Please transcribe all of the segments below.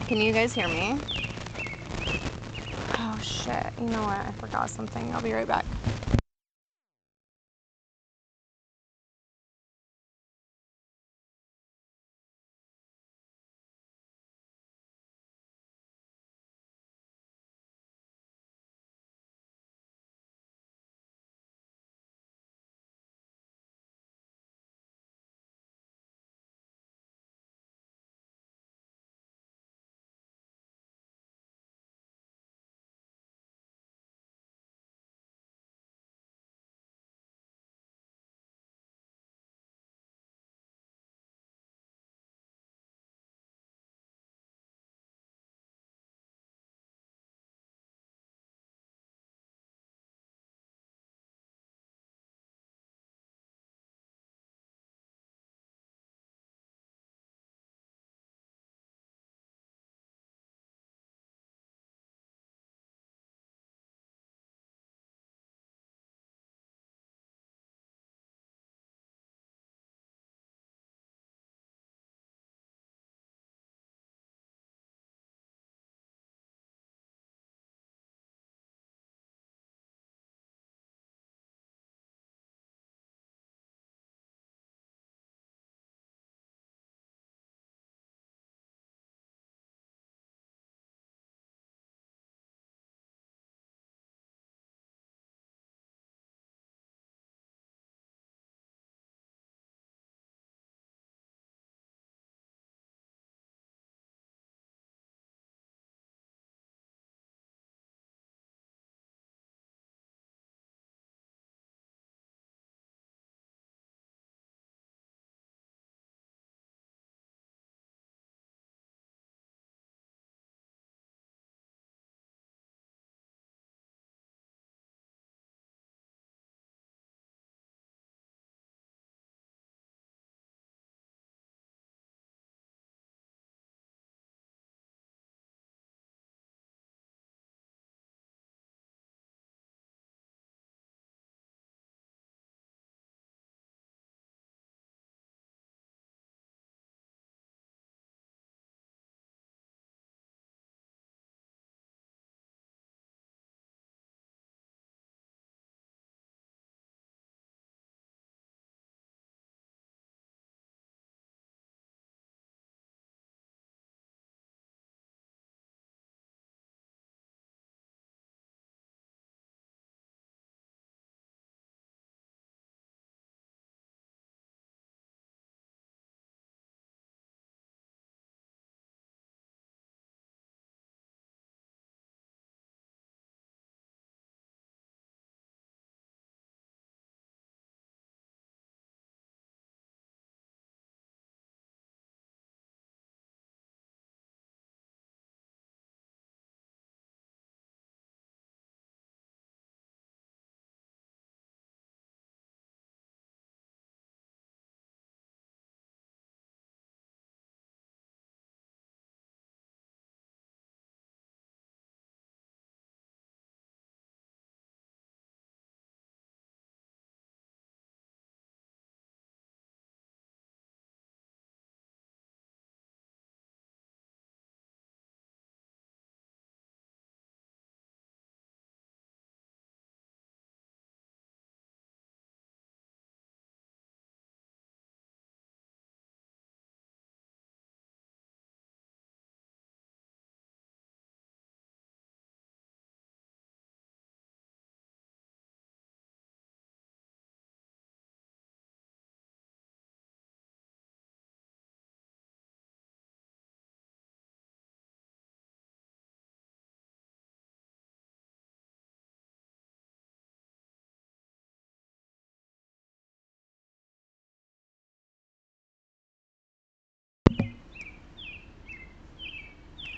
Can you guys hear me? Oh shit, you know what? I forgot something. I'll be right back.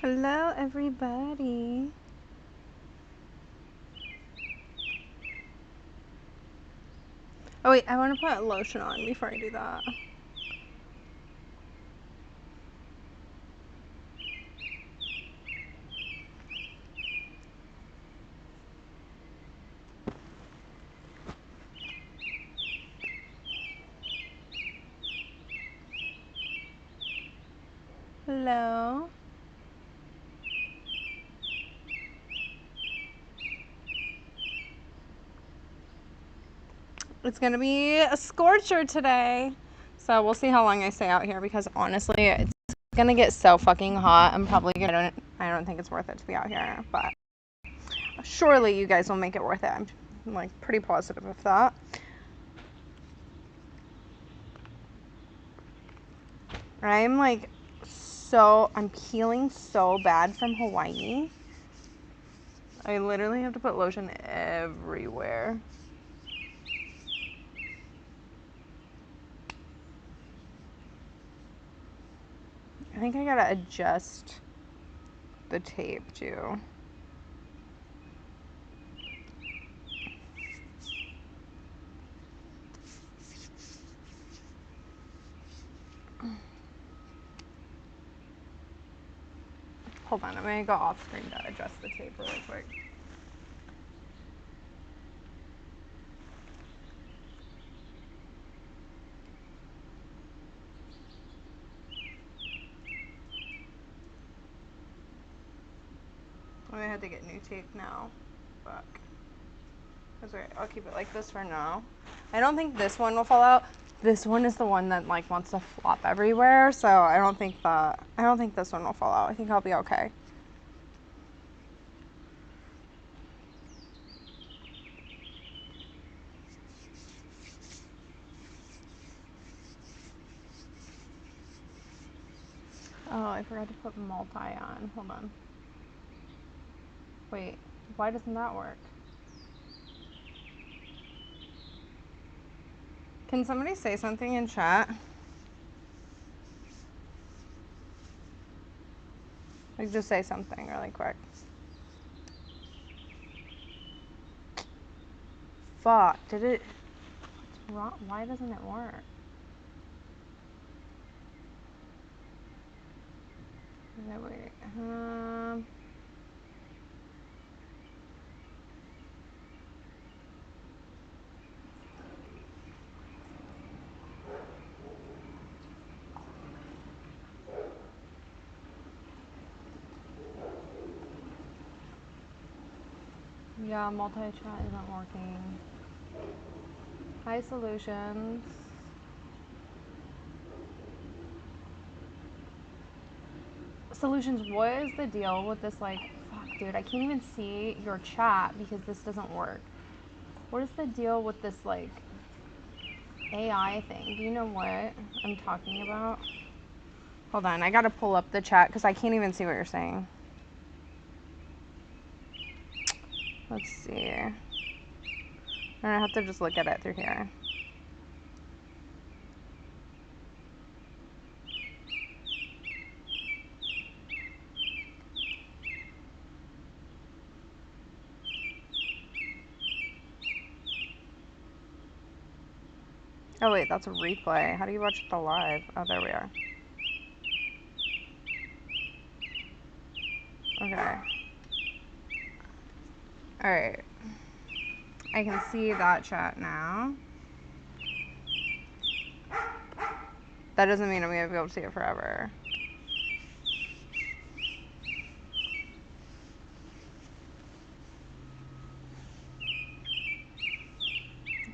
Hello, everybody. Oh wait, I want to put lotion on before I do that. Hello. It's gonna be a scorcher today. So we'll see how long I stay out here because honestly, it's gonna get so fucking hot. I'm probably gonna, I don't think it's worth it to be out here, but surely you guys will make it worth it. I'm like pretty positive of that. I'm like I'm peeling so bad from Hawaii. I literally have to put lotion everywhere. I think I gotta adjust the tape too. Hold on, I'm gonna go off screen to adjust the tape really quick. I'm gonna have to get new tape now. Fuck. That's right, I'll keep it like this for now. I don't think this one will fall out. This one is the one that like wants to flop everywhere, so I don't think this one will fall out. I think I'll be okay. Oh, I forgot to put multi on. Hold on. Wait, why doesn't that work? Can somebody say something in chat? Like, just say something really quick. Fuck, did it... What's wrong? Why doesn't it work? Okay, wait. Yeah, multi-chat isn't working. Hi, Solutions. Solutions, what is the deal with this, like, fuck, dude, I can't even see your chat because this doesn't work. What is the deal with this, like, AI thing? Do you know what I'm talking about? Hold on, I gotta pull up the chat because I can't even see what you're saying. Let's see. I'm gonna have to just look at it through here. Oh wait, that's a replay. How do you watch the live? Oh, there we are. Okay. Alright. I can see that chat now. That doesn't mean I'm gonna be able to see it forever.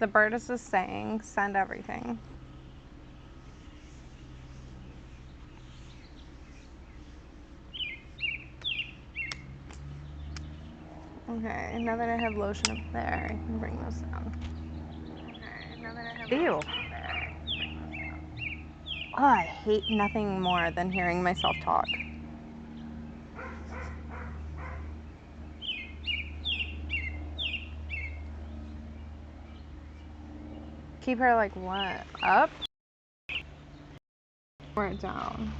The bird is just saying, send everything. Okay, now that I have lotion up there, I can bring this down. Okay, now that I have lotion up there, I can bring this down. Oh, I hate nothing more than hearing myself talk. Keep her like what? Up? Or down?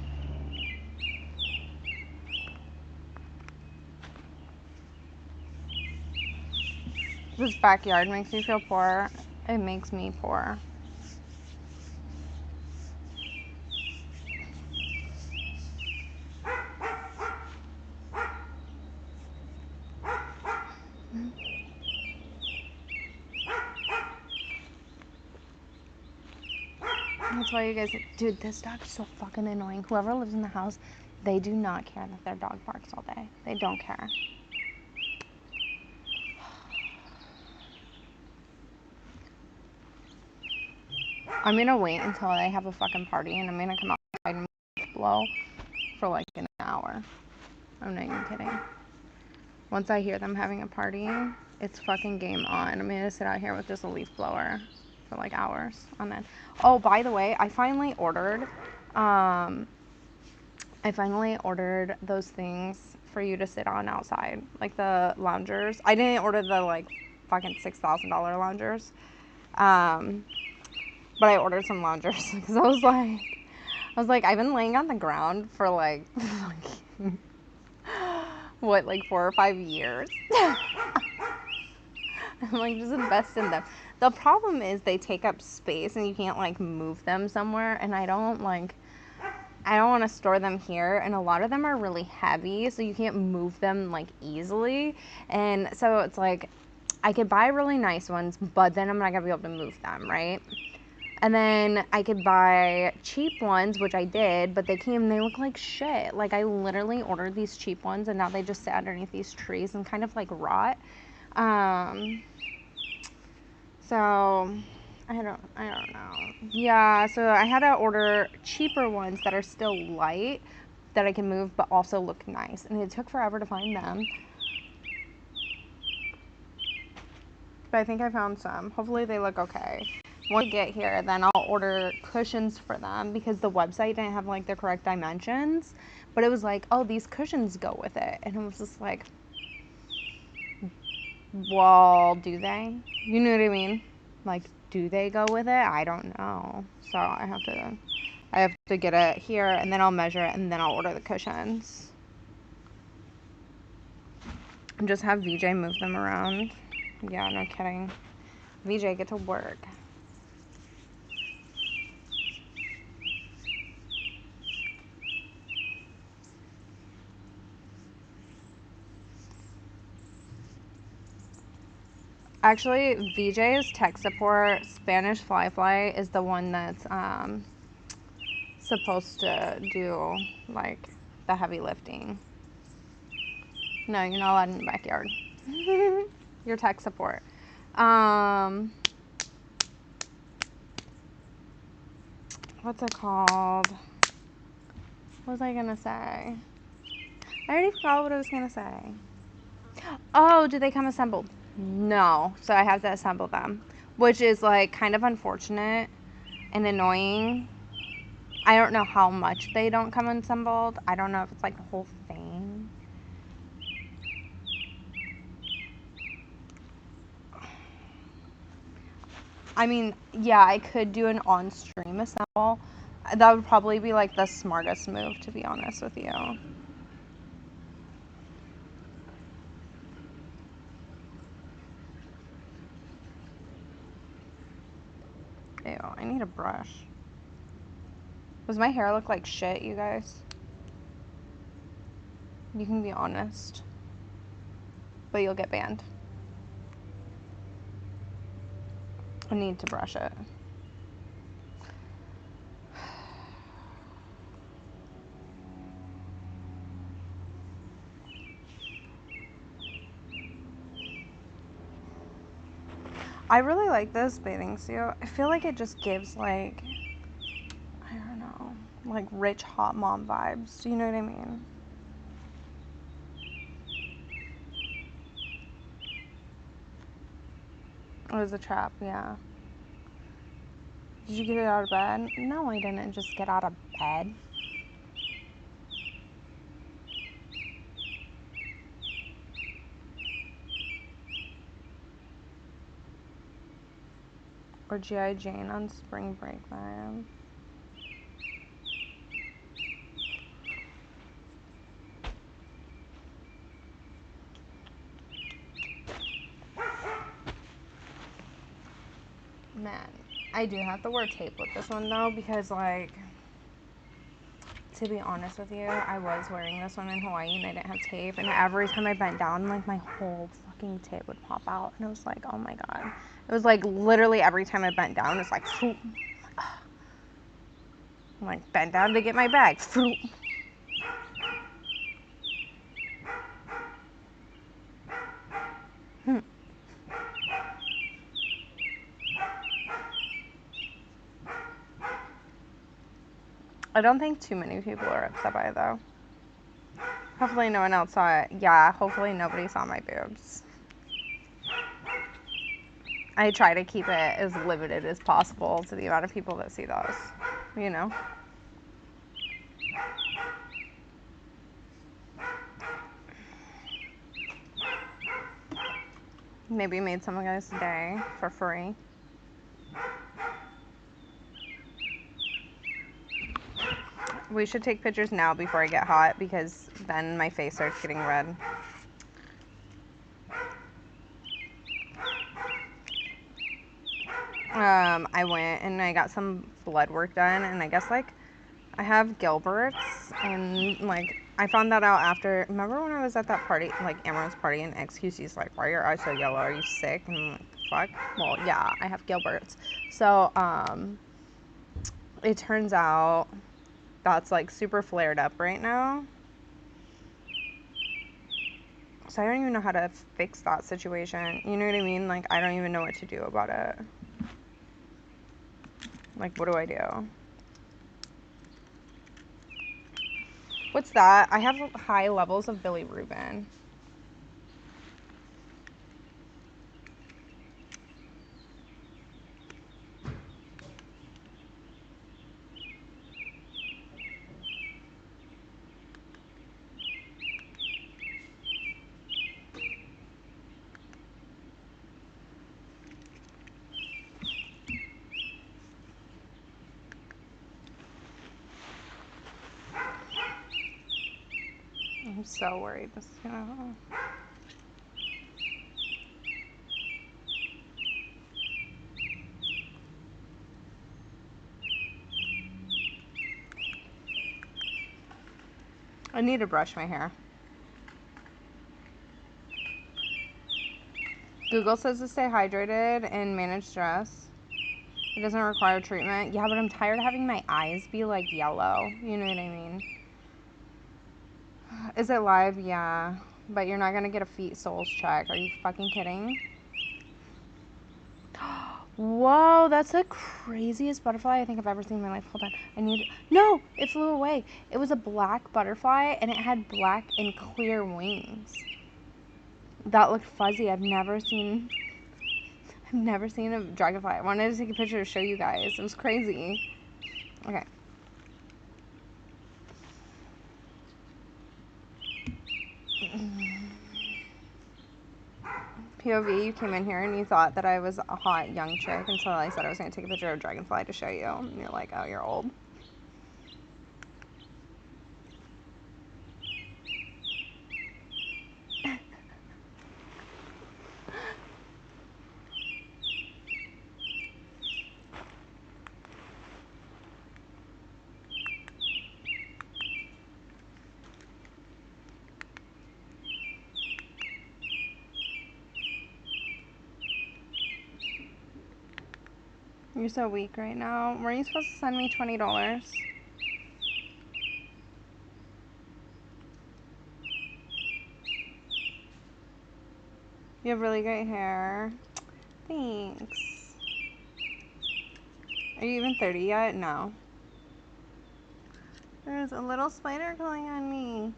This backyard makes you feel poor. It makes me poor. That's why you guys, dude, this dog is so fucking annoying. Whoever lives in the house, they do not care that their dog barks all day. They don't care. I'm gonna wait until I have a fucking party and I'm gonna come outside and blow for like an hour. I'm not even kidding. Once I hear them having a party, it's fucking game on. I'm gonna sit out here with just a leaf blower for like hours on end. Oh, by the way, I finally ordered those things for you to sit on outside, like the loungers. I didn't order the like fucking $6,000 loungers, but I ordered some loungers because I was like, I've been laying on the ground for like what, like 4 or 5 years. I'm like, just invest in them. The problem is they take up space and you can't like move them somewhere, and I don't want to store them here, and a lot of them are really heavy, so you can't move them like easily. And so it's like I could buy really nice ones, but then I'm not gonna be able to move them, right? And then I could buy cheap ones, which I did, but they look like shit. Like, I literally ordered these cheap ones, and now they just sit underneath these trees and kind of like rot. So I don't know. Yeah, so I had to order cheaper ones that are still light, that I can move, but also look nice. And it took forever to find them. But I think I found some. Hopefully they look okay. Once I get here, then I'll order cushions for them, because the website didn't have like the correct dimensions. But it was like, oh, these cushions go with it. And it was just like, well, do they? You know what I mean? Like, do they go with it? I don't know. So I have to get it here, and then I'll measure it, and then I'll order the cushions. And just have VJ move them around. Yeah, no kidding. VJ, get to work. Actually, VJ's tech support, Spanish Fly is the one that's supposed to do like the heavy lifting. No, you're not allowed in the backyard. Your tech support. What's it called? What was I gonna say? I already forgot what I was gonna say. Oh, do they come assembled? No, so I have to assemble them, which is like kind of unfortunate and annoying. I don't know how much they don't come assembled. I don't know if it's like the whole thing. I mean, yeah, I could do an on-stream assemble. That would probably be like the smartest move, to be honest with you. Ew, I need a brush. Does my hair look like shit, you guys? You can be honest. But you'll get banned. I need to brush it. I really like this bathing suit. I feel like it just gives like, I don't know, like rich hot mom vibes. Do you know what I mean? It was a trap, yeah. Did you get it out of bed? No, I didn't just get out of bed. Or G.I. Jane on spring break, man. Man, I do have to wear tape with this one though, because like, to be honest with you, I was wearing this one in Hawaii and I didn't have tape, and every time I bent down, like my whole fucking tape would pop out, and it was like, oh my god. It was like literally every time I bent down, it's like, phoop. I'm like, bent down to get my bag. Phoop. I don't think too many people are upset by it though. Hopefully no one else saw it. Yeah, hopefully nobody saw my boobs. I try to keep it as limited as possible to the amount of people that see those, you know? Maybe made some guy's day for free. We should take pictures now before I get hot because then my face starts getting red. I went and I got some blood work done, and I guess like I have Gilbert's, and like I found that out after. Remember when I was at that party, like Amaranth's party, and XQC's like, "Why are your eyes so yellow? Are you sick?" And I'm like, "Fuck." Well, yeah, I have Gilbert's. So it turns out that's like super flared up right now. So I don't even know how to fix that situation. You know what I mean? Like I don't even know what to do about it. Like what do I do? What's that? I have high levels of bilirubin. I'm so worried this is gonna... I need to brush my hair. Google says to stay hydrated and manage stress. It doesn't require treatment. Yeah, but I'm tired of having my eyes be like yellow. You know what I mean? Is it live? Yeah. But you're not gonna get a feet soles check. Are you fucking kidding? Whoa, that's the craziest butterfly I think I've ever seen in my life. Hold on. I need... No! It flew away. It was a black butterfly, and it had black and clear wings. That looked fuzzy. I've never seen a dragonfly. I wanted to take a picture to show you guys. It was crazy. Okay. POV, you came in here and you thought that I was a hot young chick until I said I was going to take a picture of a dragonfly to show you. And you're like, oh, you're old. You're so weak right now. Were you supposed to send me $20? You have really great hair. Thanks. Are you even 30 yet? No. There's a little spider crawling on me.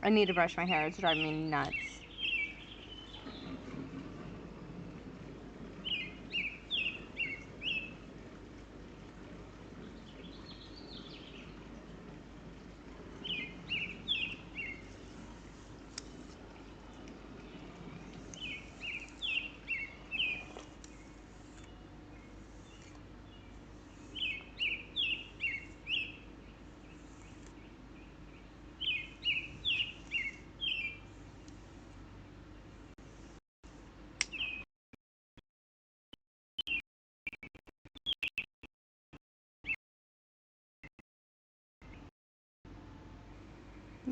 I need to brush my hair. It's driving me nuts.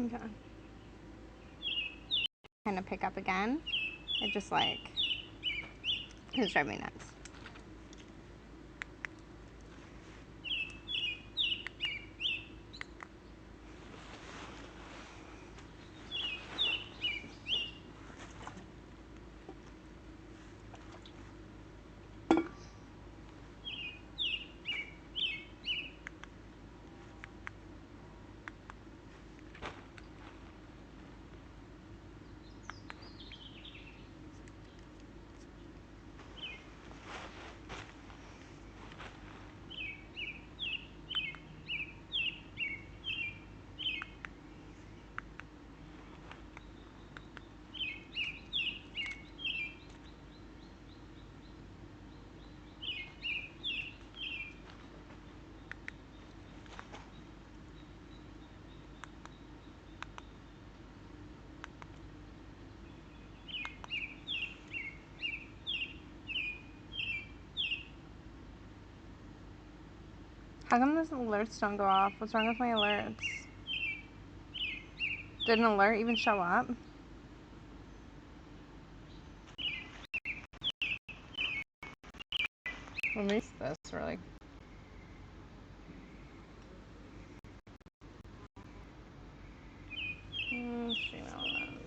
Okay. Kind of pick up again. It just like, it's driving me nuts. How come those alerts don't go off? What's wrong with my alerts? Did an alert even show up? Let me see this really. Stream elements.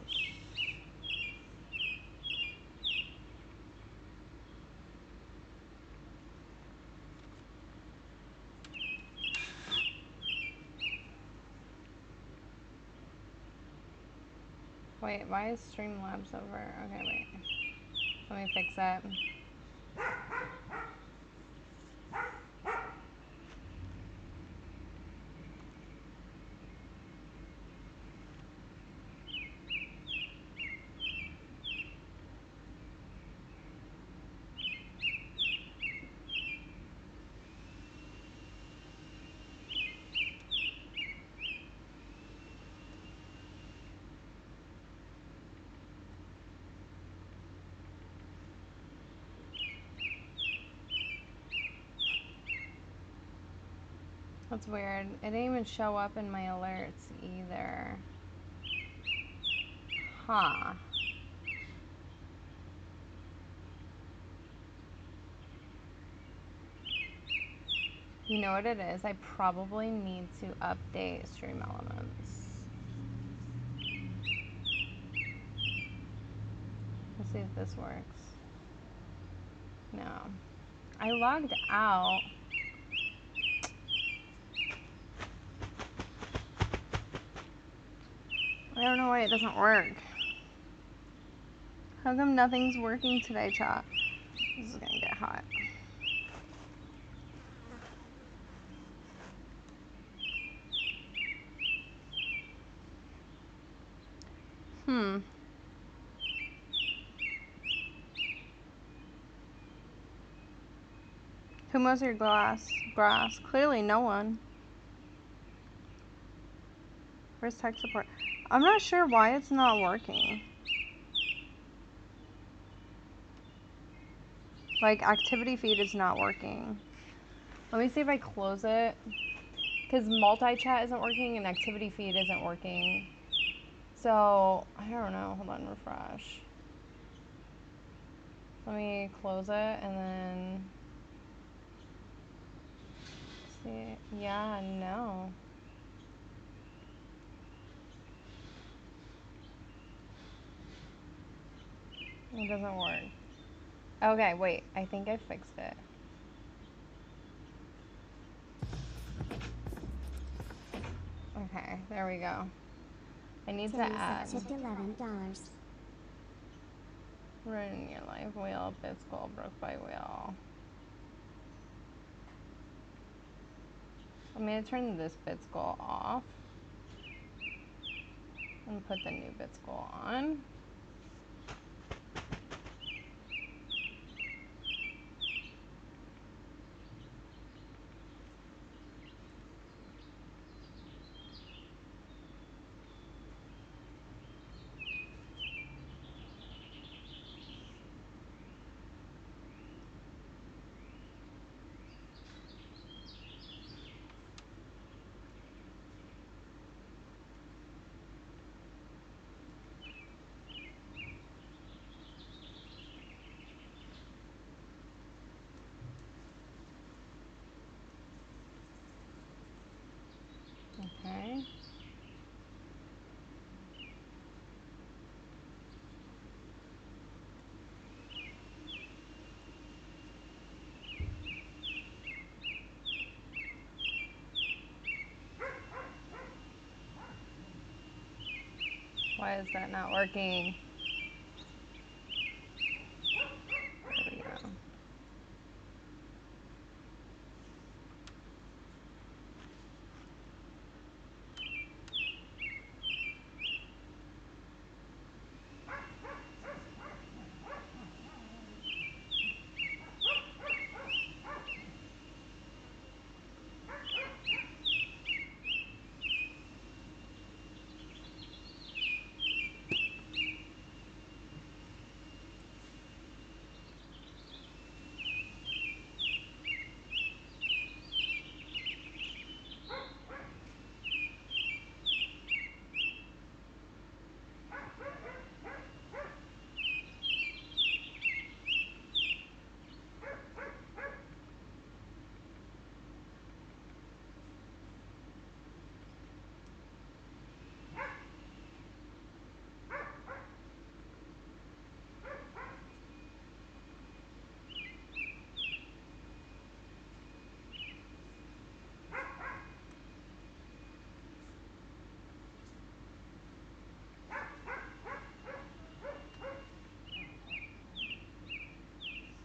Wait, why is Streamlabs over? Okay, wait. Let me fix it. That's weird. It didn't even show up in my alerts either. Huh. You know what it is? I probably need to update Stream Elements. Let's see if this works. No. I logged out. I don't know why it doesn't work. How come nothing's working today, chat? This is gonna get hot. Who mows your grass? Clearly no one. Where's tech support? I'm not sure why it's not working. Like, activity feed is not working. Let me see if I close it. Because multi-chat isn't working and activity feed isn't working. So, I don't know. Hold on, refresh. Let me close it and then... see. Yeah, no. It doesn't work. Okay, wait. I think I fixed it. Okay, there we go. I need to add. $11. Ruin your life wheel, bits goal, broke by wheel. I'm gonna turn this bits goal off and put the new bits goal on. Okay. Why is that not working? There we go.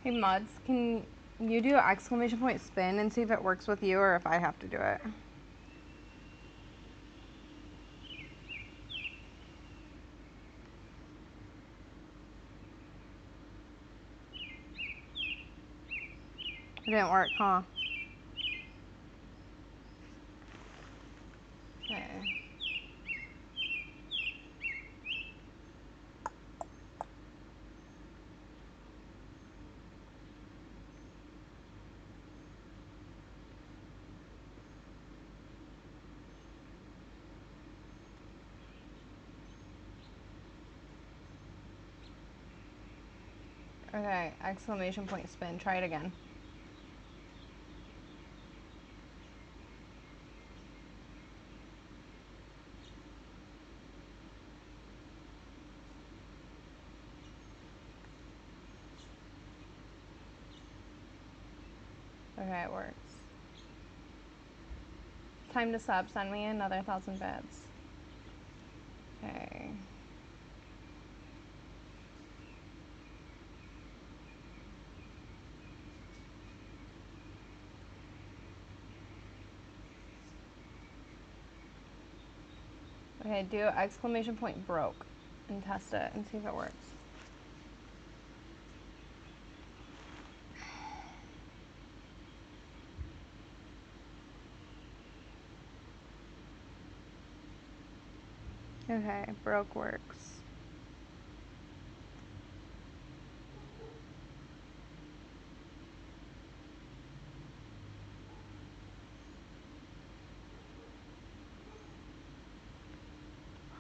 Hey Muds, can you do exclamation point spin and see if it works with you or if I have to do it? It didn't work, huh? Okay. Okay, exclamation point spin. Try it again. Okay, it works. Time to sub. Send me another 1,000 bits. Okay. Okay, do exclamation point broke and test it and see if it works. Okay, broke works.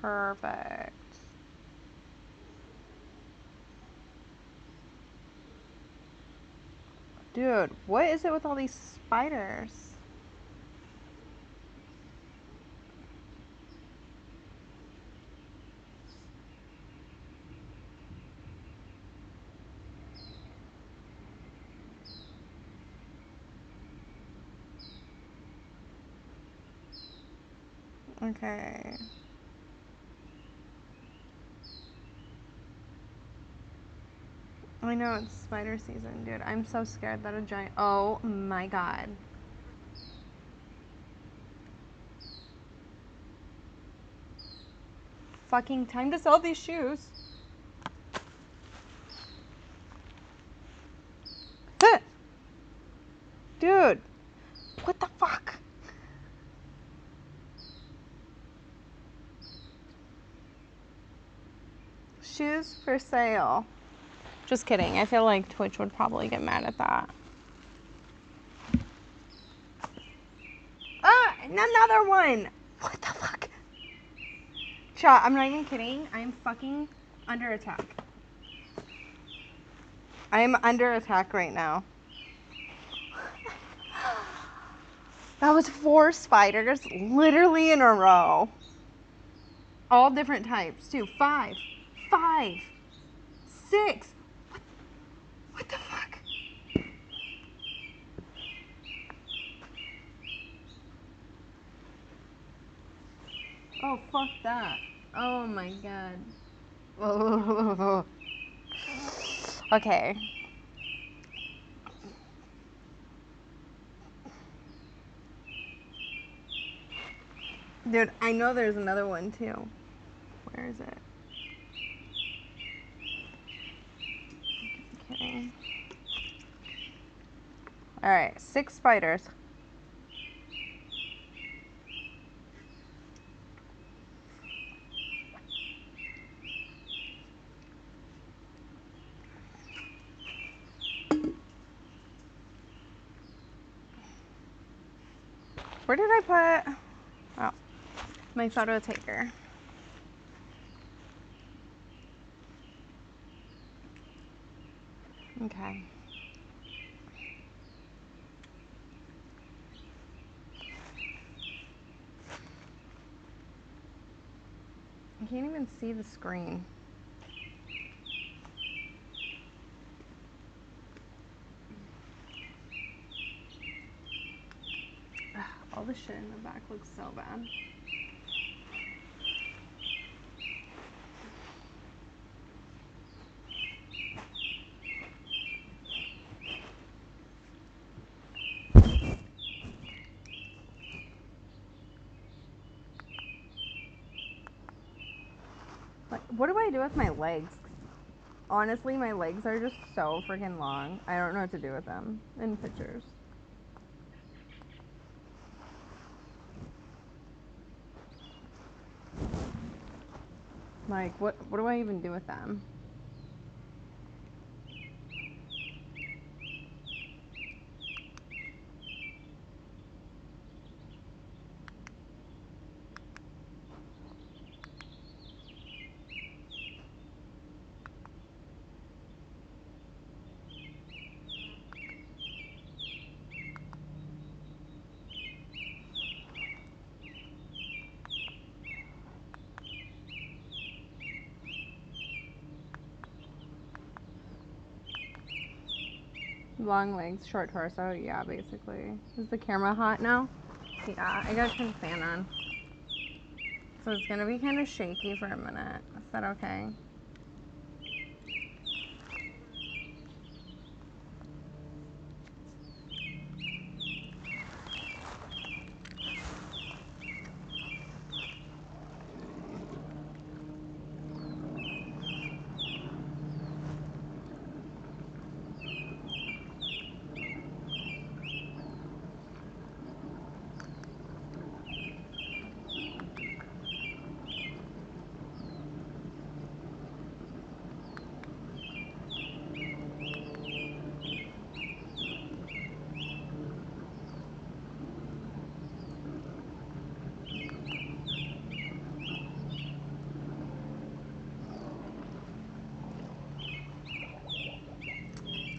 Perfect. Dude, what is it with all these spiders? Okay. I know it's spider season, dude. I'm so scared that a giant. Oh my god. Fucking time to sell these shoes. Dude, what the fuck? Shoes for sale. Just kidding. I feel like Twitch would probably get mad at that. Ah, another one. What the fuck? Chat, I'm not even kidding. I'm fucking under attack. I am under attack right now. That was 4 spiders literally in a row. All different types too. 5, 6. What the fuck? Oh, fuck that. Oh my god. Oh. Okay. Dude, I know there's another one too. Where is it? I'm kidding. Alright, 6 spiders. Where did I put? Oh, my photo taker. Okay. I can't even see the screen. Ugh, all the shit in the back looks so bad. What do I do with my legs? Honestly, my legs are just so freaking long. I don't know what to do with them in pictures. Like, what do I even do with them? Long legs, short torso. Yeah, basically. Is the camera hot now? Yeah, I gotta turn the fan on. So it's gonna be kind of shaky for a minute. Is that okay?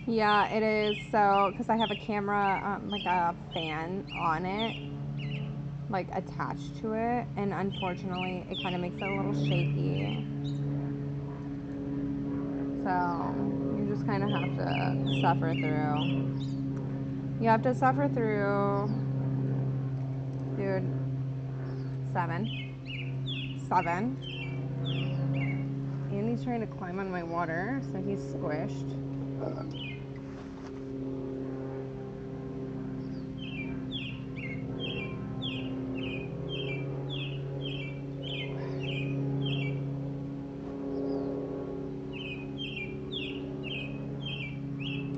Yeah, it is. So, because I have a camera, like a fan on it, like attached to it, and unfortunately, it kind of makes it a little shaky. So, you just kind of have to suffer through. You have to suffer through, dude. 7. And he's trying to climb on my water, so he's squished.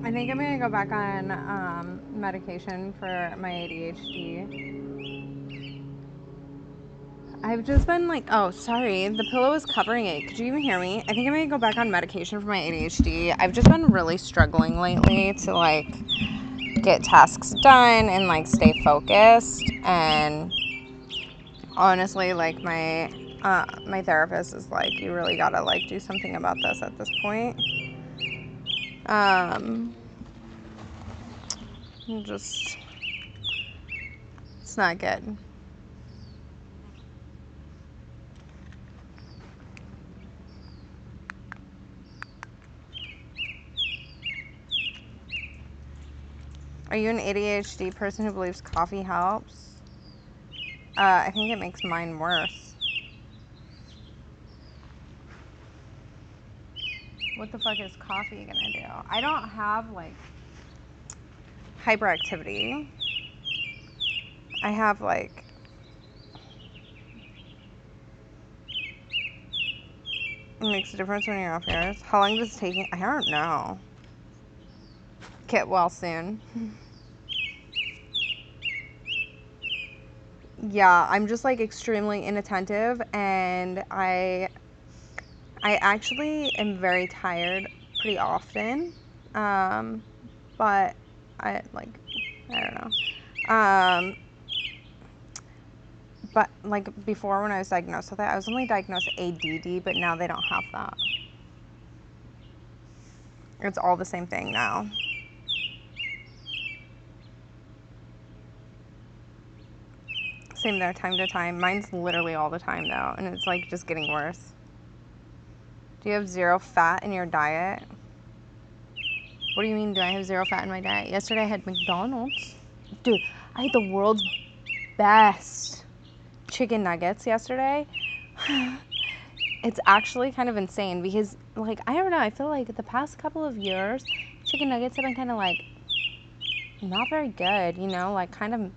I think I'm gonna go back on medication for my ADHD. I've just been like, oh, sorry, the pillow is covering it. Could you even hear me? I think I'm gonna go back on medication for my ADHD. I've just been really struggling lately to like get tasks done and like stay focused. And honestly, like my therapist is like, you really gotta like do something about this at this point. Just, it's not good. Are you an ADHD person who believes coffee helps? I think it makes mine worse. What the fuck is coffee gonna do? I don't have like hyperactivity. I have like, it makes a difference when you're off yours. How long does it take? I don't know. Get well soon. Yeah, I'm just like extremely inattentive, and I actually am very tired pretty often. But I like, I don't know. But like before, when I was diagnosed with it, I was only diagnosed ADD, but now they don't have that. It's all the same thing now. Same there, time to time. Mine's literally all the time though, and it's like just getting worse. Do you have zero fat in your diet? What do you mean, do I have zero fat in my diet? Yesterday I had McDonald's. Dude, I had the world's best chicken nuggets yesterday. It's actually kind of insane because, like, I don't know, I feel like the past couple of years, chicken nuggets have been kind of like not very good, you know, like kind of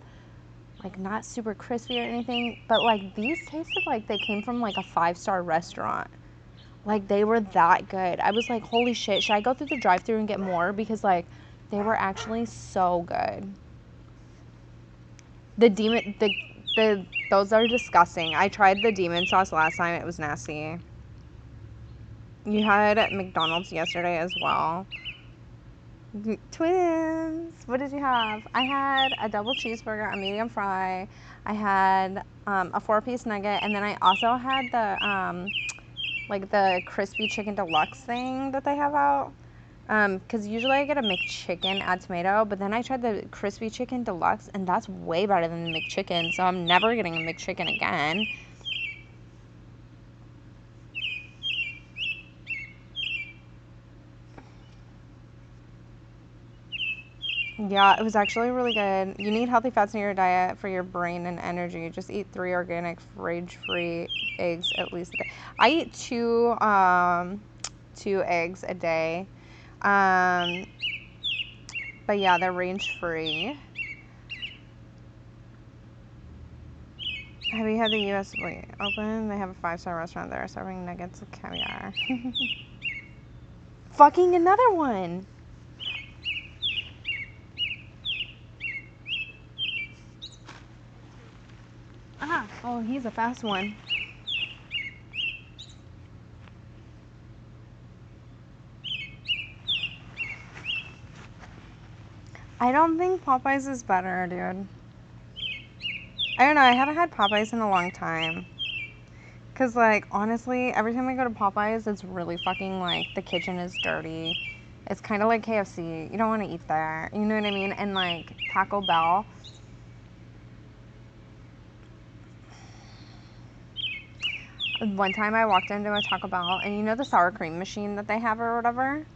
like not super crispy or anything, but like these tasted like they came from like a 5-star restaurant. Like, they were that good. I was like, holy shit, should I go through the drive-thru and get more? Because, like, they were actually so good. Those are disgusting. I tried the demon sauce last time. It was nasty. You had McDonald's yesterday as well. Twins. What did you have? I had a double cheeseburger, a medium fry. I had a 4-piece nugget, and then I also had the like the crispy chicken deluxe thing that they have out. Because usually I get a McChicken add tomato, but then I tried the crispy chicken deluxe, and that's way better than the McChicken, so I'm never getting a McChicken again. Yeah, it was actually really good. You need healthy fats in your diet for your brain and energy. Just eat 3 organic, rage-free eggs at least a day. I eat two eggs a day. But yeah, they're range-free. Have you had the U.S. open? They have a 5-star restaurant there serving nuggets of caviar. Fucking another one. Ah, oh, he's a fast one. I don't think Popeyes is better, dude. I don't know, I haven't had Popeyes in a long time. Cause like, honestly, every time I go to Popeyes, it's really fucking like, the kitchen is dirty. It's kind of like KFC. You don't want to eat there. You know what I mean? And like, Taco Bell. One time I walked into a Taco Bell, and you know the sour cream machine that they have or whatever?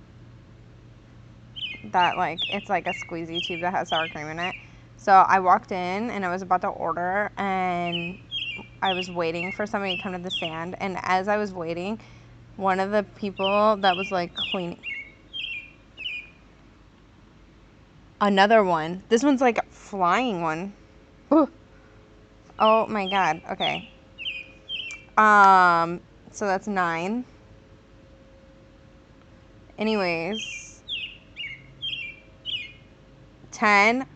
That like, it's like a squeezy tube that has sour cream in it. So I walked in, and I was about to order, and I was waiting for somebody to come to the stand, and as I was waiting, one of the people that was like cleaning, another one. This one's like a flying one. Ooh. Oh my god. Okay. So that's 9. Anyways, 10.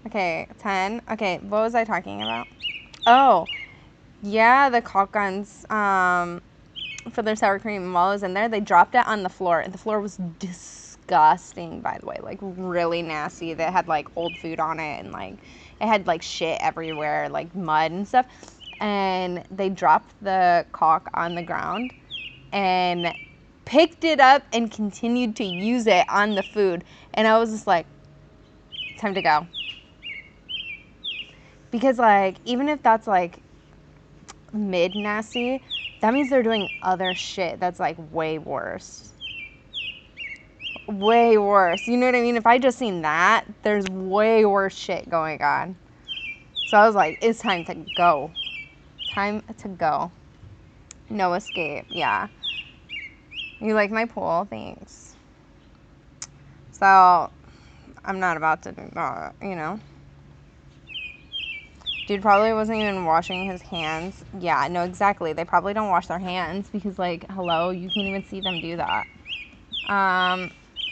Okay, 10. Okay, what was I talking about? Oh, yeah, the caulk guns, for their sour cream. While I was in there, they dropped it on the floor, and the floor was disgusting, by the way. Like, really nasty. That had, like, old food on it, and, like, it had, like, shit everywhere, like, mud and stuff. And they dropped the caulk on the ground and picked it up and continued to use it on the food. And I was just like, time to go. Because, like, even if that's, like, mid nasty, that means they're doing other shit that's, like, way worse. Way worse. You know what I mean? If I just seen that, there's way worse shit going on. So I was like, it's time to go. Time to go. No escape. Yeah. You like my pool? Thanks. So, I'm not about to do that, you know? Dude probably wasn't even washing his hands. Yeah, no, exactly. They probably don't wash their hands because, like, hello, you can't even see them do that.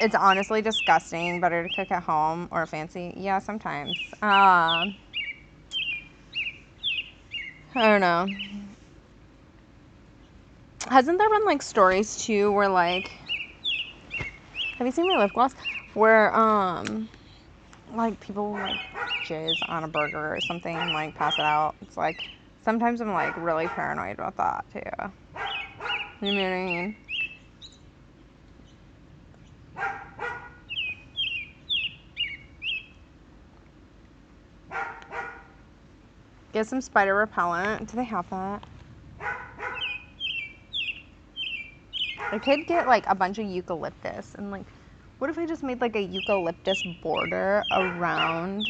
It's honestly disgusting. Better to cook at home or fancy. Yeah, sometimes. I don't know. Hasn't there been, like, stories, too, where, like... Have you seen my lip gloss? Where, like, people, like, jizz on a burger or something and, like, pass it out. It's, like... Sometimes I'm, like, really paranoid about that, too. You know what I mean? Get some spider repellent. Do they have that? I could get, like, a bunch of eucalyptus. And, like, what if I just made, like, a eucalyptus border around...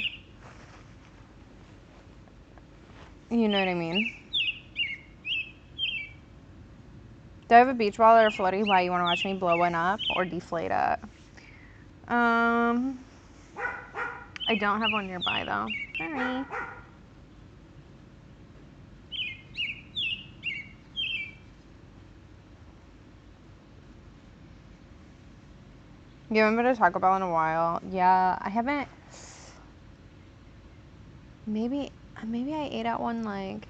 You know what I mean? Do I have a beach ball or a floaty? Why, you want to watch me blow one up or deflate it? I don't have one nearby though. Sorry. You haven't been to Taco Bell in a while. Yeah, I haven't. Maybe I ate at one like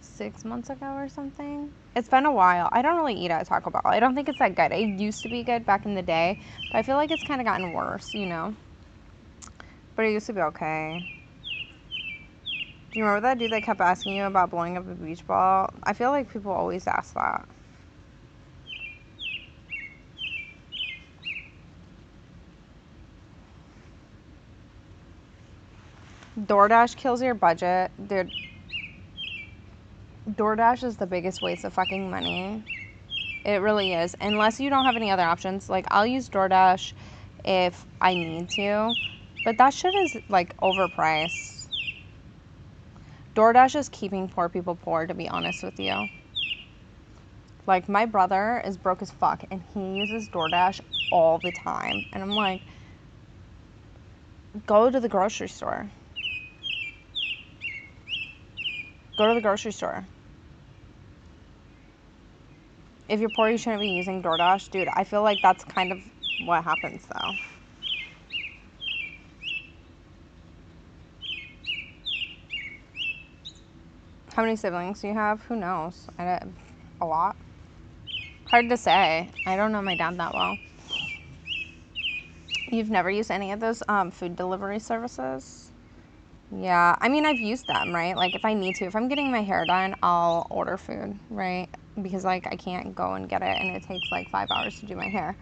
6 months ago or something. It's been a while. I don't really eat at Taco Bell. I don't think it's that good. It used to be good back in the day, but I feel like it's kind of gotten worse, you know? But it used to be okay. Do you remember that dude that kept asking you about blowing up a beach ball? I feel like people always ask that. DoorDash kills your budget. Dude, DoorDash is the biggest waste of fucking money. It really is. Unless you don't have any other options. Like, I'll use DoorDash if I need to. But that shit is, like, overpriced. DoorDash is keeping poor people poor, to be honest with you. Like, my brother is broke as fuck, and he uses DoorDash all the time. And I'm like, go to the grocery store. Go to the grocery store. If you're poor, you shouldn't be using DoorDash. Dude, I feel like that's kind of what happens, though. How many siblings do you have? Who knows? A lot? Hard to say. I don't know my dad that well. You've never used any of those food delivery services? Yeah, I mean, I've used them, right? Like, if I need to, if I'm getting my hair done, I'll order food, right? Because, like, I can't go and get it, and it takes, like, 5 hours to do my hair.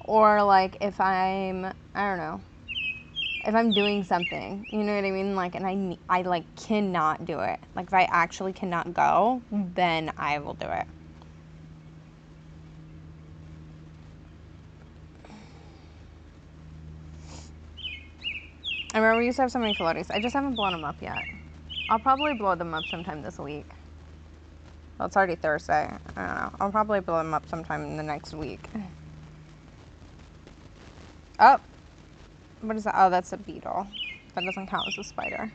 Or, like, if I'm, I don't know, if I'm doing something, you know what I mean? Like, and I like, cannot do it. Like, if I actually cannot go, then I will do it. I remember we used to have so many floaties. I just haven't blown them up yet. I'll probably blow them up sometime this week. Well, it's already Thursday. I don't know. I'll probably blow them up sometime in the next week. Oh, what is that? Oh, that's a beetle. That doesn't count as a spider.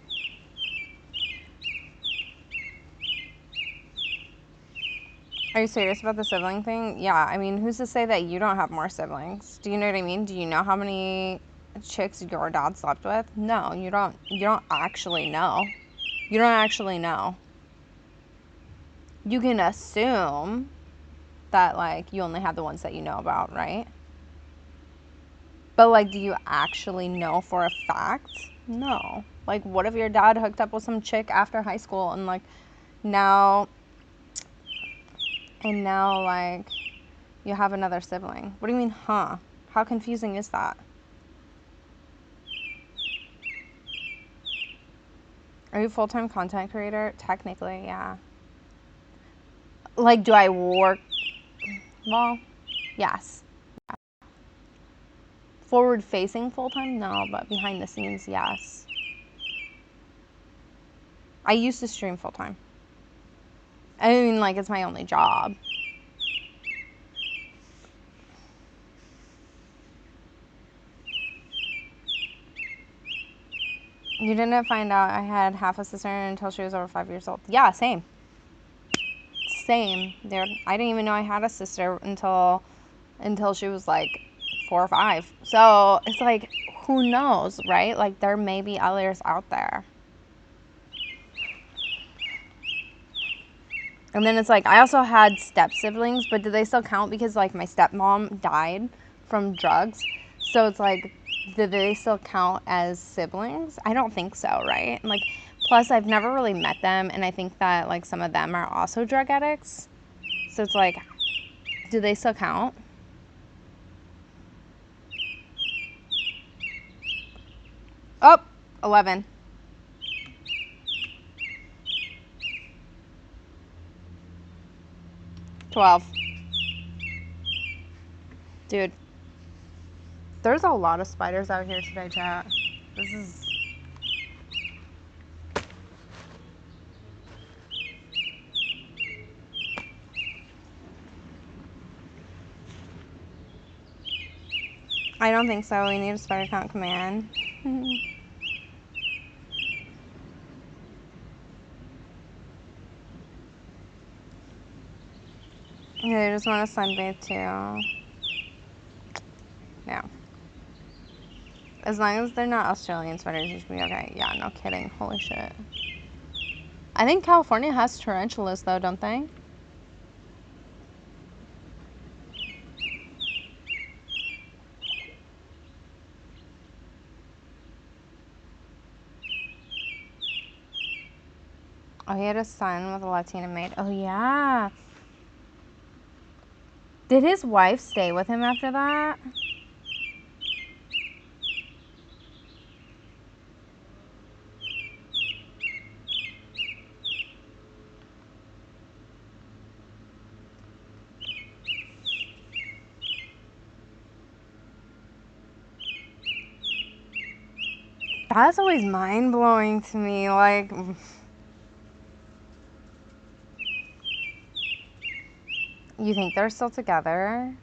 Are you serious about the sibling thing? Yeah, I mean, who's to say that you don't have more siblings? Do you know what I mean? Do you know how many chicks your dad slept with? No, you don't. You don't actually know. You don't actually know. You can assume that, like, you only have the ones that you know about, right? But, like, do you actually know for a fact? No. Like, what if your dad hooked up with some chick after high school and, like, now, like, you have another sibling? What do you mean, huh? How confusing is that? Are you a full-time content creator? Technically, yeah. Like, do I work? Well, yes. Forward-facing full-time? No, but behind the scenes, yes. I used to stream full-time. I mean, like, it's my only job. You didn't find out I had half a sister until she was over 5 years old. Yeah, same. Same, dude. I didn't even know I had a sister until she was like 4 or 5. So it's like, who knows, right? Like, there may be others out there. And then it's like, I also had step siblings, but do they still count? Because, like, my stepmom died from drugs. So it's like, do they still count as siblings? I don't think so, right? Like, plus, I've never really met them, and I think that, like, some of them are also drug addicts. So it's like, do they still count? Oh, 11. $12. Dude, there's a lot of spiders out here today, chat. This is... I don't think so. We need a spider count command. They just want to sunbathe too. Yeah. As long as they're not Australian sweaters, you should be okay. Yeah, no kidding. Holy shit. I think California has tarantulas though, don't they? Oh, he had a son with a Latina maid. Oh, yeah. Did his wife stay with him after that? That's always mind blowing to me. Like, you think they're still together?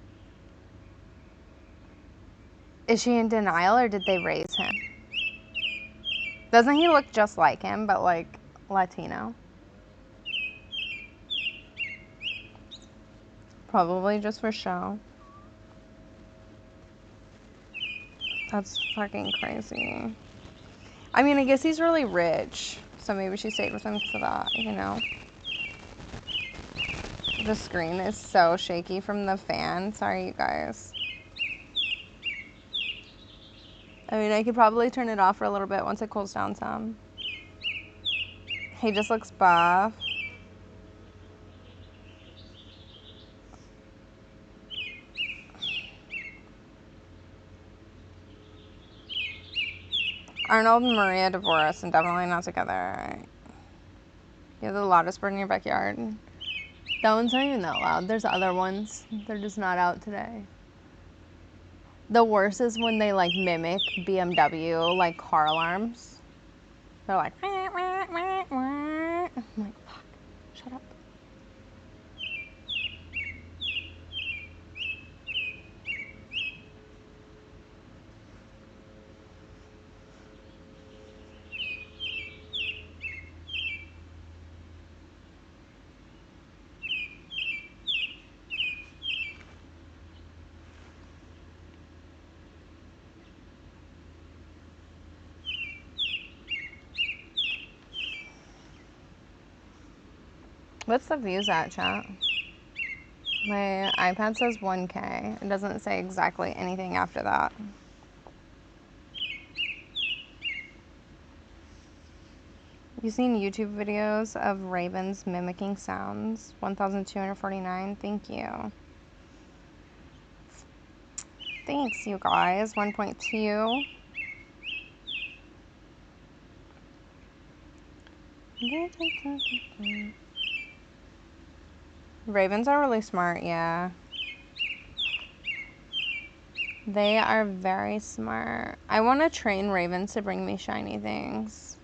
Is she in denial or did they raise him? Doesn't he look just like him, but like Latino? Probably just for show. That's fucking crazy. I mean, I guess he's really rich, so maybe she stayed with him for that, you know? The screen is so shaky from the fan. Sorry, you guys. I mean, I could probably turn it off for a little bit once it cools down some. He just looks buff. Arnold and Maria divorced and definitely not together. You have the loudest bird in your backyard. That one's not even that loud. There's other ones. They're just not out today. The worst is when they like mimic BMW like car alarms. They're like, wah, wah, wah, wah. I'm like, fuck, shut up. What's the views at, chat? My iPad says 1K. It doesn't say exactly anything after that. You seen YouTube videos of ravens mimicking sounds? 1,249. Thank you. Thanks, you guys. 1.2. Ravens are really smart, yeah. They are very smart. I want to train ravens to bring me shiny things.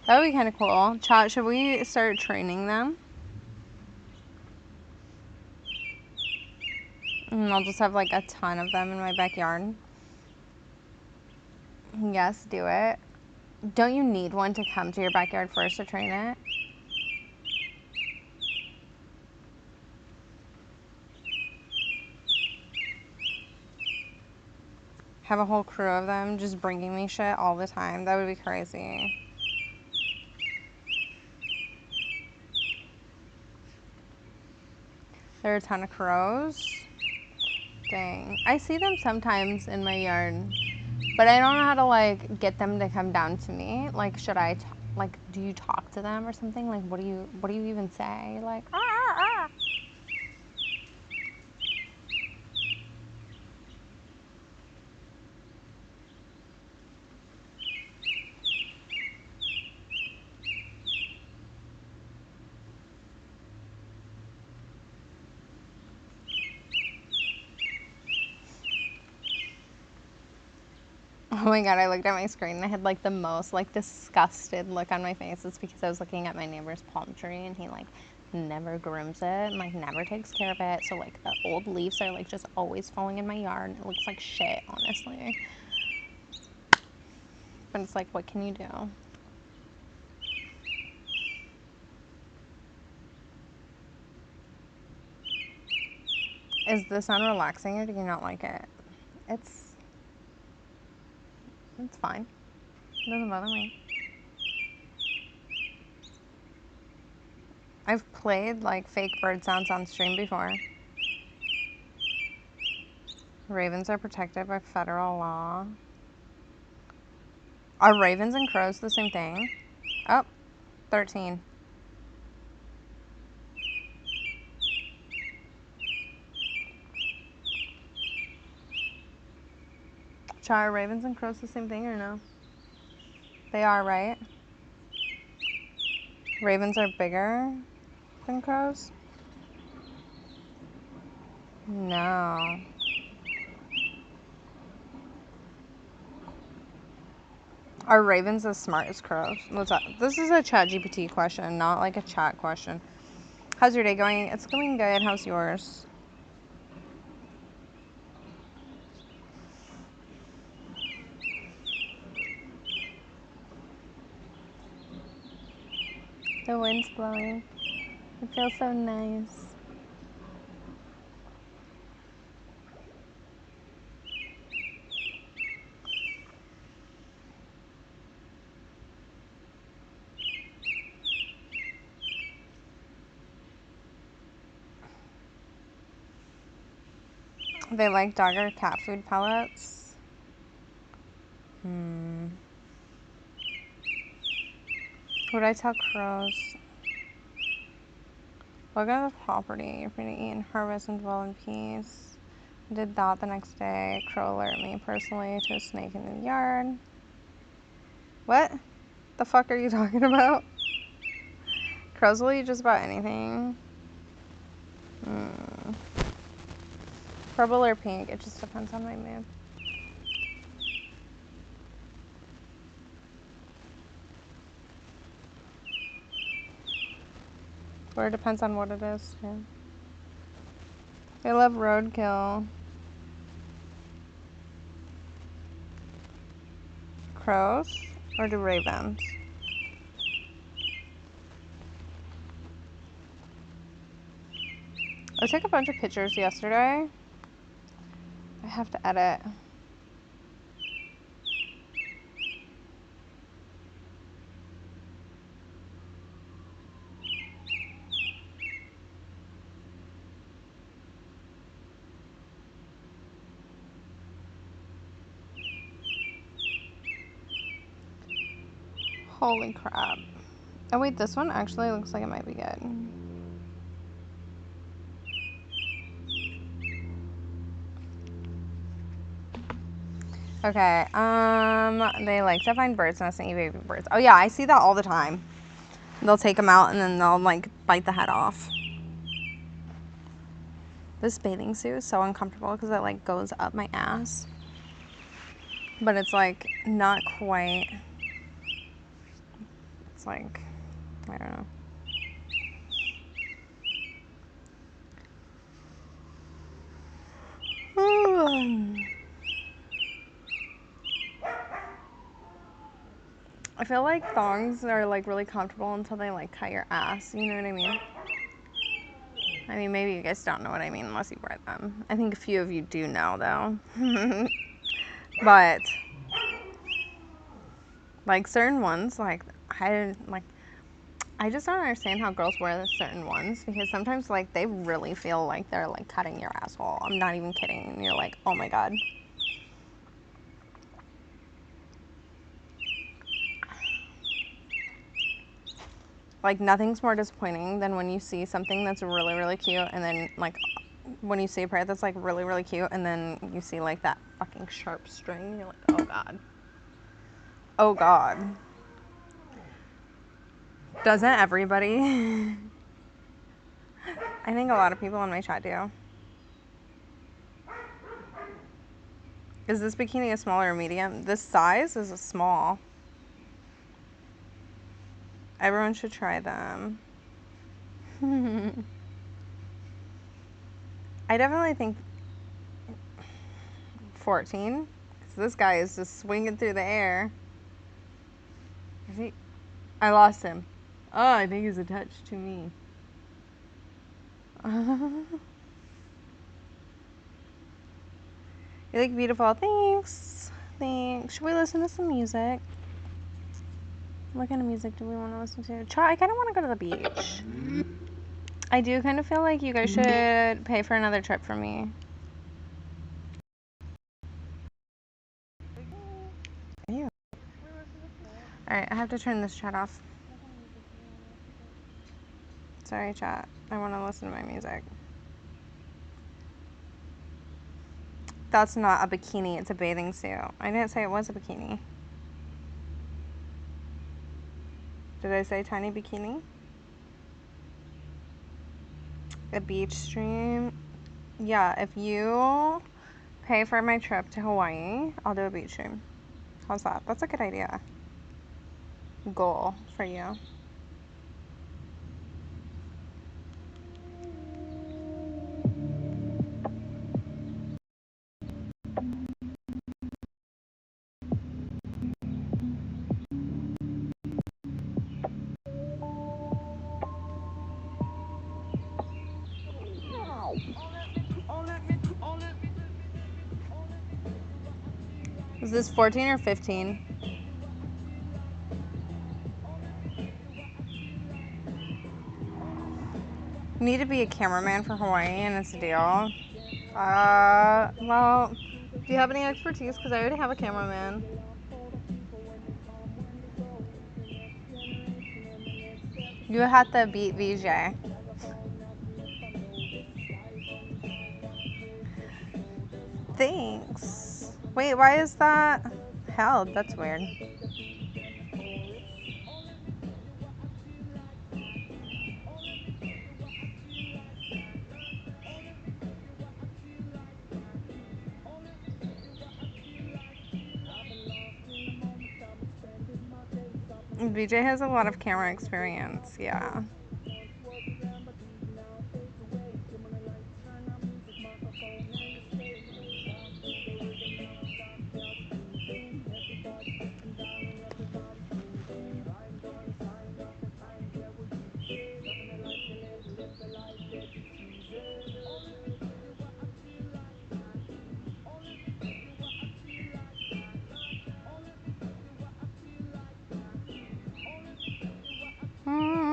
That would be kind of cool. Chat, should we start training them? And I'll just have like a ton of them in my backyard. Yes, do it. Don't you need one to come to your backyard first to train it? Have a whole crew of them just bringing me shit all the time. That would be crazy. There are a ton of crows. Dang. I see them sometimes in my yard, but I don't know how to like get them to come down to me. Like, should I like do you talk to them or something? Like, what do you even say? Like, ah, ah, ah. Oh my god, I looked at my screen and I had like the most like disgusted look on my face. It's because I was looking at my neighbor's palm tree and he like never grooms it and like never takes care of it. So like the old leaves are like just always falling in my yard and it looks like shit, honestly. But it's like, what can you do? Is the sound relaxing or do you not like it? It's fine. It doesn't bother me. I've played like fake bird sounds on stream before. Ravens are protected by federal law. Are ravens and crows the same thing? Oh, 13. Char, are ravens and crows the same thing or no? They are, right? Ravens are bigger than crows? No. Are ravens as smart as crows? This is a ChatGPT question, not like a chat question. How's your day going? It's going good. How's yours? The wind's blowing. It feels so nice. They like dog or cat food pellets. Would I tell crows? Look at the property. You're free to eat and harvest and dwell in peace. I did that the next day. Crow alerted me personally to a snake in the yard. What the fuck are you talking about? Crows will eat just about anything. Purple or pink, it just depends on my mood. Or it depends on what it is, too. They love roadkill. Crows? Or do ravens? I took a bunch of pictures yesterday. I have to edit. Holy crap. Oh wait, this one actually looks like it might be good. Okay, they like to find birds nests and eat baby birds. Oh yeah, I see that all the time. They'll take them out and then they'll like bite the head off. This bathing suit is so uncomfortable because it like goes up my ass. But it's like not quite. It's like, I don't know. I feel like thongs are like really comfortable until they like cut your ass. You know what I mean? I mean, maybe you guys don't know what I mean unless you wear them. I think a few of you do know though. But like certain ones, like I just don't understand how girls wear certain ones because sometimes like they really feel like they're like cutting your asshole. I'm not even kidding. And you're like, oh my god. Like nothing's more disappointing than when you see something that's really, really cute and then like when you see a pair that's like really, really cute and then you see like that fucking sharp string, you're like, oh god. Oh god. Doesn't everybody? I think a lot of people in my chat do. Is this bikini a small or a medium? This size is a small. Everyone should try them. I definitely think 14. Because this guy is just swinging through the air. Is he? I lost him. Oh, I think he's attached to me. You look beautiful. Thanks. Thanks. Should we listen to some music? What kind of music do we want to listen to? Chat, I kind of want to go to the beach. I do kind of feel like you guys should pay for another trip for me. Ew. Alright, I have to turn this chat off. Sorry, chat. I want to listen to my music. That's not a bikini, it's a bathing suit. I didn't say it was a bikini. Did I say tiny bikini? A beach stream? Yeah, if you pay for my trip to Hawaii, I'll do a beach stream. How's that? That's a good idea. Goal for you. Is this 14 or 15? You need to be a cameraman for Hawaii and it's a deal. Well, do you have any expertise? Because I already have a cameraman. You have to beat VJ. Thanks. Wait, why is that held? That's weird. VJ has a lot of camera experience, yeah. Mm-hmm.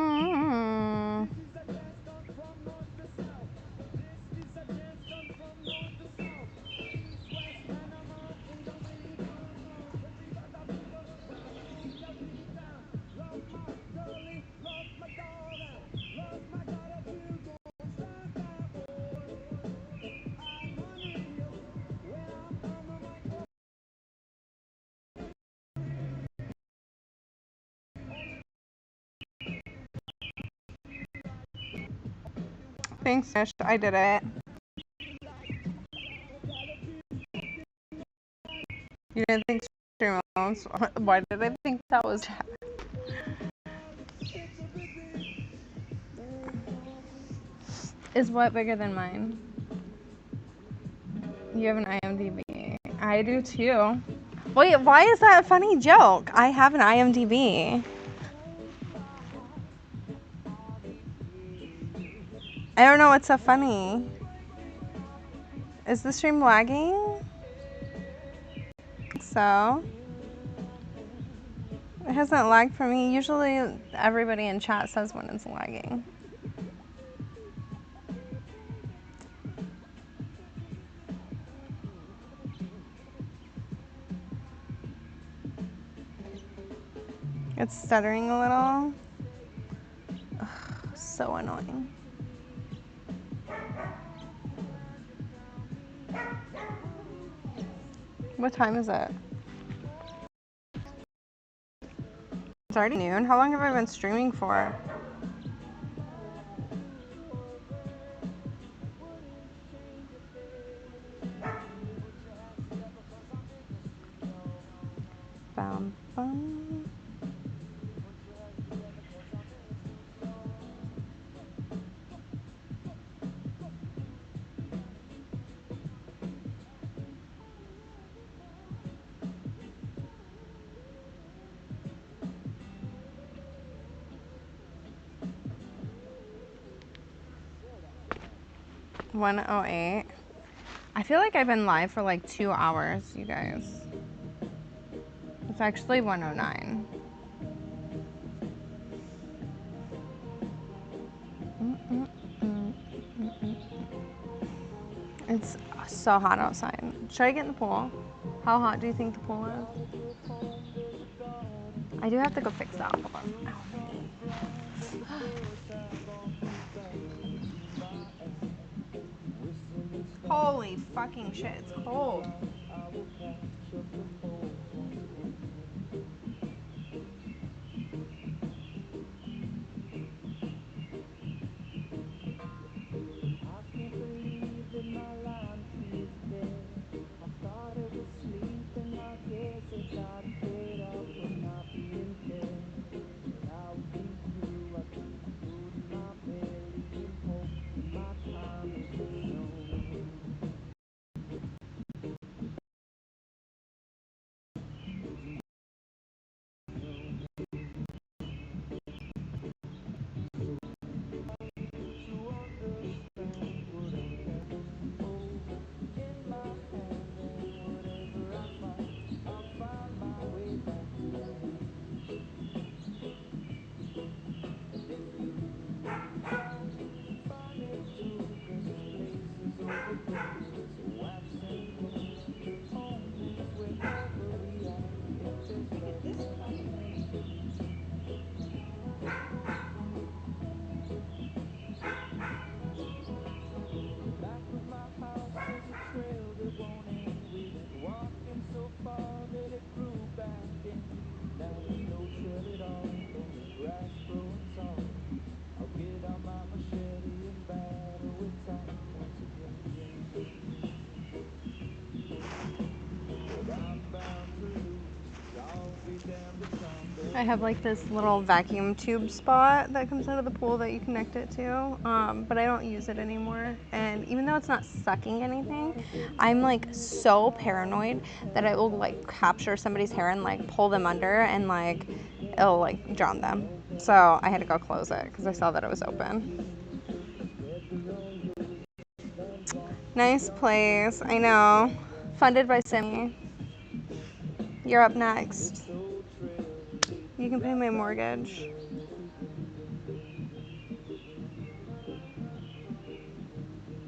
Thanks, Nish. I did it. You didn't think stream alone? Why did I think that was chat? Is what bigger than mine? You have an IMDb. I do too. Wait, why is that a funny joke? I have an IMDb. I don't know what's so funny. Is the stream lagging? So? It hasn't lagged for me. Usually everybody in chat says when it's lagging. It's stuttering a little. Ugh, so annoying. What time is it? It's already noon. How long have I been streaming for? Bum, bum. $108. I feel like I've been live for like 2 hours, you guys. It's actually 1:09. It's so hot outside. Should I get in the pool? How hot do you think the pool is? I do have to go fix that. Hold on. Holy fucking shit, it's cold. I have like this little vacuum tube spot that comes out of the pool that you connect it to, but I don't use it anymore. And even though it's not sucking anything, I'm like so paranoid that it will like capture somebody's hair and like pull them under and like it'll like drown them. So I had to go close it because I saw that it was open. Nice place, I know. Funded by Simi. You're up next. You can pay my mortgage.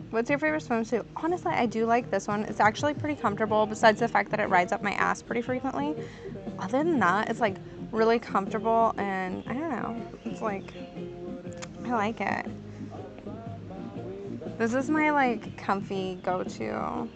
What's your favorite swimsuit? Honestly, I do like this one. It's actually pretty comfortable, besides the fact that it rides up my ass pretty frequently. Other than that, it's like really comfortable and I don't know. It's like, I like it. This is my like comfy go-to.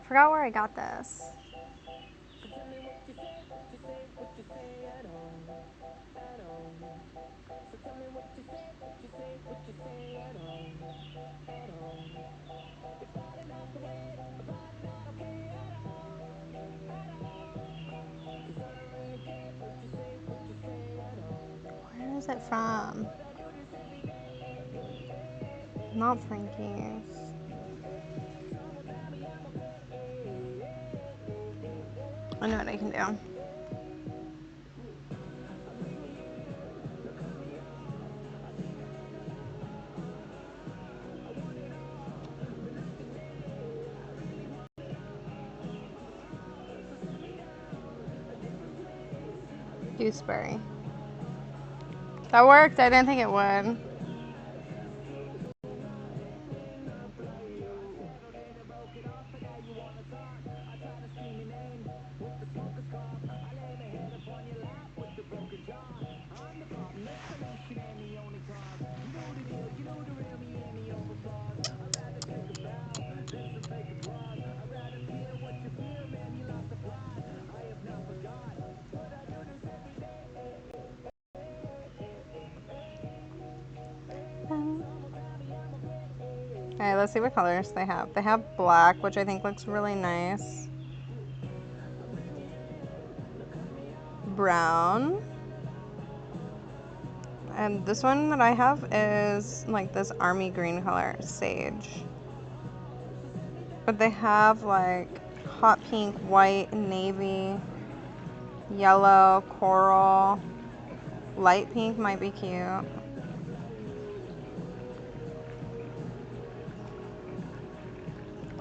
Forgot where I got this. Where is it from? Not Frankie's. I know what I can do. Gooseberry. That worked. I didn't think it would. Okay, let's see what colors they have. They have black, which I think looks really nice. Brown. And this one that I have is like this army green color, sage. But they have like hot pink, white, navy, yellow, coral, light pink might be cute.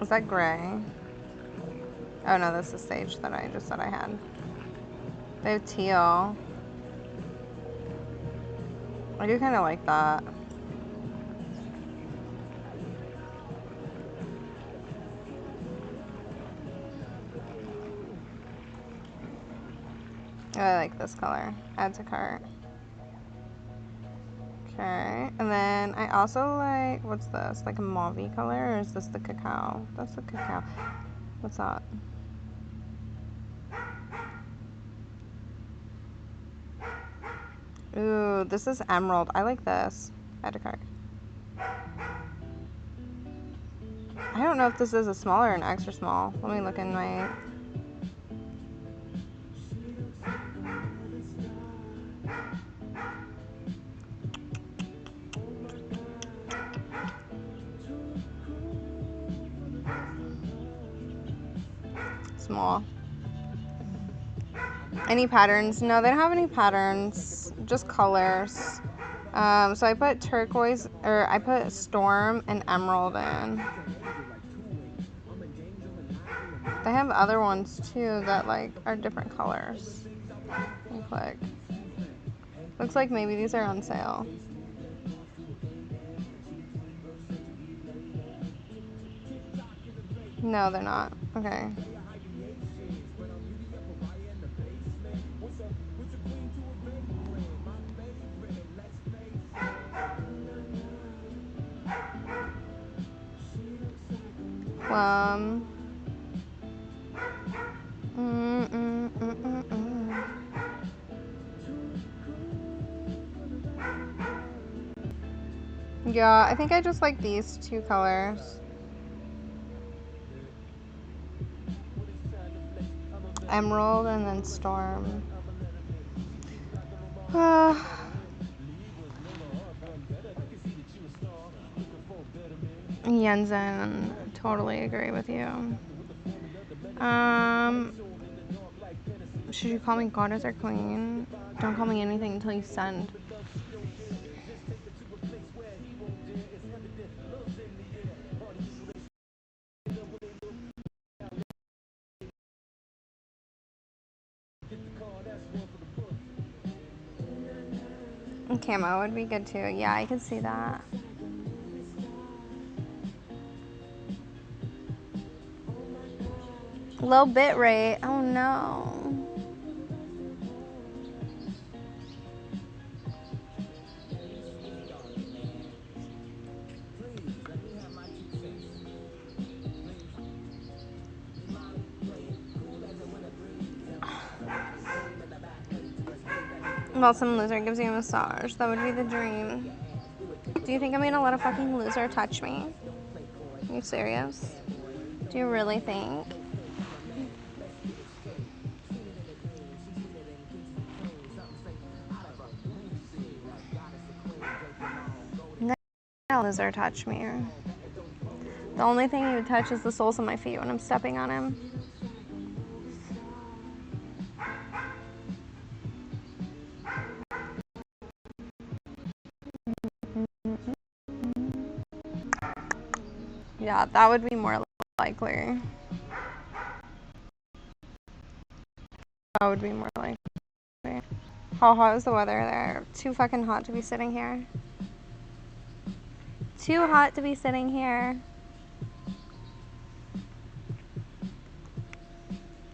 Is that gray? Oh no, this is sage that I just said I had. They have teal. I do kind of like that. I like this color. Add to cart. Okay, and then I also like, what's this? Like a mauve color, or is this the cacao? That's the cacao. What's that? Ooh, this is emerald. I like this. Add to cart. I don't know if this is a small or an extra small. Let me look in my... Small. Any patterns? No, they don't have any patterns. Just colors. So I put turquoise, or I put storm and emerald in. They have other ones too that like are different colors. Click. Looks like maybe these are on sale. No, they're not. Okay. Plum. Yeah, I think I just like these two colors. Emerald and then storm. Yenzen, totally agree with you. Should you call me goddess or queen? Don't call me anything until you send. Camo would be good too. Yeah, I could see that. Low bit rate. Oh no. Well, some loser gives you a massage. That would be the dream. Do you think I'm gonna let a fucking loser touch me? Are you serious? Do you really think? No loser touch me. The only thing he would touch is the soles of my feet when I'm stepping on him. Yeah, that would be more likely. That would be more likely. How hot is the weather there? Too fucking hot to be sitting here. Too hot to be sitting here.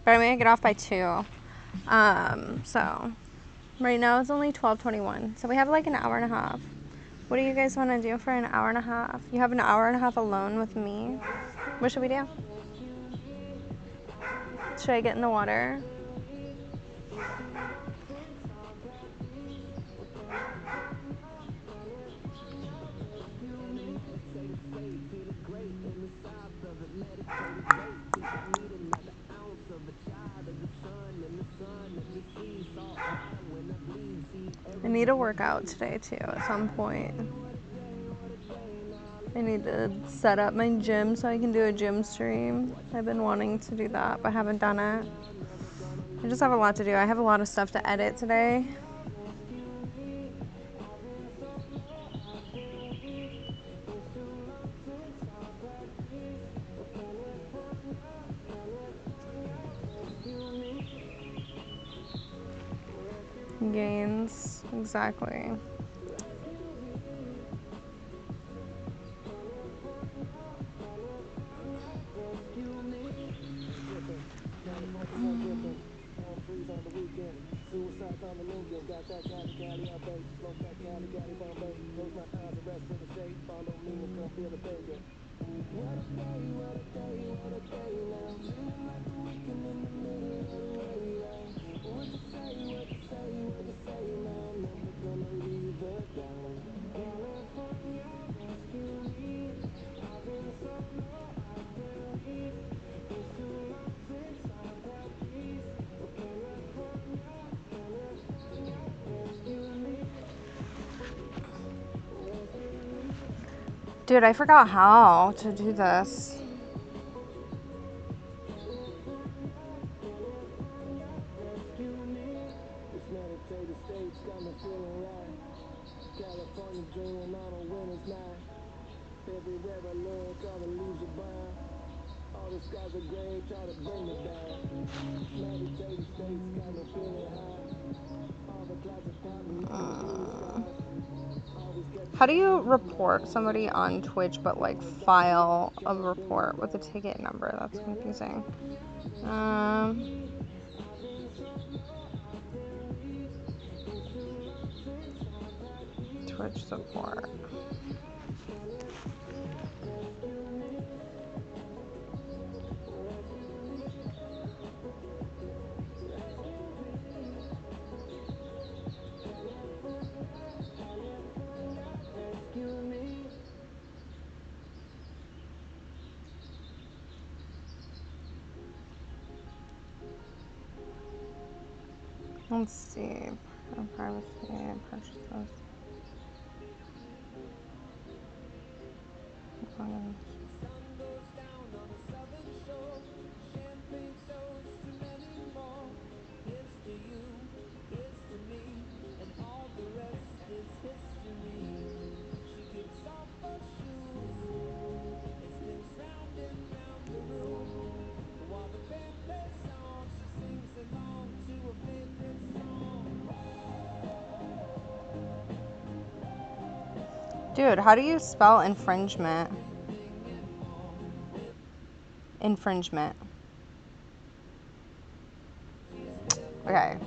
But I'm gonna get off by 2. So right now it's only 12:21. So we have like an hour and a half. What do you guys want to do for an hour and a half? You have an hour and a half alone with me. What should we do? Should I get in the water? need to work out today too at some point. I need to set up my gym so I can do a gym stream. I've been wanting to do that, but haven't done it. I just have a lot to do. I have a lot of stuff to edit today. Gains, exactly. Dude, I forgot how to do this. How do you report somebody on Twitch but like file a report with a ticket number? That's confusing. Twitch support. Let's see. Privacy purchases. Dude, how do you spell infringement? Infringement. Okay.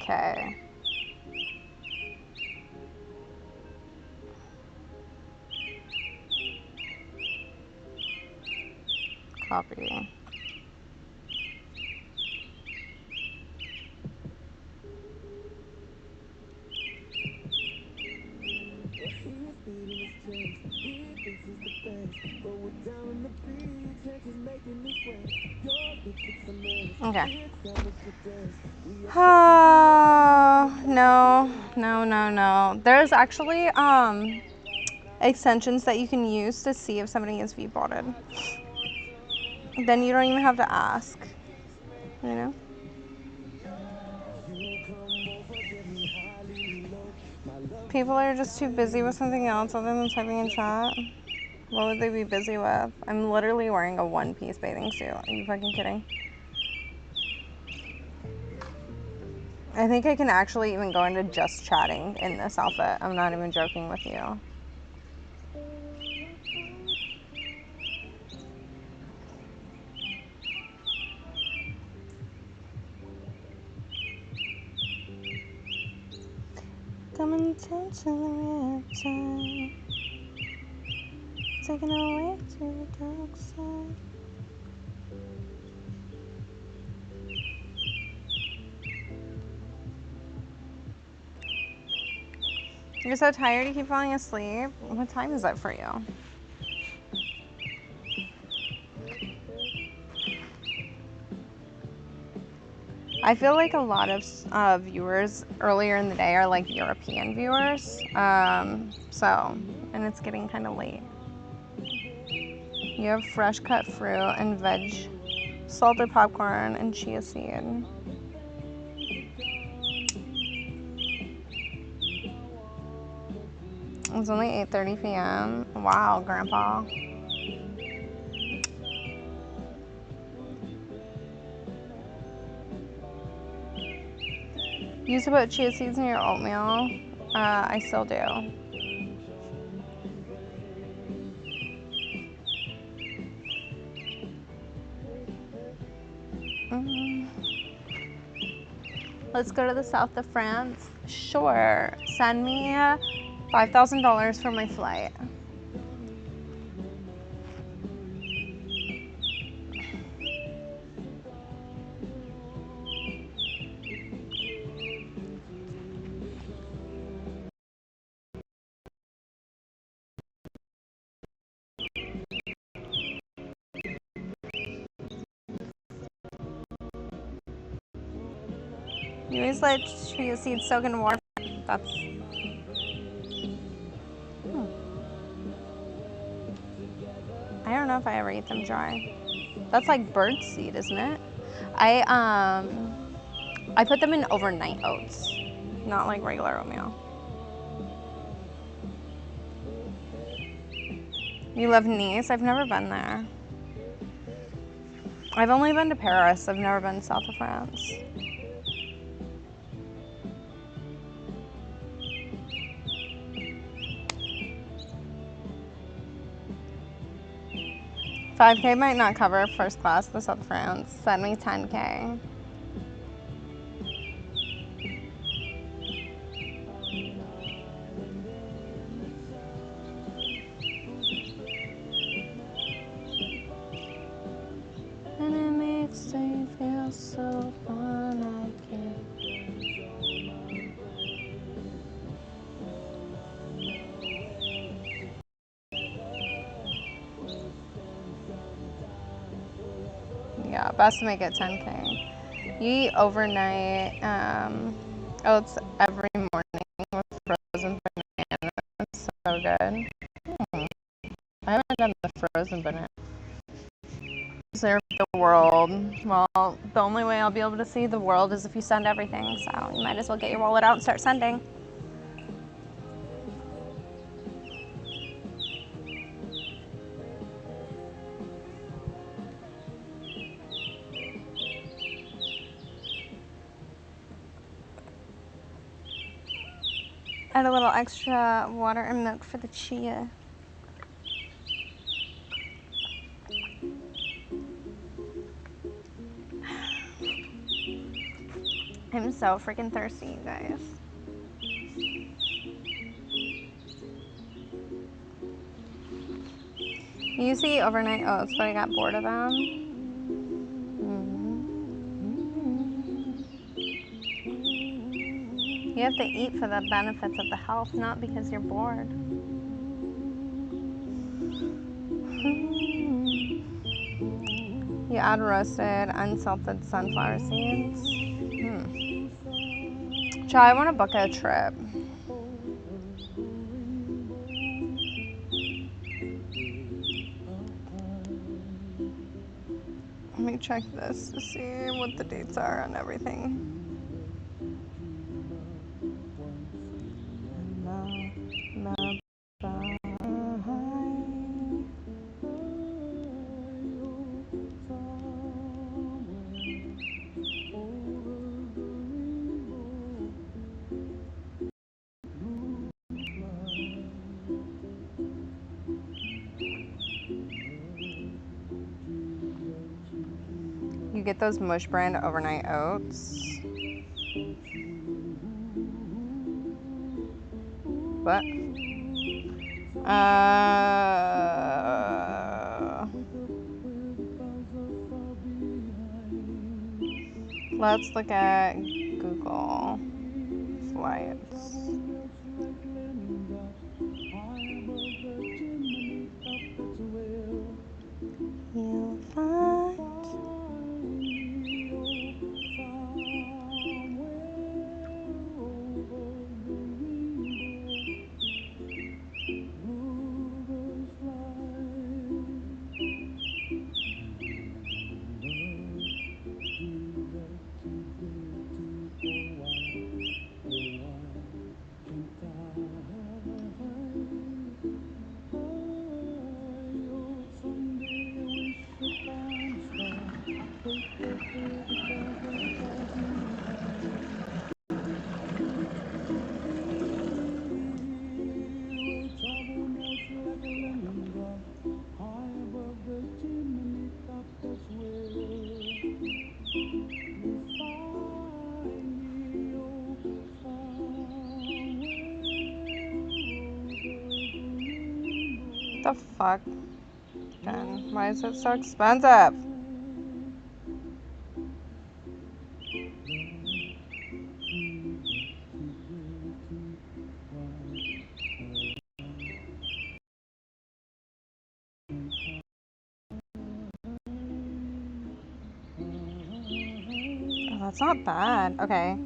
Okay. Copy. Okay. No, no, no, no. There's actually extensions that you can use to see if somebody is V-botted. Then you don't even have to ask, you know? People are just too busy with something else other than typing in chat. What would they be busy with? I'm literally wearing a one-piece bathing suit. Are you fucking kidding? I think I can actually even go into just chatting in this outfit. I'm not even joking with you. Come and touch the time, taking away to the dark side. You're so tired you keep falling asleep? What time is it for you? I feel like a lot of viewers earlier in the day are like European viewers. And it's getting kind of late. You have fresh cut fruit and veg, salted popcorn, and chia seed. It's only 8:30 p.m. Wow, Grandpa. You used to put chia seeds in your oatmeal. I still do. Let's go to the south of France. Sure. Send me $5,000 for my flight. You always let chia seeds soak in water. That's... I don't know if I ever eat them dry. That's like bird seed, isn't it? I put them in overnight oats, not like regular oatmeal. You love Nice? I've never been there. I've only been to Paris. I've never been south of France. $5K might not cover first class to South of France. Send me $10K. And it makes me feel so fun, I can't. Yeah, best to make it 10K. You eat overnight oats every morning with frozen banana. It's so good. I haven't done the frozen banana. There for the world. Well, the only way I'll be able to see the world is if you send everything. So you might as well get your wallet out and start sending. Add a little extra water and milk for the chia. I'm so freaking thirsty, you guys. I used to eat overnight oats, but I got bored of them. You have to eat for the benefits of the health, not because you're bored. You add roasted, unsalted sunflower seeds. Try, I want to book a trip. Let me check this to see what the dates are on everything. You get those Mush brand overnight oats. What? Let's look at Google Flights. You'll find the fuck? Then why is it so expensive? Oh, that's not bad. Okay.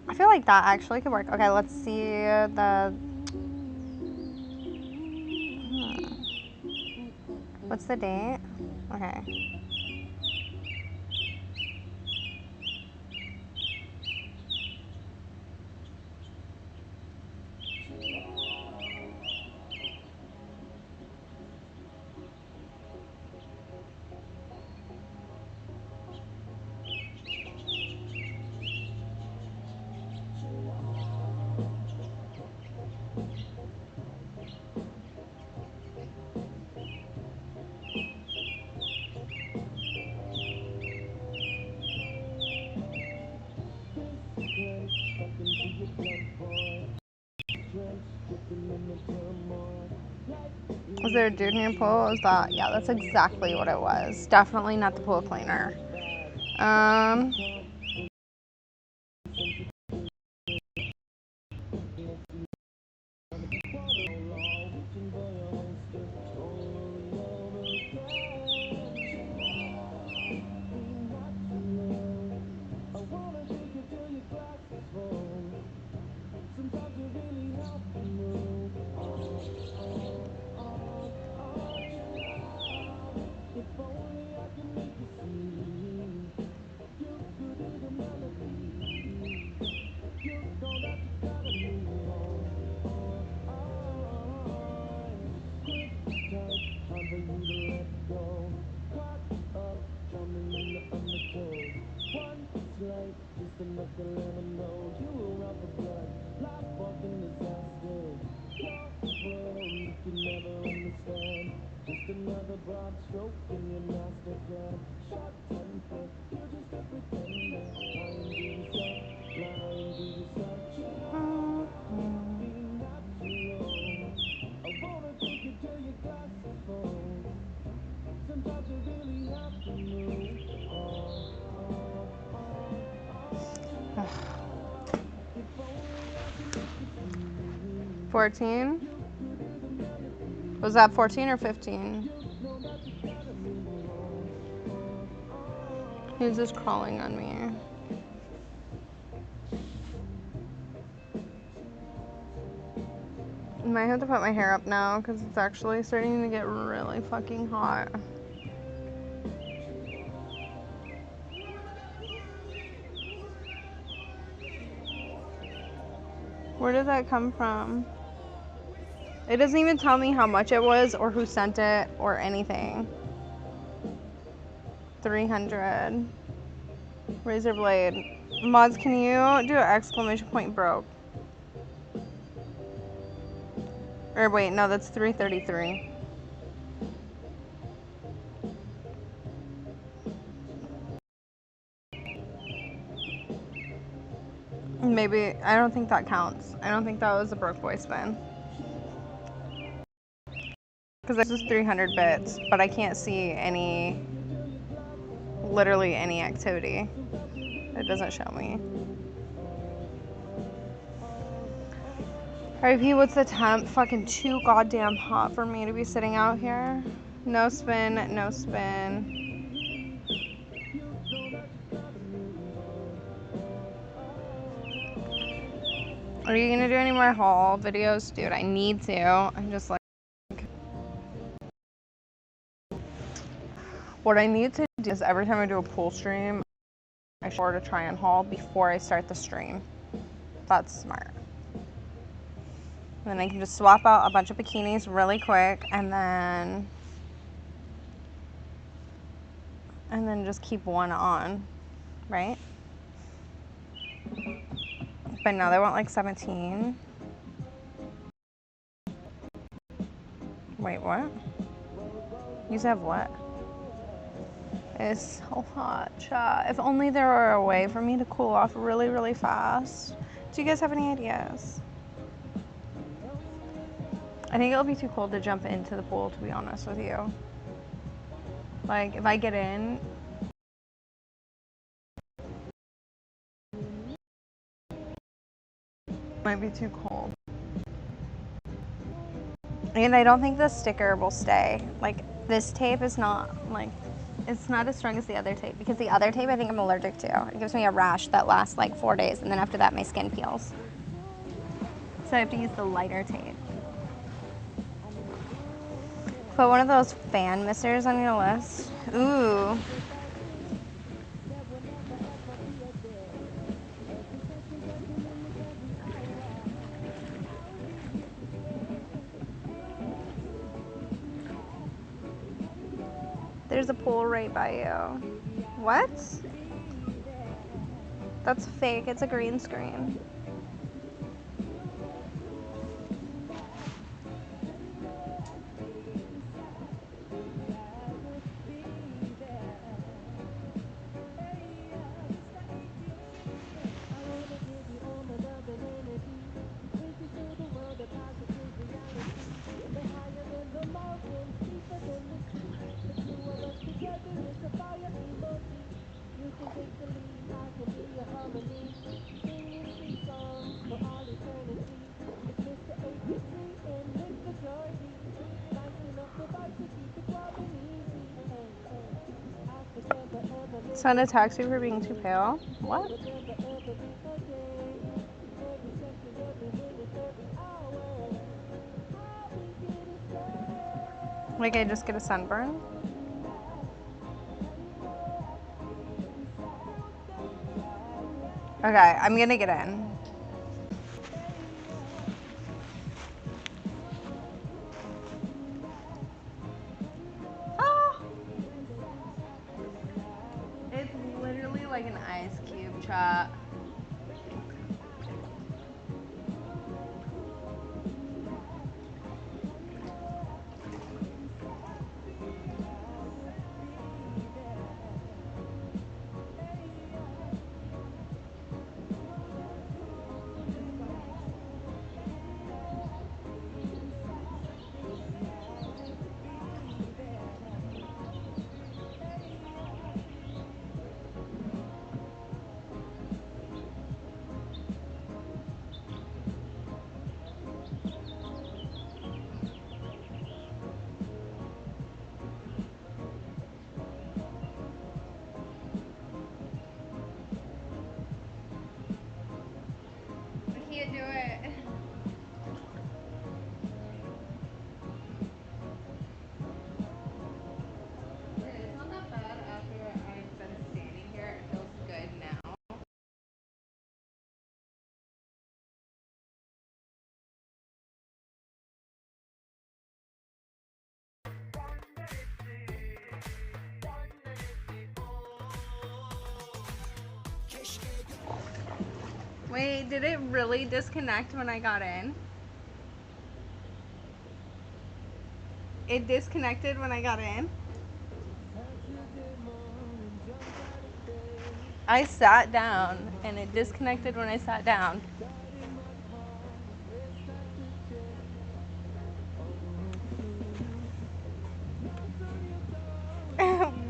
I feel like that actually could work. Okay, let's see the. What's the date? Okay. Was there a dude in your pool? Is that? Yeah, that's exactly what it was. Definitely not the pool cleaner. 14? Was that 14 or 15? He's just crawling on me. I might have to put my hair up now because it's actually starting to get really fucking hot. Where did that come from? It doesn't even tell me how much it was or who sent it or anything. 300. Razor blade. Mods, can you do an exclamation point broke? Or wait, no, that's 333. Maybe, I don't think that counts. I don't think that was a broke boy spin. Because this is 300 bits, but I can't see any, literally any activity. It doesn't show me. RP, what's the temp? Fucking too goddamn hot for me to be sitting out here. No spin, no spin. Are you gonna do any more haul videos? Dude, I need to. I'm just like... What I need to do is every time I do a pool stream, I sure to try and haul before I start the stream. That's smart. And then I can just swap out a bunch of bikinis really quick and then just keep one on, right? But now they want like 17. Wait, what? You have what? It's so hot, chat. If only there were a way for me to cool off really, really fast. Do you guys have any ideas? I think it'll be too cold to jump into the pool, to be honest with you. Like, if I get in, it might be too cold. And I don't think the sticker will stay. Like, this tape is not, like, it's not as strong as the other tape. Because the other tape I think I'm allergic to. It gives me a rash that lasts like 4 days. And then after that, my skin peels. So I have to use the lighter tape. Put one of those fan misters on your list. Ooh. There's a pool right by you. What? That's fake. It's a green screen. Send a taxi for being too pale? What? Like I just get a sunburn? Okay, I'm gonna get in. Oh! It's literally like an ice cube, chat. Wait, did it really disconnect when I got in? It disconnected when I got in? I sat down and it disconnected when I sat down.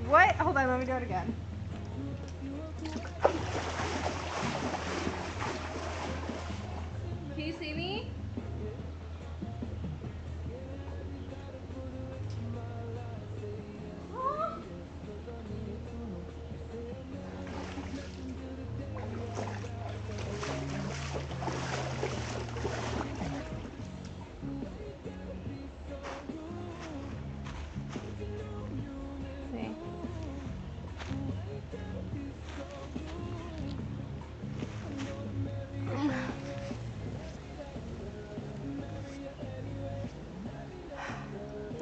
What? Hold on, let me do it again. Can you see me? See.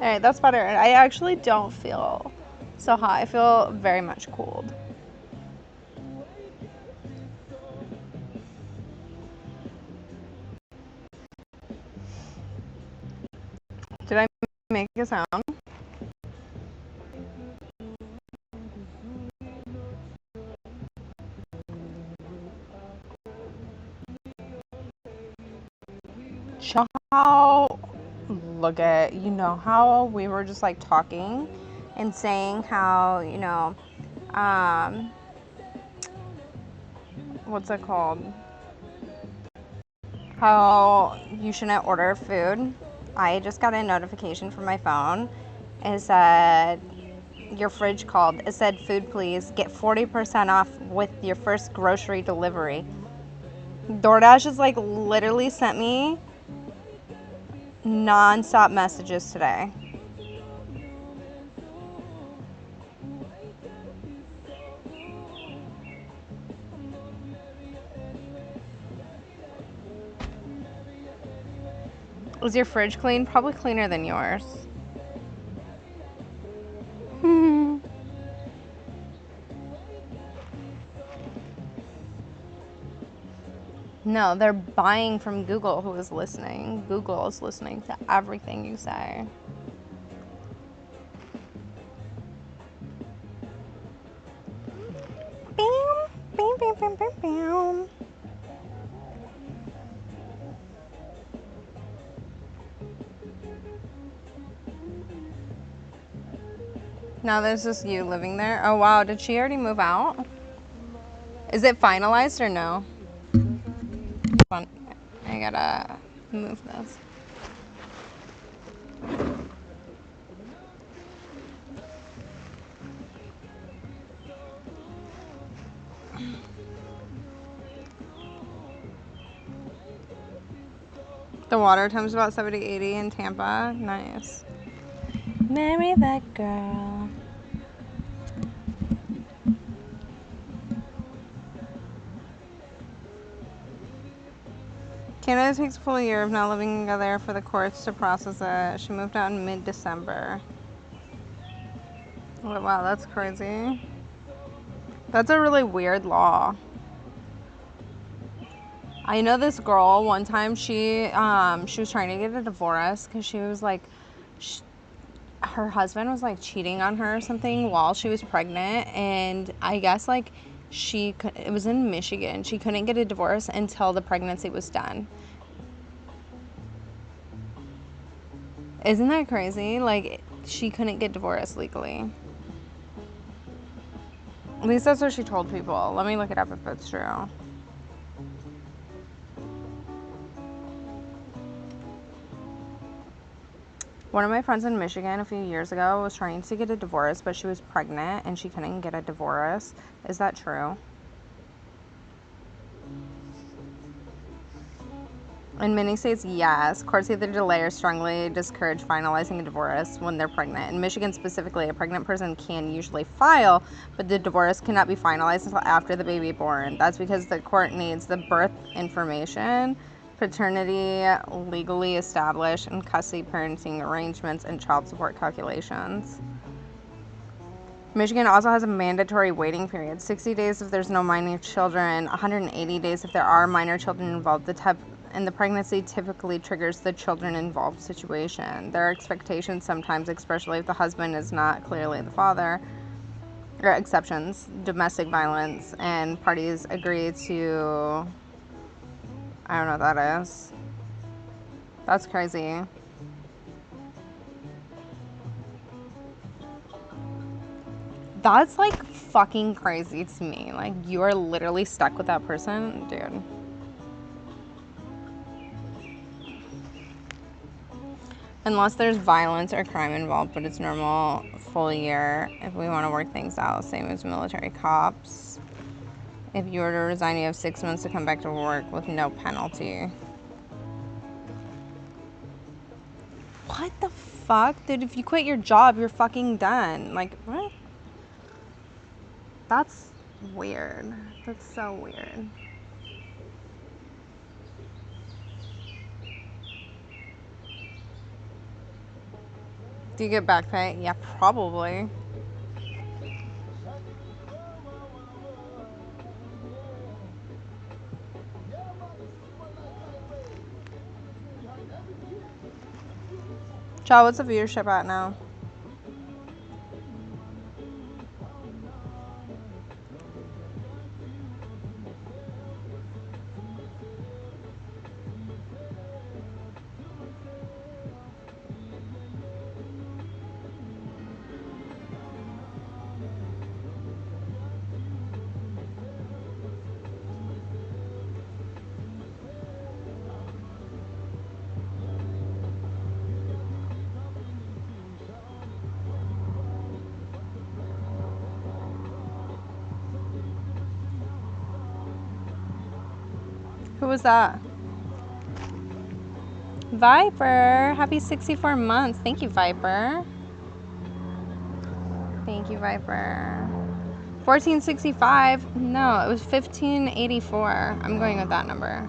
All right, that's better. I actually don't feel so hot. I feel very much cooled. Did I make a sound? How, look at, you know, how we were just like talking and saying how, you know, what's it called? How you shouldn't order food. I just got a notification from my phone. It said, your fridge called. It said, food please, get 40% off with your first grocery delivery. DoorDash has like literally sent me non-stop messages today. Is your fridge clean? Probably cleaner than yours. No, they're buying from Google, who is listening. Google is listening to everything you say. Bam, bam, bam, bam, bam, bam. Now there's just you living there. Oh wow, did she already move out? Is it finalized or no? Hold on, I gotta move this. The water temp's about 70, 80 in Tampa. Nice. Marry that girl. Canada takes a full year of not living together for the courts to process it. She moved out in mid-December. Oh, wow, that's crazy. That's a really weird law. I know this girl, one time she was trying to get a divorce because she was like, her husband was like cheating on her or something while she was pregnant, and I guess like it was in Michigan. She couldn't get a divorce until the pregnancy was done. Isn't that crazy? Like, she couldn't get divorced legally. At least that's what she told people. Let me look it up if it's true. One of my friends in Michigan a few years ago was trying to get a divorce, but she was pregnant and she couldn't get a divorce. Is that true? In many states, yes. Courts either delay or strongly discourage finalizing a divorce when they're pregnant. In Michigan specifically, a pregnant person can usually file, but the divorce cannot be finalized until after the baby born. That's because the court needs the birth information, paternity legally established, and custody parenting arrangements and child support calculations. Michigan also has a mandatory waiting period, 60 days if there's no minor children, 180 days if there are minor children involved. The pregnancy typically triggers the children involved situation. There are expectations sometimes, especially if the husband is not clearly the father, or exceptions, domestic violence, and parties agree to, I don't know what that is. That's crazy. That's like fucking crazy to me. Like, you are literally stuck with that person, dude. Unless there's violence or crime involved, but it's normal full year if we want to work things out, same as military cops. If you were to resign, you have 6 months to come back to work with no penalty. What the fuck? Dude, if you quit your job, you're fucking done. Like, what? That's weird. That's so weird. Do you get back pay? Yeah, probably. Child, what's the viewership at now? Who was that? Viper. Happy 64 months. Thank you, Viper. Thank you, Viper. 1465. No, it was 1584. I'm going with that number.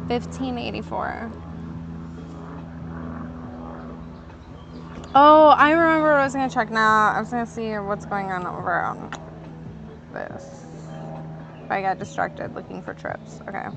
1584. Oh, I remember what I was going to check now. I was going to see what's going on over on this. If I got distracted looking for trips. Okay.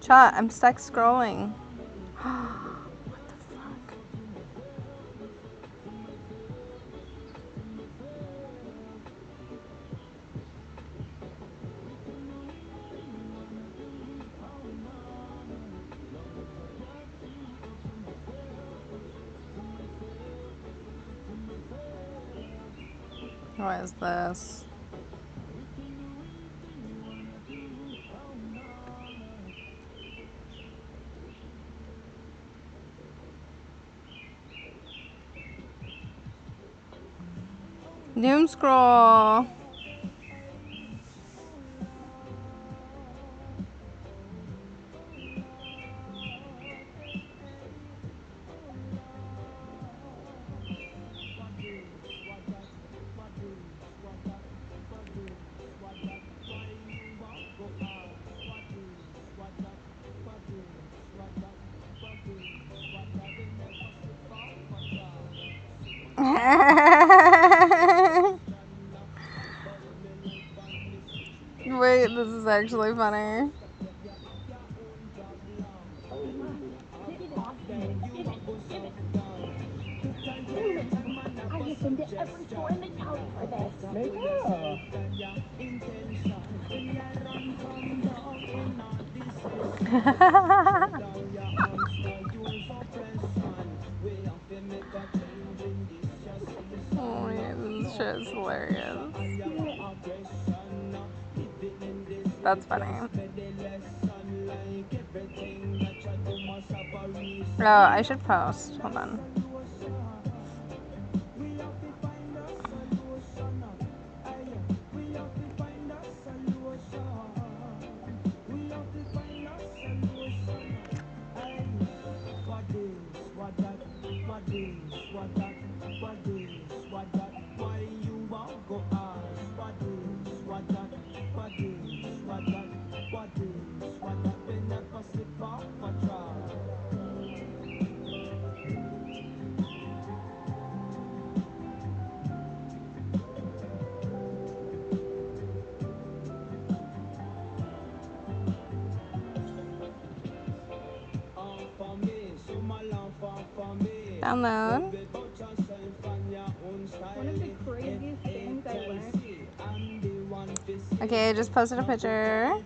Chat, I'm stuck scrolling. What the fuck? What is this? Doom scroll. Wait, this is actually funny. I listened to every store in the county for this. Maybe. Oh, man, this shit is hilarious. That's funny. Oh, I should post. Hold on. Download. One of the craziest things I learned. Okay, I just posted a picture.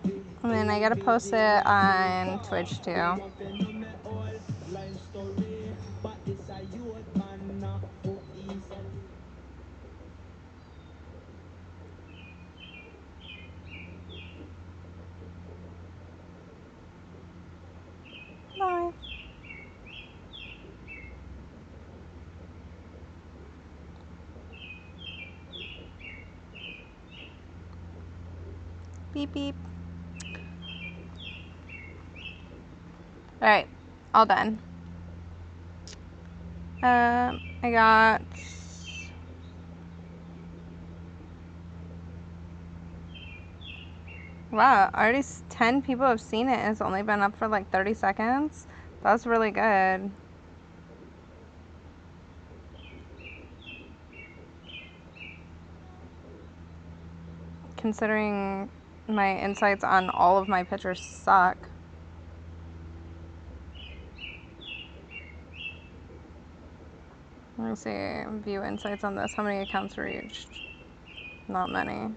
And then I gotta post it on Twitch too. Bye. Beep beep. Alright, all done. I got wow, already 10 people have seen it. It's only been up for like 30 seconds. That's really good. Considering my insights on all of my pictures suck. Let me see. View insights on this. How many accounts reached? Not many.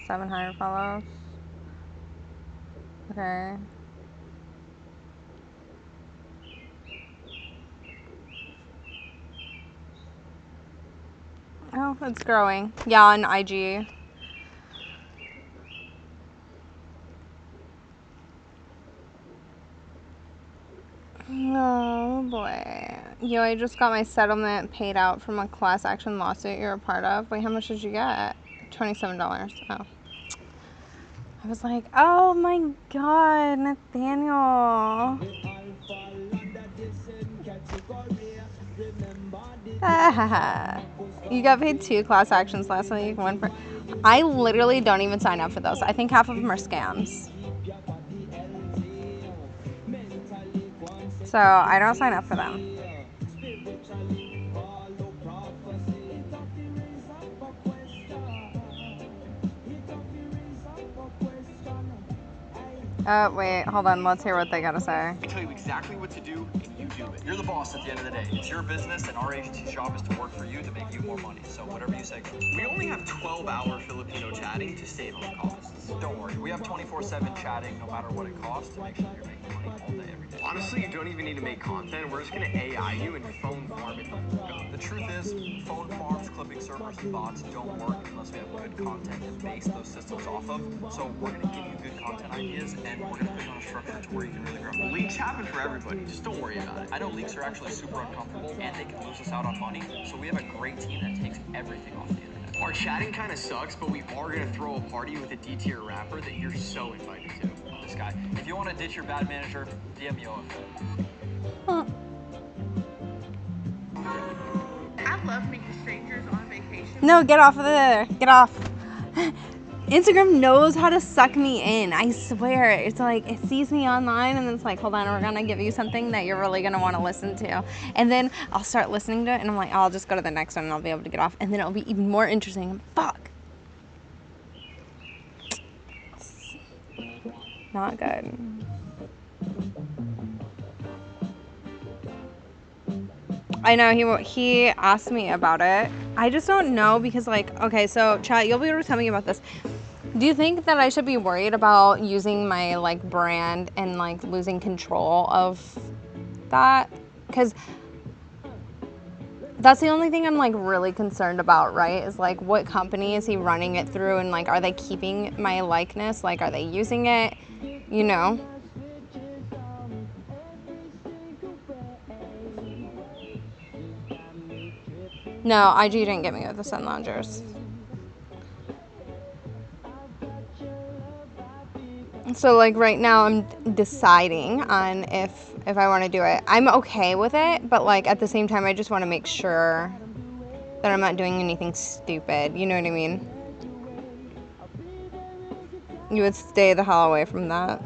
Seven hundred follows. Okay. Oh, it's growing. Yeah, on IG. Oh boy. Yo, I just got my settlement paid out from a class action lawsuit you're a part of. Wait, how much did you get? $27. Oh. I was like, oh my god, Nathaniel. You got paid 2 class actions last week. One for. I literally don't even sign up for those. I think half of them are scams. So I don't sign up for them. Wait, hold on. Let's hear what they gotta say. We tell you exactly what to do, and you do it. You're the boss at the end of the day. It's your business, and our agency's job is to work for you to make you more money. So whatever you say goes. We only have 12-hour Filipino chatting to save on costs. Don't worry, we have 24/7 chatting, no matter what it costs, to make sure you're making money all day, every day. Honestly, you don't even need to make content. We're just gonna AI you and phone farm it the fuck up. The truth is, phone farms, clipping servers, and bots don't work unless we have good content to base those systems off of. So we're gonna give you good content ideas, and we're gonna put you on a structure to where you can really grow. Leaks happen for everybody. Just don't worry about it. I know leaks are actually super uncomfortable, and they can lose us out on money. So we have a great team that takes everything off the internet. Our chatting kind of sucks, but we are gonna throw a party with a D-tier rapper that you're so invited to. This guy. If you want to ditch your bad manager, DM Yoa. I love meeting strangers on vacation. No, get off of there. Get off. Instagram knows how to suck me in. I swear. It's like it sees me online and then it's like, hold on, we're gonna give you something that you're really gonna want to listen to. And then I'll start listening to it and I'm like, oh, I'll just go to the next one and I'll be able to get off. And then it'll be even more interesting. Fuck. Not good. I know he asked me about it. I just don't know because, like, okay, so chat, you'll be able to tell me about this. Do you think that I should be worried about using my, like, brand and, like, losing control of that? Because that's the only thing I'm, like, really concerned about, right? Is, like, what company is he running it through, and, like, are they keeping my likeness? Like, are they using it? You know? No, IG didn't get me with the Sun Loungers. So, like, right now I'm deciding on if I want to do it. I'm okay with it, but, like, at the same time I just want to make sure that I'm not doing anything stupid. You know what I mean? You would stay the hell away from that.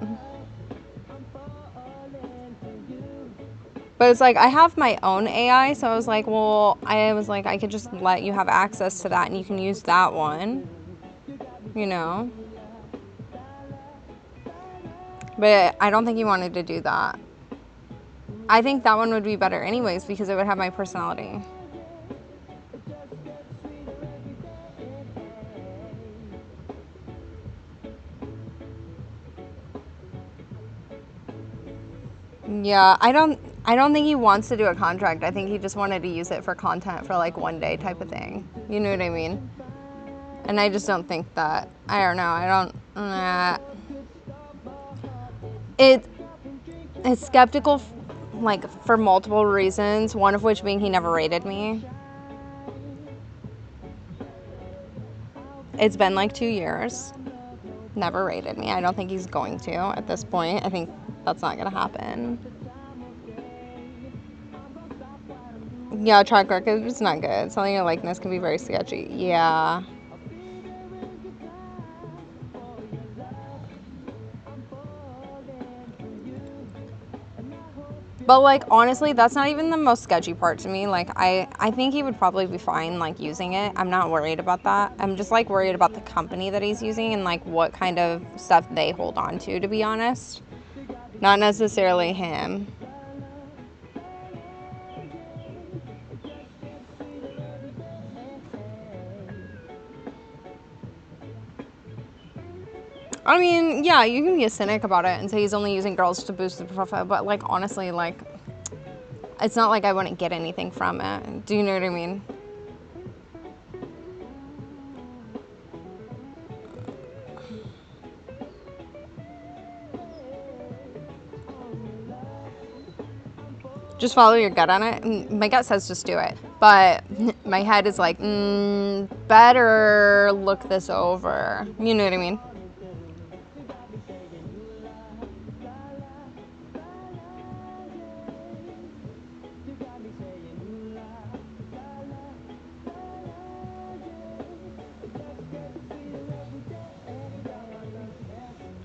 But it's like I have my own AI, so I was like, well, I could just let you have access to that and you can use that one. You know? But I don't think he wanted to do that. I think that one would be better anyways because it would have my personality. Yeah, I don't think he wants to do a contract. I think he just wanted to use it for content for like one day type of thing. You know what I mean? And I just don't think that. I don't know. It's skeptical, like, for multiple reasons. One of which being he never rated me. It's been like 2 years. Never rated me. I don't think he's going to at this point. I think that's not gonna happen. Yeah, track record is not good. Selling your likeness can be very sketchy. Yeah. But, like, honestly, that's not even the most sketchy part to me. Like, I think he would probably be fine, like, using it. I'm not worried about that. I'm just, like, worried about the company that he's using and, like, what kind of stuff they hold on to be honest. Not necessarily him. I mean, yeah, you can be a cynic about it and say he's only using girls to boost the profile, but, like, honestly, like, it's not like I wouldn't get anything from it. Do you know what I mean? Just follow your gut on it. My gut says just do it. But my head is like, better look this over. You know what I mean?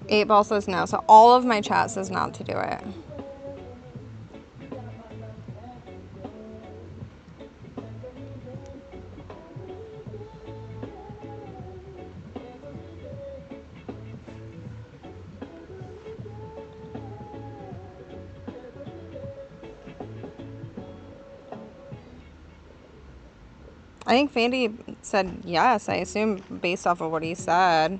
Eight Ball says no. So all of my chat says not to do it. I think Fandy said yes, I assume, based off of what he said.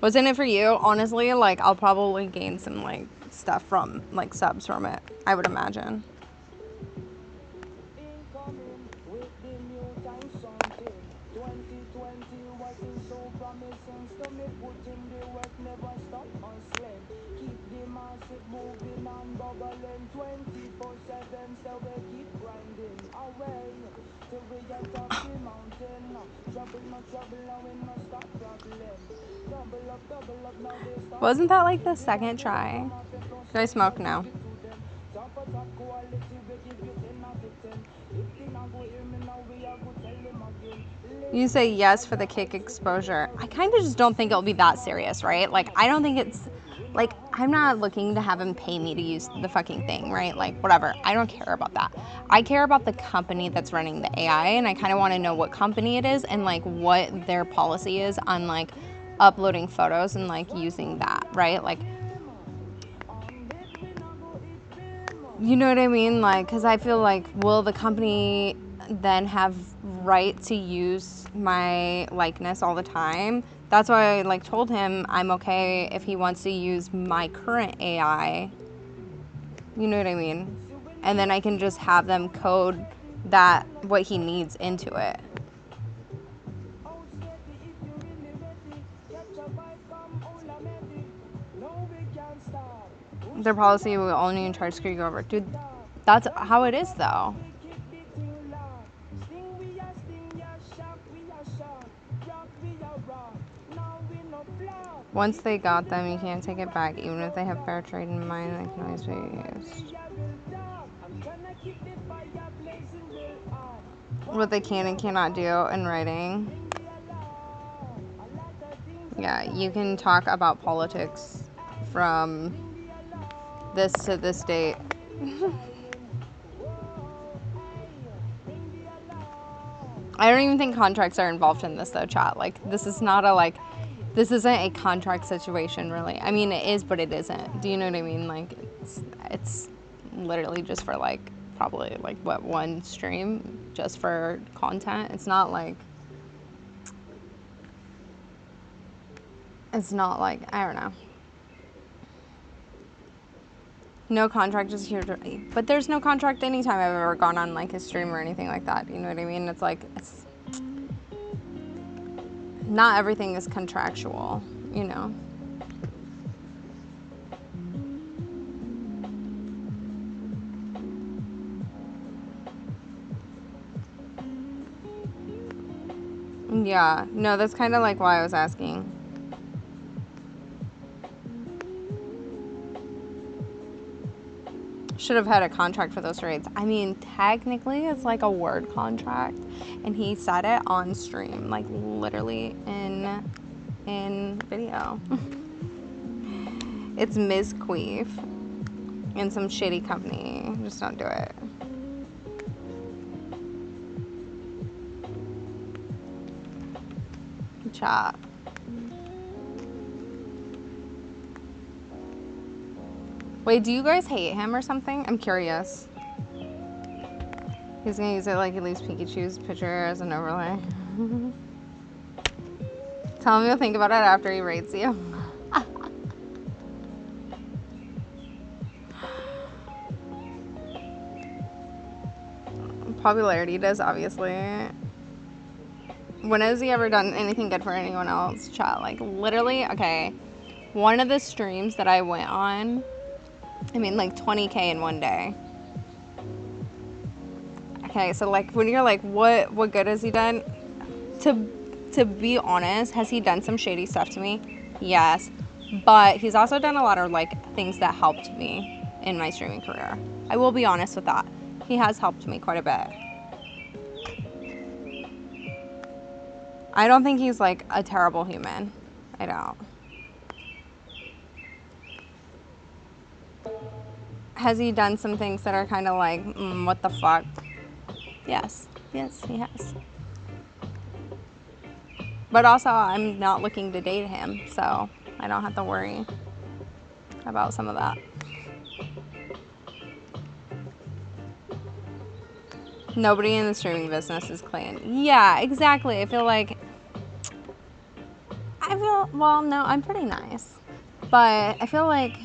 Wasn't it for you? Honestly, like, I'll probably gain some, like, stuff from, like, subs from it, I would imagine. Wasn't that like the second try? Do I smoke now? You say yes for the kick exposure. I kind of just don't think it'll be that serious, right? Like, I don't think it's, like, I'm not looking to have him pay me to use the fucking thing, right? Like, whatever. I don't care about that. I care about the company that's running the AI, and I kind of want to know what company it is and, like, what their policy is on, like, uploading photos and, like, using that, right? Like, You know what I mean? Like, because I feel like, will the company then have right to use my likeness all the time? That's why I like told him I'm okay if he wants to use my current AI. You know what I mean? And then I can just have them code that what he needs into it. Their policy will only charge screw you over. Dude, that's how it is though. Once they got them, you can't take it back. Even if they have fair trade in mind, they can always be used. What they can and cannot do in writing. Yeah, you can talk about politics from this to this date. I don't even think contracts are involved in this though, chat. Like, this is not a this isn't a contract situation really. I mean, it is, but it isn't. Do you know what I mean? Like, it's literally just for like, probably like what, one stream just for content. It's not like, I don't know. No contract is here to, but there's no contract anytime I've ever gone on like a stream or anything like that. You know what I mean? It's like, it's not everything is contractual, you know? Yeah, no, that's kind of like why I was asking. Should have had a contract for those rates. I mean, technically it's like a word contract, and he said it on stream, like literally in video. It's Ms. Queef and some shitty company. Just don't do it. Chat. Wait, do you guys hate him or something? I'm curious. He's gonna use it like he leaves Pikachu's picture as an overlay. Tell him you'll think about it after he rates you. Popularity does, obviously. When has he ever done anything good for anyone else? Chat, like literally, okay. One of the streams that I went on, I mean like 20K in one day. Okay, so like when you're like, what good has he done? To be honest, has he done some shady stuff to me? Yes. But he's also done a lot of like things that helped me in my streaming career. I will be honest with that. He has helped me quite a bit. I don't think he's like a terrible human. I don't. Has he done some things that are kind of like, what the fuck? Yes. Yes, he has. But also, I'm not looking to date him, so I don't have to worry about some of that. Nobody in the streaming business is clean. Yeah, exactly. Well, no, I'm pretty nice. But I feel like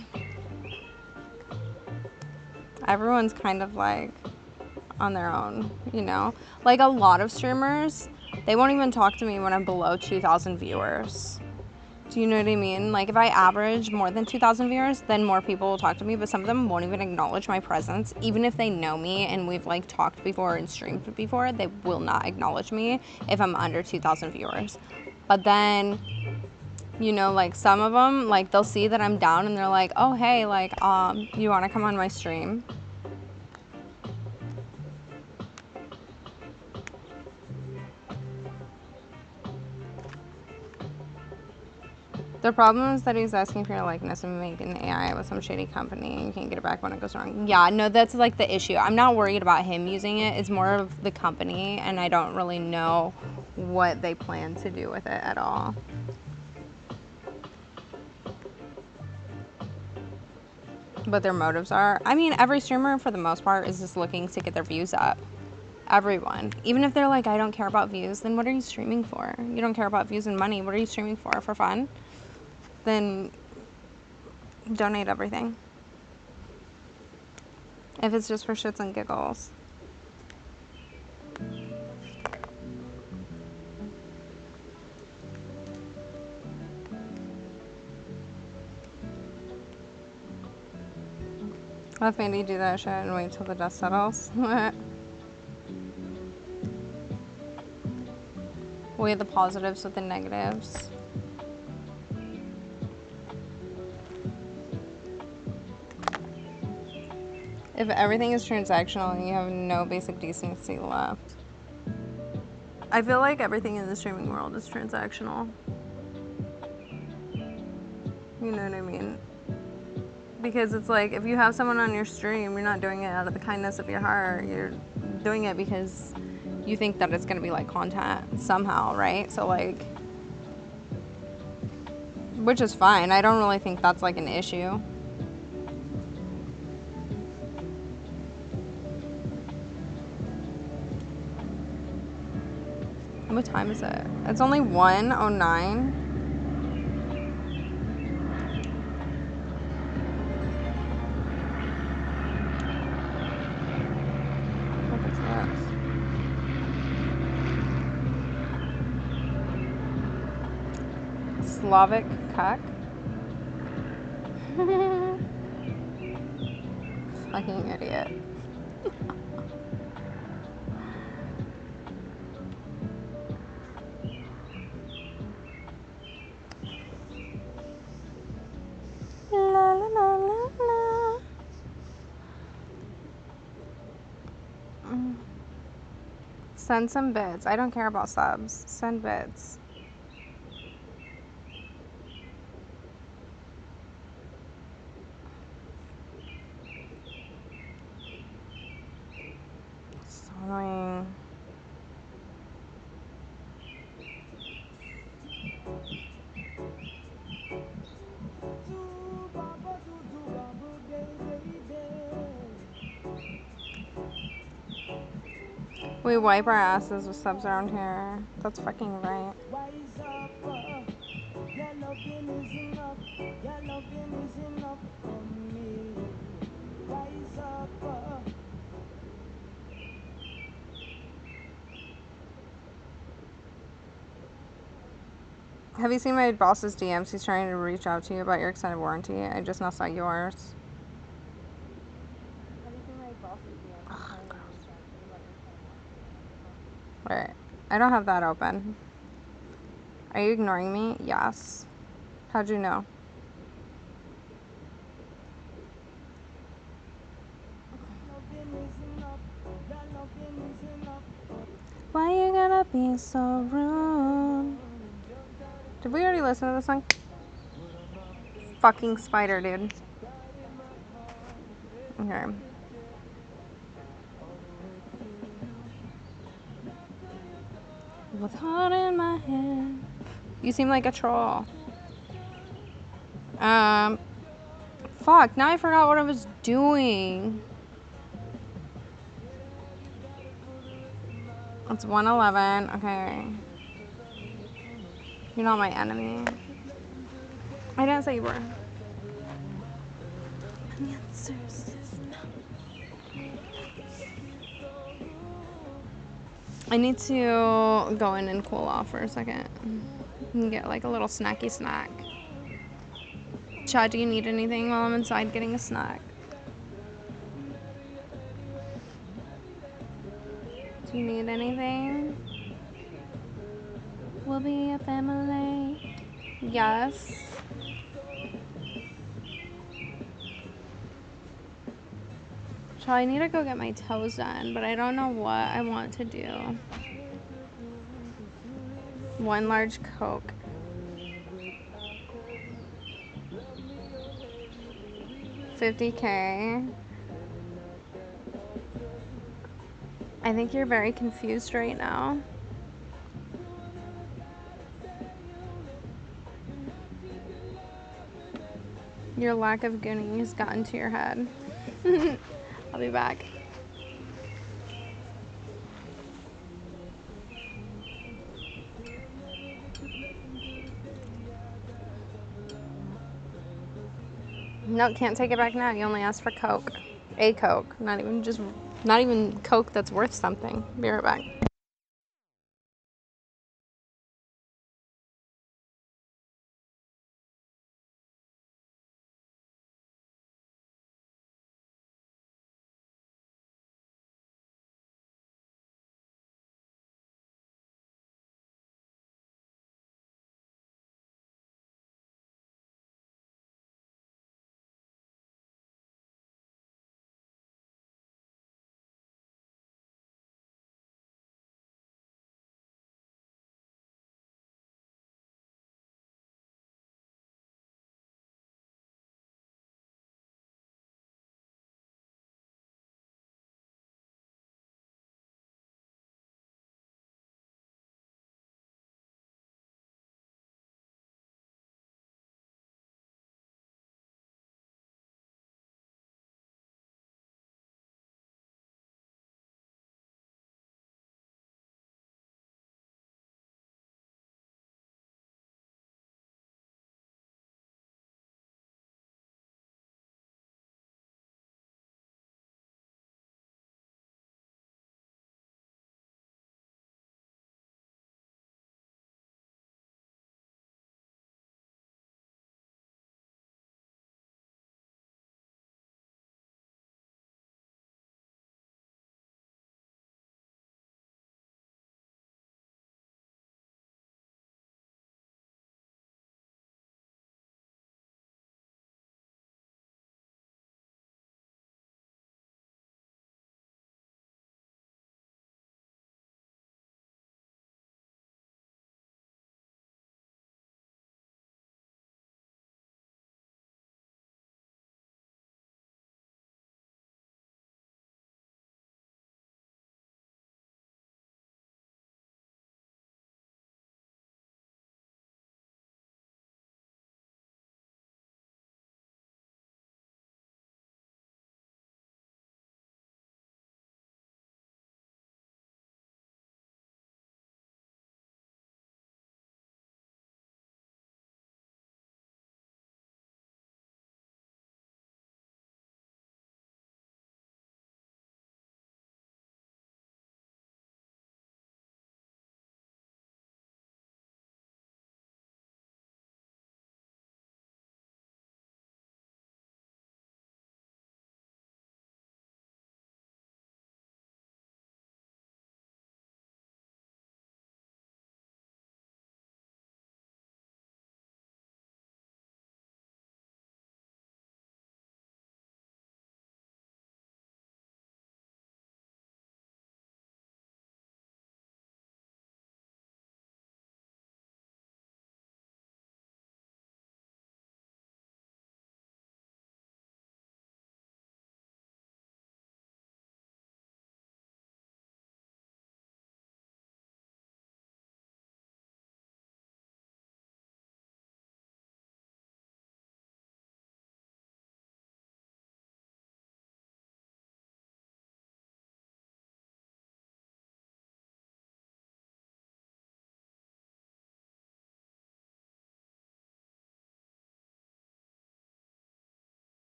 everyone's kind of like on their own, you know? Like a lot of streamers, they won't even talk to me when I'm below 2,000 viewers. Do you know what I mean? Like if I average more than 2,000 viewers, then more people will talk to me, but some of them won't even acknowledge my presence. Even if they know me and we've like talked before and streamed before, they will not acknowledge me if I'm under 2,000 viewers. But then, you know, like some of them, like they'll see that I'm down and they're like, oh, hey, like, you want to come on my stream? The problem is that he's asking for your likeness and making AI with some shady company and you can't get it back when it goes wrong. Yeah, no, that's like the issue. I'm not worried about him using it. It's more of the company, and I don't really know what they plan to do with it at all. what their motives are. I mean, every streamer for the most part is just looking to get their views up. Everyone. Even if they're like, I don't care about views, then what are you streaming for? You don't care about views and money. What are you streaming for? For fun? Then donate everything. If it's just for shits and giggles. Let Mandy do that shit and wait till the dust settles. Weigh the positives with the negatives. If everything is transactional, you have no basic decency left. I feel like everything in the streaming world is transactional. You know what I mean? Because it's like, if you have someone on your stream, you're not doing it out of the kindness of your heart. You're doing it because you think that it's going to be like content somehow, right? So like, which is fine. I don't really think that's like an issue. What time is it? It's only 1:09. What is this? Slavic cuck? Fucking idiot. La la la la la. Send some bits. I don't care about subs. Send bits. So annoying. We wipe our asses with subs around here. That's fucking right. Have you seen my boss's DMs? He's trying to reach out to you about your extended warranty. I just now saw yours. Have you seen my boss's DMs? Alright. I don't have that open. Are you ignoring me? Yes. How'd you know? Why you gotta be so rude? Did we already listen to this song? Fucking spider, dude. Okay. With heart in my hand. You seem like a troll. Fuck, now I forgot what I was doing. It's 1:11. Okay. You're not my enemy. I didn't say you were. The answer is no. I need to go in and cool off for a second. And get like a little snacky snack. Chad, do you need anything while I'm inside getting a snack? Do you need anything? We'll be a family. Yes. So I need to go get my toes done, but I don't know what I want to do. 1 large Coke. $50K. I think you're very confused right now. Your lack of gooning has gotten to your head. I'll be back. No, can't take it back now. You only asked for Coke. A Coke. Not even Coke that's worth something. Be right back.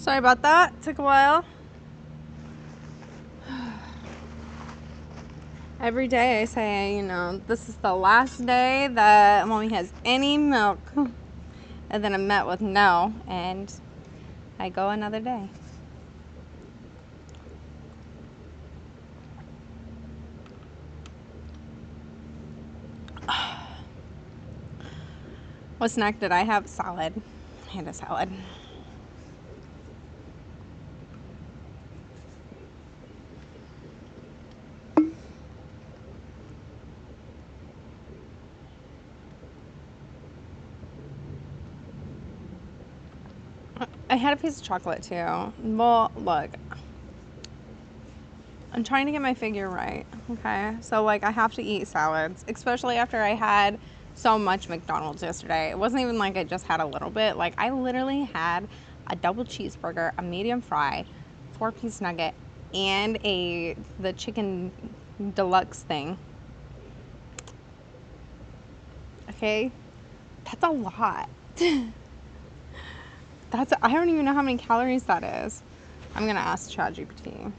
Sorry about that. Took a while. Every day I say, you know, this is the last day that mommy has any milk. And then I'm met with no, and I go another day. What snack did I have? Salad. I had a salad. I had a piece of chocolate too. Well, look, I'm trying to get my figure right, okay? So, like, I have to eat salads, especially after I had so much McDonald's yesterday. It wasn't even like I just had a little bit. Like, I literally had a double cheeseburger, a medium fry, 4-piece nugget, and the chicken deluxe thing. Okay? That's a lot. I don't even know how many calories that is. I'm gonna ask ChatGPT.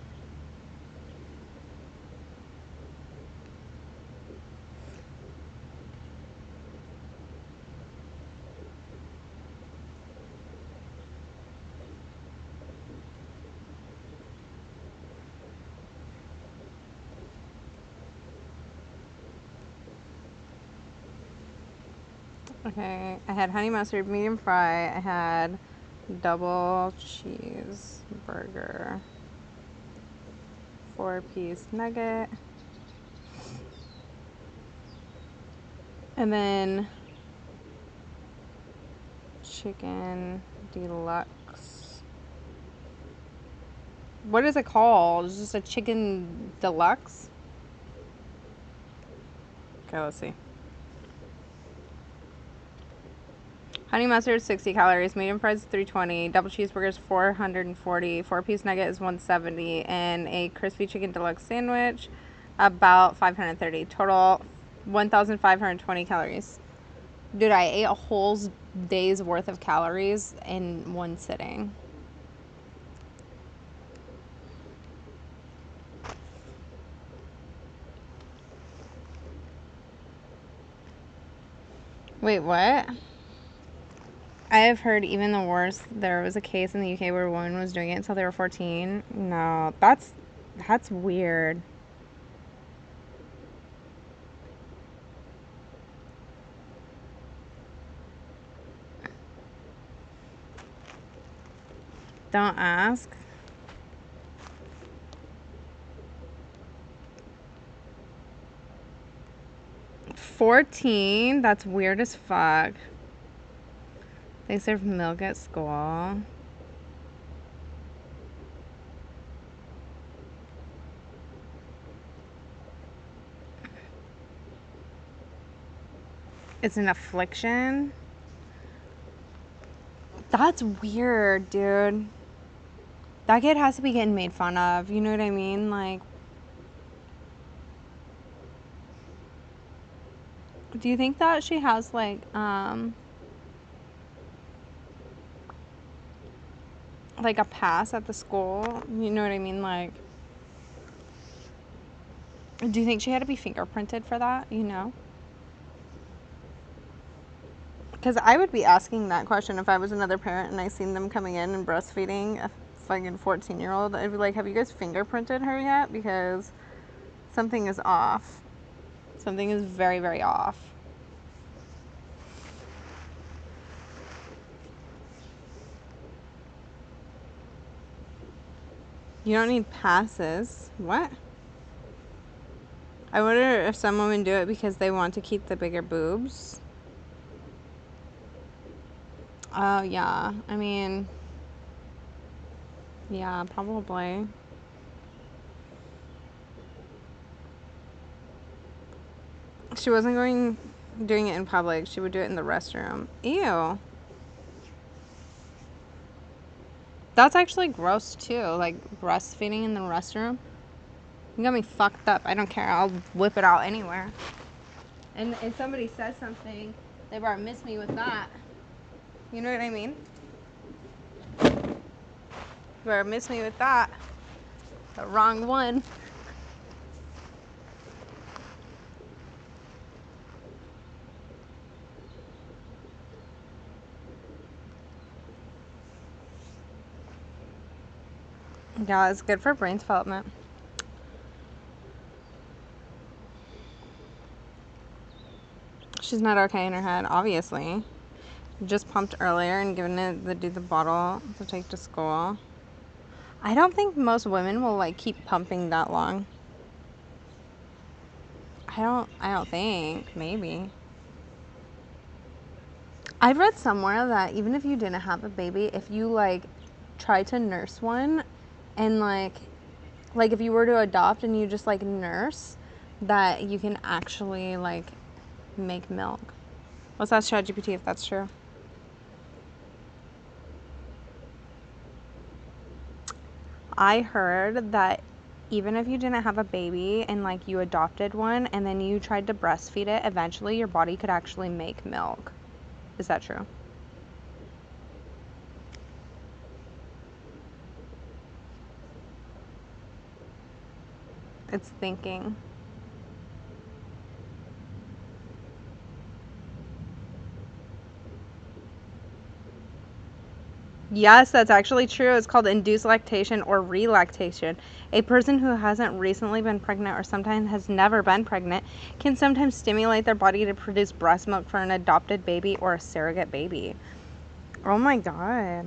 Okay, I had honey mustard medium fry. I had double cheeseburger, 4-piece nugget, and then chicken deluxe. What is it called? It's just a chicken deluxe? Okay, let's see. Honey mustard, 60 calories. Medium fries, 320. Double cheeseburgers, 440. 4-piece nugget is 170. And a crispy chicken deluxe sandwich, about 530. Total, 1,520 calories. Dude, I ate a whole day's worth of calories in one sitting. Wait, what? I have heard even the worst. There was a case in the UK where a woman was doing it until they were 14. No, that's weird. Don't ask. 14? That's weird as fuck. They serve milk at school. It's an affliction. That's weird, dude. That kid has to be getting made fun of. You know what I mean? Like, do you think that she has, like a pass at the school? You know what I mean? Like, do you think she had to be fingerprinted for that? You know? Because I would be asking that question if I was another parent and I seen them coming in and breastfeeding a fucking 14-year-old. I'd be like, have you guys fingerprinted her yet? Because something is off. Something is very, very off. You don't need passes. What? I wonder if some women do it because they want to keep the bigger boobs. Oh, yeah. I mean, yeah, probably. She wasn't doing it in public. She would do it in the restroom. Ew. That's actually gross too. Like breastfeeding in the restroom. You got me fucked up. I don't care. I'll whip it out anywhere. And if somebody says something, they better miss me with that. You know what I mean? You better miss me with that. The wrong one. Yeah, it's good for brain development. She's not okay in her head, obviously. Just pumped earlier and given it the bottle to take to school. I don't think most women will like keep pumping that long. I don't think. Maybe. I've read somewhere that even if you didn't have a baby, if you like try to nurse one and like if you were to adopt and you just like nurse, that you can actually like make milk. Let's ask ChatGPT if that's true. I heard that even if you didn't have a baby and like you adopted one and then you tried to breastfeed it, eventually your body could actually make milk. Is that true? It's thinking. Yes, that's actually true. It's called induced lactation or relactation. A person who hasn't recently been pregnant or sometimes has never been pregnant can sometimes stimulate their body to produce breast milk for an adopted baby or a surrogate baby. Oh my God.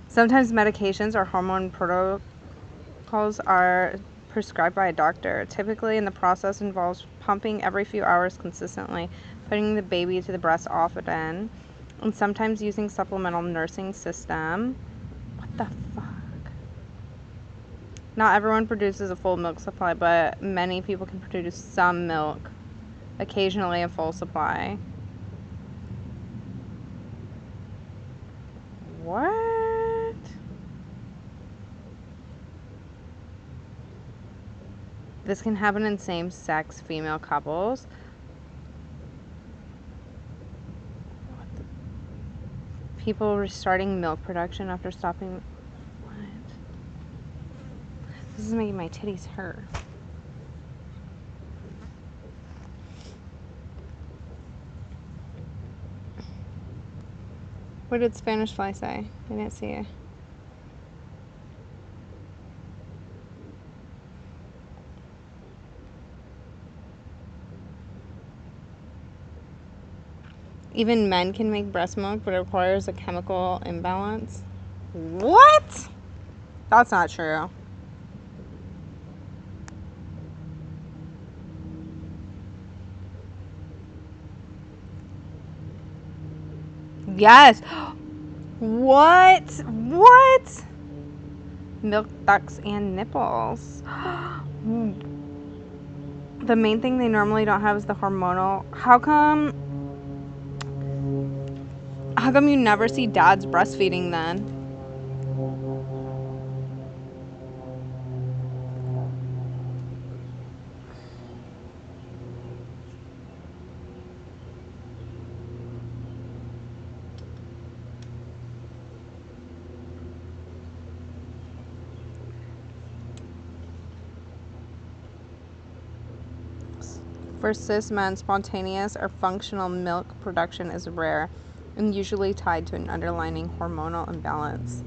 Sometimes medications or hormone protocols are prescribed by a doctor. Typically, in the process involves pumping every few hours consistently, putting the baby to the breast often, and sometimes using supplemental nursing system. What the fuck? Not everyone produces a full milk supply, but many people can produce some milk, occasionally a full supply. What? This can happen in same-sex female couples. People restarting milk production after stopping. What? This is making my titties hurt. What did Spanish Fly say? I didn't see it. Even men can make breast milk, but it requires a chemical imbalance. What? That's not true. Yes. What? What? Milk ducts and nipples. The main thing they normally don't have is the hormonal. How come you never see dads breastfeeding then? For cis men, spontaneous or functional milk production is rare and usually tied to an underlying hormonal imbalance.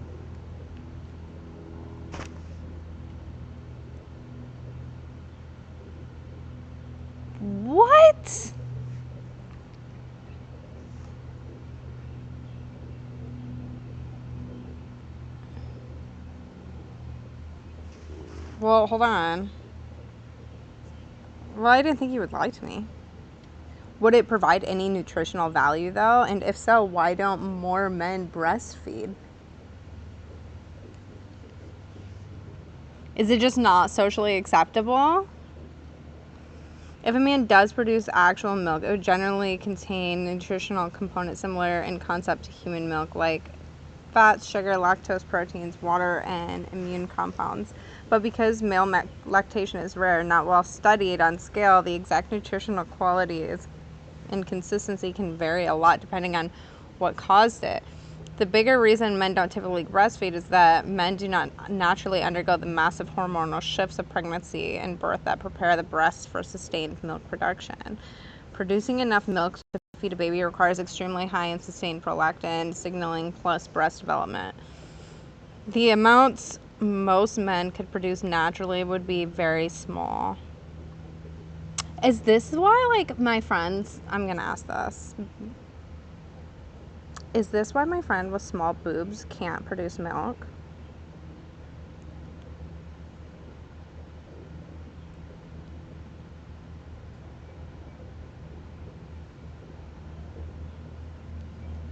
What? Well, hold on. Well, I didn't think you would lie to me. Would it provide any nutritional value, though? And if so, why don't more men breastfeed? Is it just not socially acceptable? If a man does produce actual milk, it would generally contain nutritional components similar in concept to human milk, like fats, sugar, lactose, proteins, water, and immune compounds. But because male lactation is rare and not well studied on scale, the exact nutritional qualities and consistency can vary a lot depending on what caused it. The bigger reason men don't typically breastfeed is that men do not naturally undergo the massive hormonal shifts of pregnancy and birth that prepare the breast for sustained milk production. Producing enough milk to feed a baby requires extremely high and sustained prolactin signaling plus breast development. The amounts most men could produce naturally would be very small. Is this why, like, my friends, I'm gonna ask this. Is this why my friend with small boobs can't produce milk?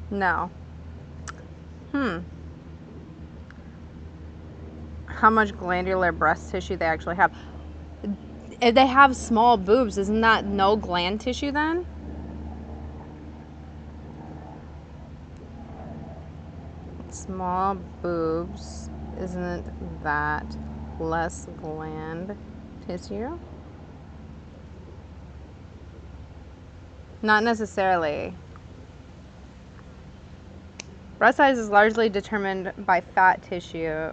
No. How much glandular breast tissue they actually have. If they have small boobs, isn't that no gland tissue then? Small boobs, isn't that less gland tissue? Not necessarily. Breast size is largely determined by fat tissue,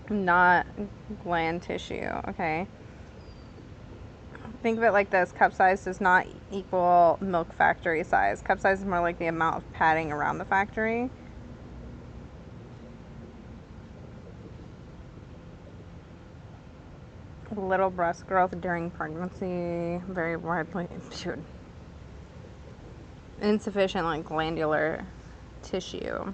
not gland tissue, okay? Think of it like this. Cup size does not equal milk factory size. Cup size is more like the amount of padding around the factory. Little breast growth during pregnancy, very widely imputed. Insufficient like glandular tissue.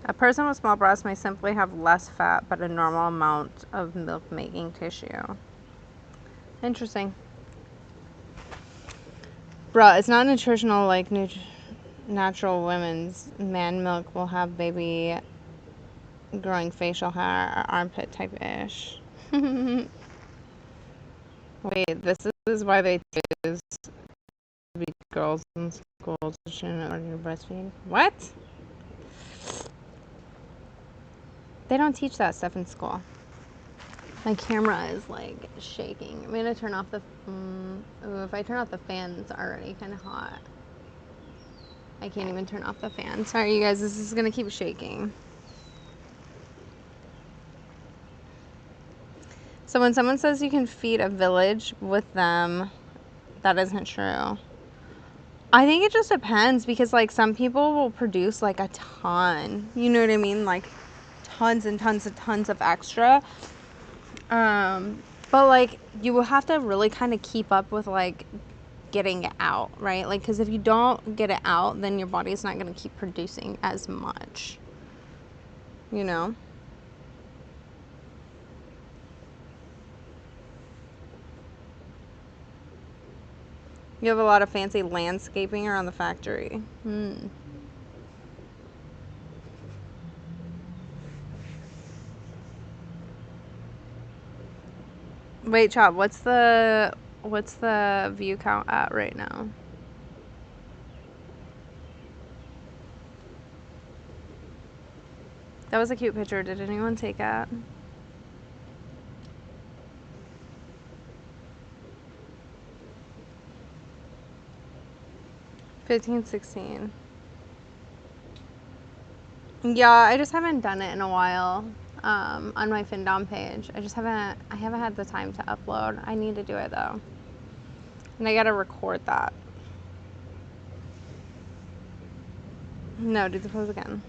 A person with small breasts may simply have less fat but a normal amount of milk-making tissue. Interesting. Bruh, it's not nutritional like natural women's. Man milk will have baby growing facial hair or armpit type-ish. Wait, this is why they choose to be girls in school to train in order to breastfeed? What? They don't teach that stuff in school. My camera is like shaking. I'm gonna turn off the. If I turn off the fan, it's already kind of hot. I can't even turn off the fan. Sorry, you guys. This is gonna keep shaking. So when someone says you can feed a village with them, that isn't true. I think it just depends because like some people will produce like a ton. You know what I mean? Like tons and tons and tons of extra. But like you will have to really kind of keep up with like getting it out, right? Like because if you don't get it out, then your body's not going to keep producing as much, you know? You have a lot of fancy landscaping around the factory. Wait, Chop, what's the view count at right now? That was a cute picture. Did anyone take it? $15.16. Yeah, I just haven't done it in a while. On my Findom page. I haven't had the time to upload. I need to do it though. And I gotta record that. No, do the pose again.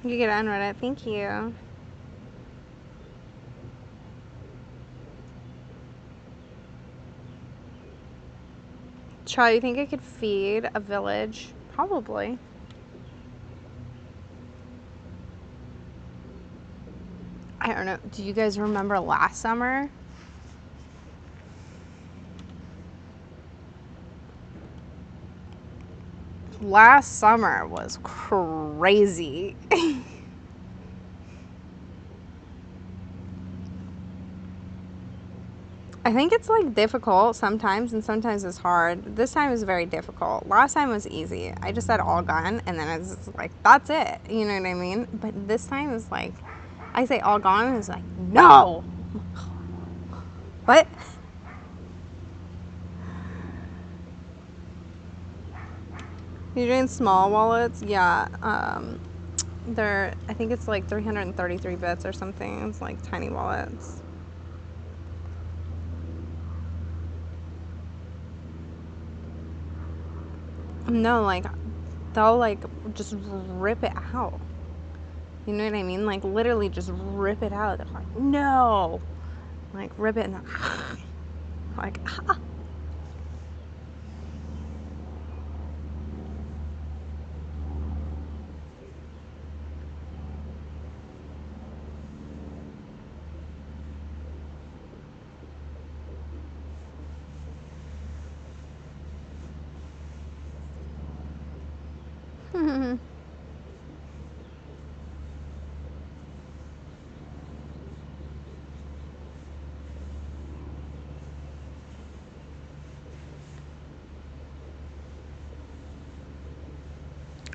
You get on Reddit. Thank you. Charlie, you think I could feed a village? Probably. I don't know. Do you guys remember last summer? Last summer was crazy. I think it's like difficult sometimes and sometimes it's hard. This time is very difficult. Last time was easy. I just said all gone and then it's just like, that's it. You know what I mean? But this time is like, I say all gone and it's like, no! What? You're doing small wallets? Yeah. They're, I think it's like 333 bits or something. It's like tiny wallets. No, like, they'll like just rip it out. You know what I mean? Like, literally just rip it out. They're like, no! Like, rip it and like, ah.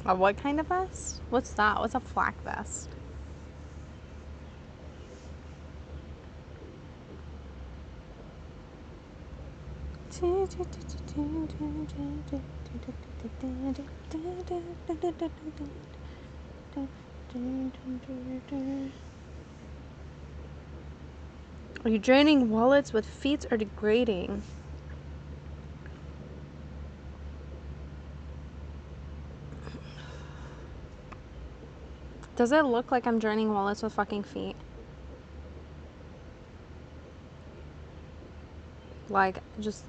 A what kind of vest? What's that? What's a flak vest? Are you draining wallets with feet or degrading? Does it look like I'm draining wallets with fucking feet? Like, just...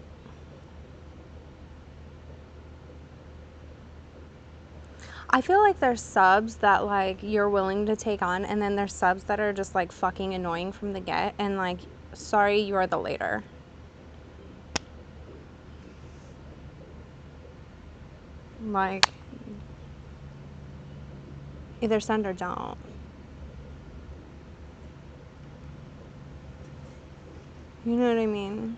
I feel like there's subs that, like, you're willing to take on, and then there's subs that are just, like, fucking annoying from the get, and, like, sorry, you are the later. Like, either send or don't. You know what I mean?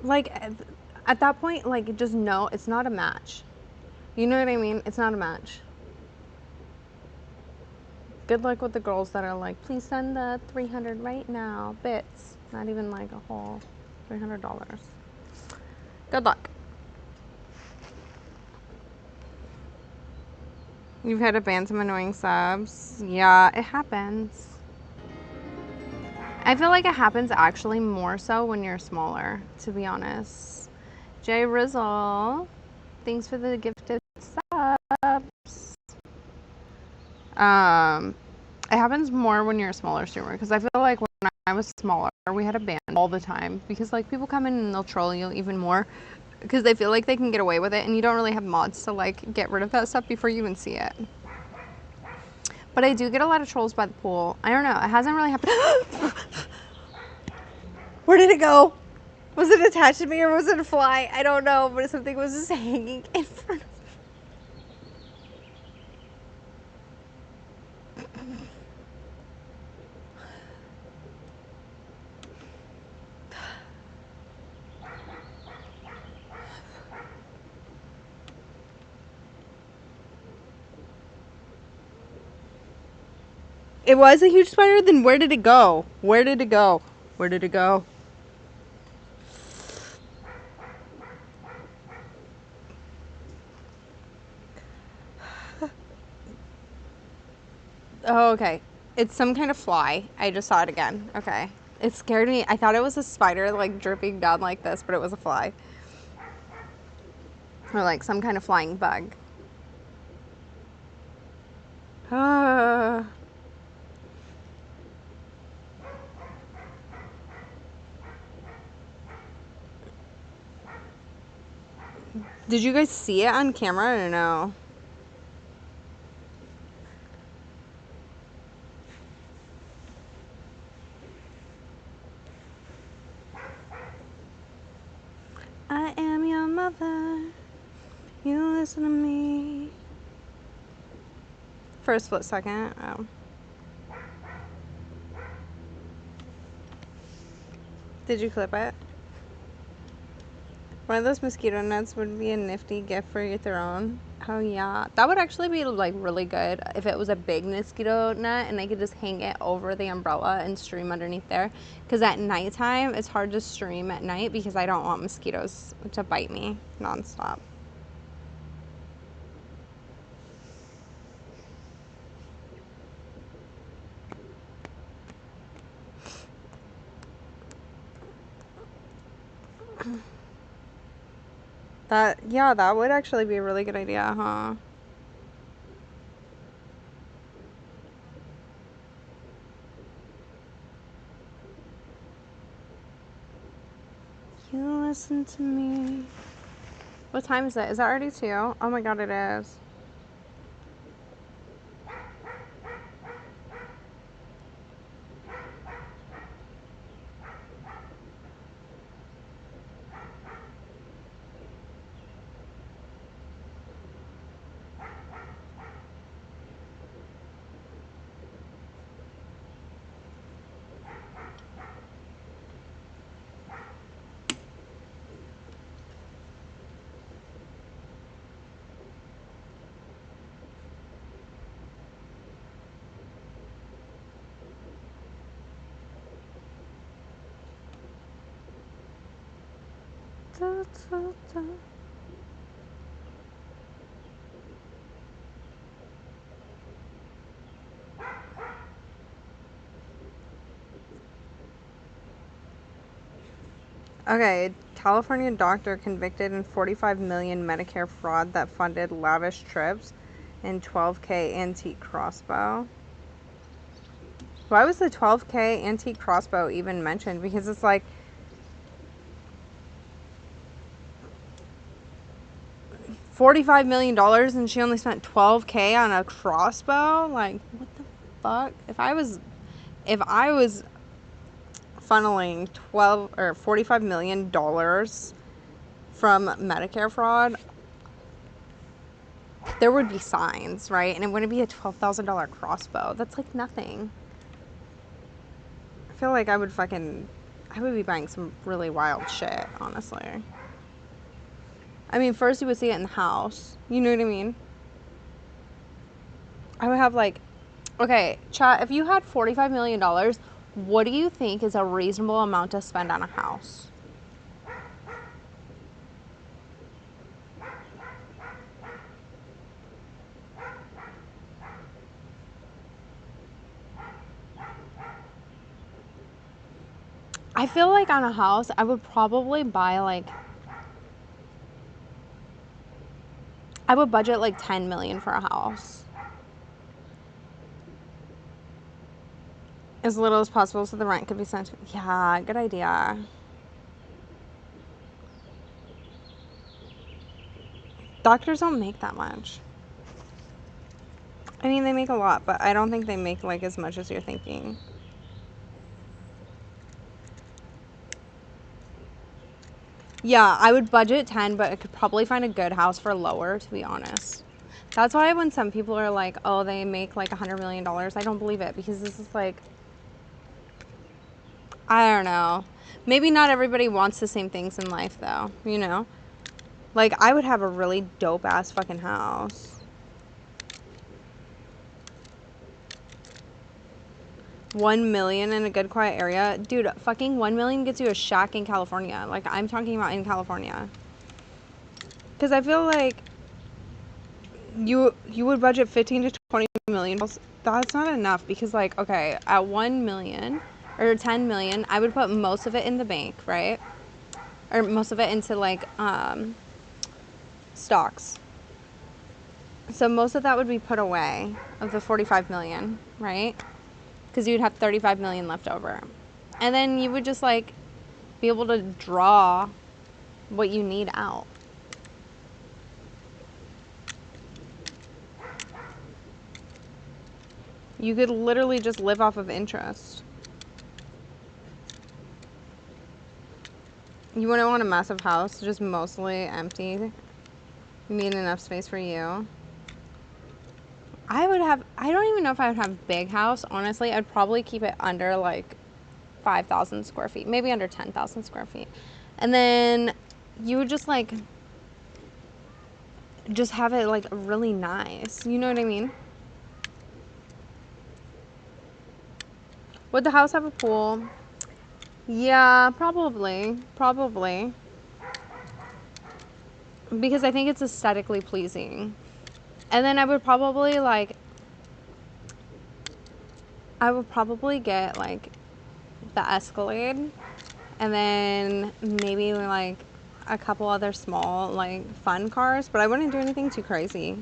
Like, at that point, like, just know it's not a match. You know what I mean? It's not a match. Good luck with the girls that are like, please send the 300 right now, bits. Not even like a whole $300. Good luck. You've had to ban some annoying subs. Yeah, it happens. I feel like it happens actually more so when you're smaller, to be honest. Jay Rizzle, thanks for the gifted subs. It happens more when you're a smaller streamer, because I feel like when I was smaller, we had a ban all the time, because like people come in and they'll troll you even more, because they feel like they can get away with it, and you don't really have mods to like get rid of that stuff before you even see it. But I do get a lot of trolls by the pool. I don't know, it hasn't really happened. Where did it go? Was it attached to me or was it a fly? I don't know, but something was just hanging in front of me. It was a huge spider? Then where did it go? Where did it go? Where did it go? Oh, okay. It's some kind of fly. I just saw it again. Okay. It scared me. I thought it was a spider, like, dripping down like this, but it was a fly. Or, like, some kind of flying bug. Did you guys see it on camera or no? mother. You listen to me. For a split second. Oh. Did you clip it? One of those mosquito nets would be a nifty gift for your throne. Oh yeah, that would actually be like really good if it was a big mosquito net and I could just hang it over the umbrella and stream underneath there. Because at nighttime, it's hard to stream at night because I don't want mosquitoes to bite me nonstop. That would actually be a really good idea, huh? You listen to me. What time is it? Is that already 2? Oh my god, it is. Da, da, da. Okay, California doctor convicted in 45 million Medicare fraud that funded lavish trips and 12K antique crossbow. Why was the 12K antique crossbow even mentioned? Because it's like $45 million and she only spent 12K on a crossbow? Like, what the fuck? If I was funneling $45 million from Medicare fraud, there would be signs, right? And it wouldn't be a $12,000 crossbow. That's like nothing. I feel like I would be buying some really wild shit, honestly. I mean, first you would see it in the house. You know what I mean? I would have like, okay, chat, if you had $45 million, what do you think is a reasonable amount to spend on a house? I feel like on a house, I would probably buy like, I would budget like 10 million for a house. As little as possible so the rent could be sent. Yeah, good idea. Doctors don't make that much. I mean, they make a lot, but I don't think they make like as much as you're thinking. Yeah, I would budget 10, but I could probably find a good house for lower, to be honest. That's why when some people are like, oh, they make like $100 million, I don't believe it, because this is like, I don't know. Maybe not everybody wants the same things in life, though, you know? Like, I would have a really dope-ass fucking house. $1 million in a good quiet area. Dude, fucking $1 million gets you a shack in California. Like, I'm talking about in California. Because I feel like you would budget 15 to 20 million. That's not enough because, like, okay, at 1 million or 10 million, I would put most of it in the bank, right? Or most of it into, like, stocks. So most of that would be put away of the 45 million, right? Because you'd have 35 million left over. And then you would just like be able to draw what you need out. You could literally just live off of interest. You wouldn't want a massive house, just mostly empty. You need enough space for you. I don't even know if I would have a big house, honestly. I'd probably keep it under like 5,000 square feet, maybe under 10,000 square feet. And then you would just like, just have it like really nice. You know what I mean? Would the house have a pool? Yeah, probably. Probably. Because I think it's aesthetically pleasing. And then I would probably get like the Escalade, and then maybe like a couple other small like fun cars, but I wouldn't do anything too crazy.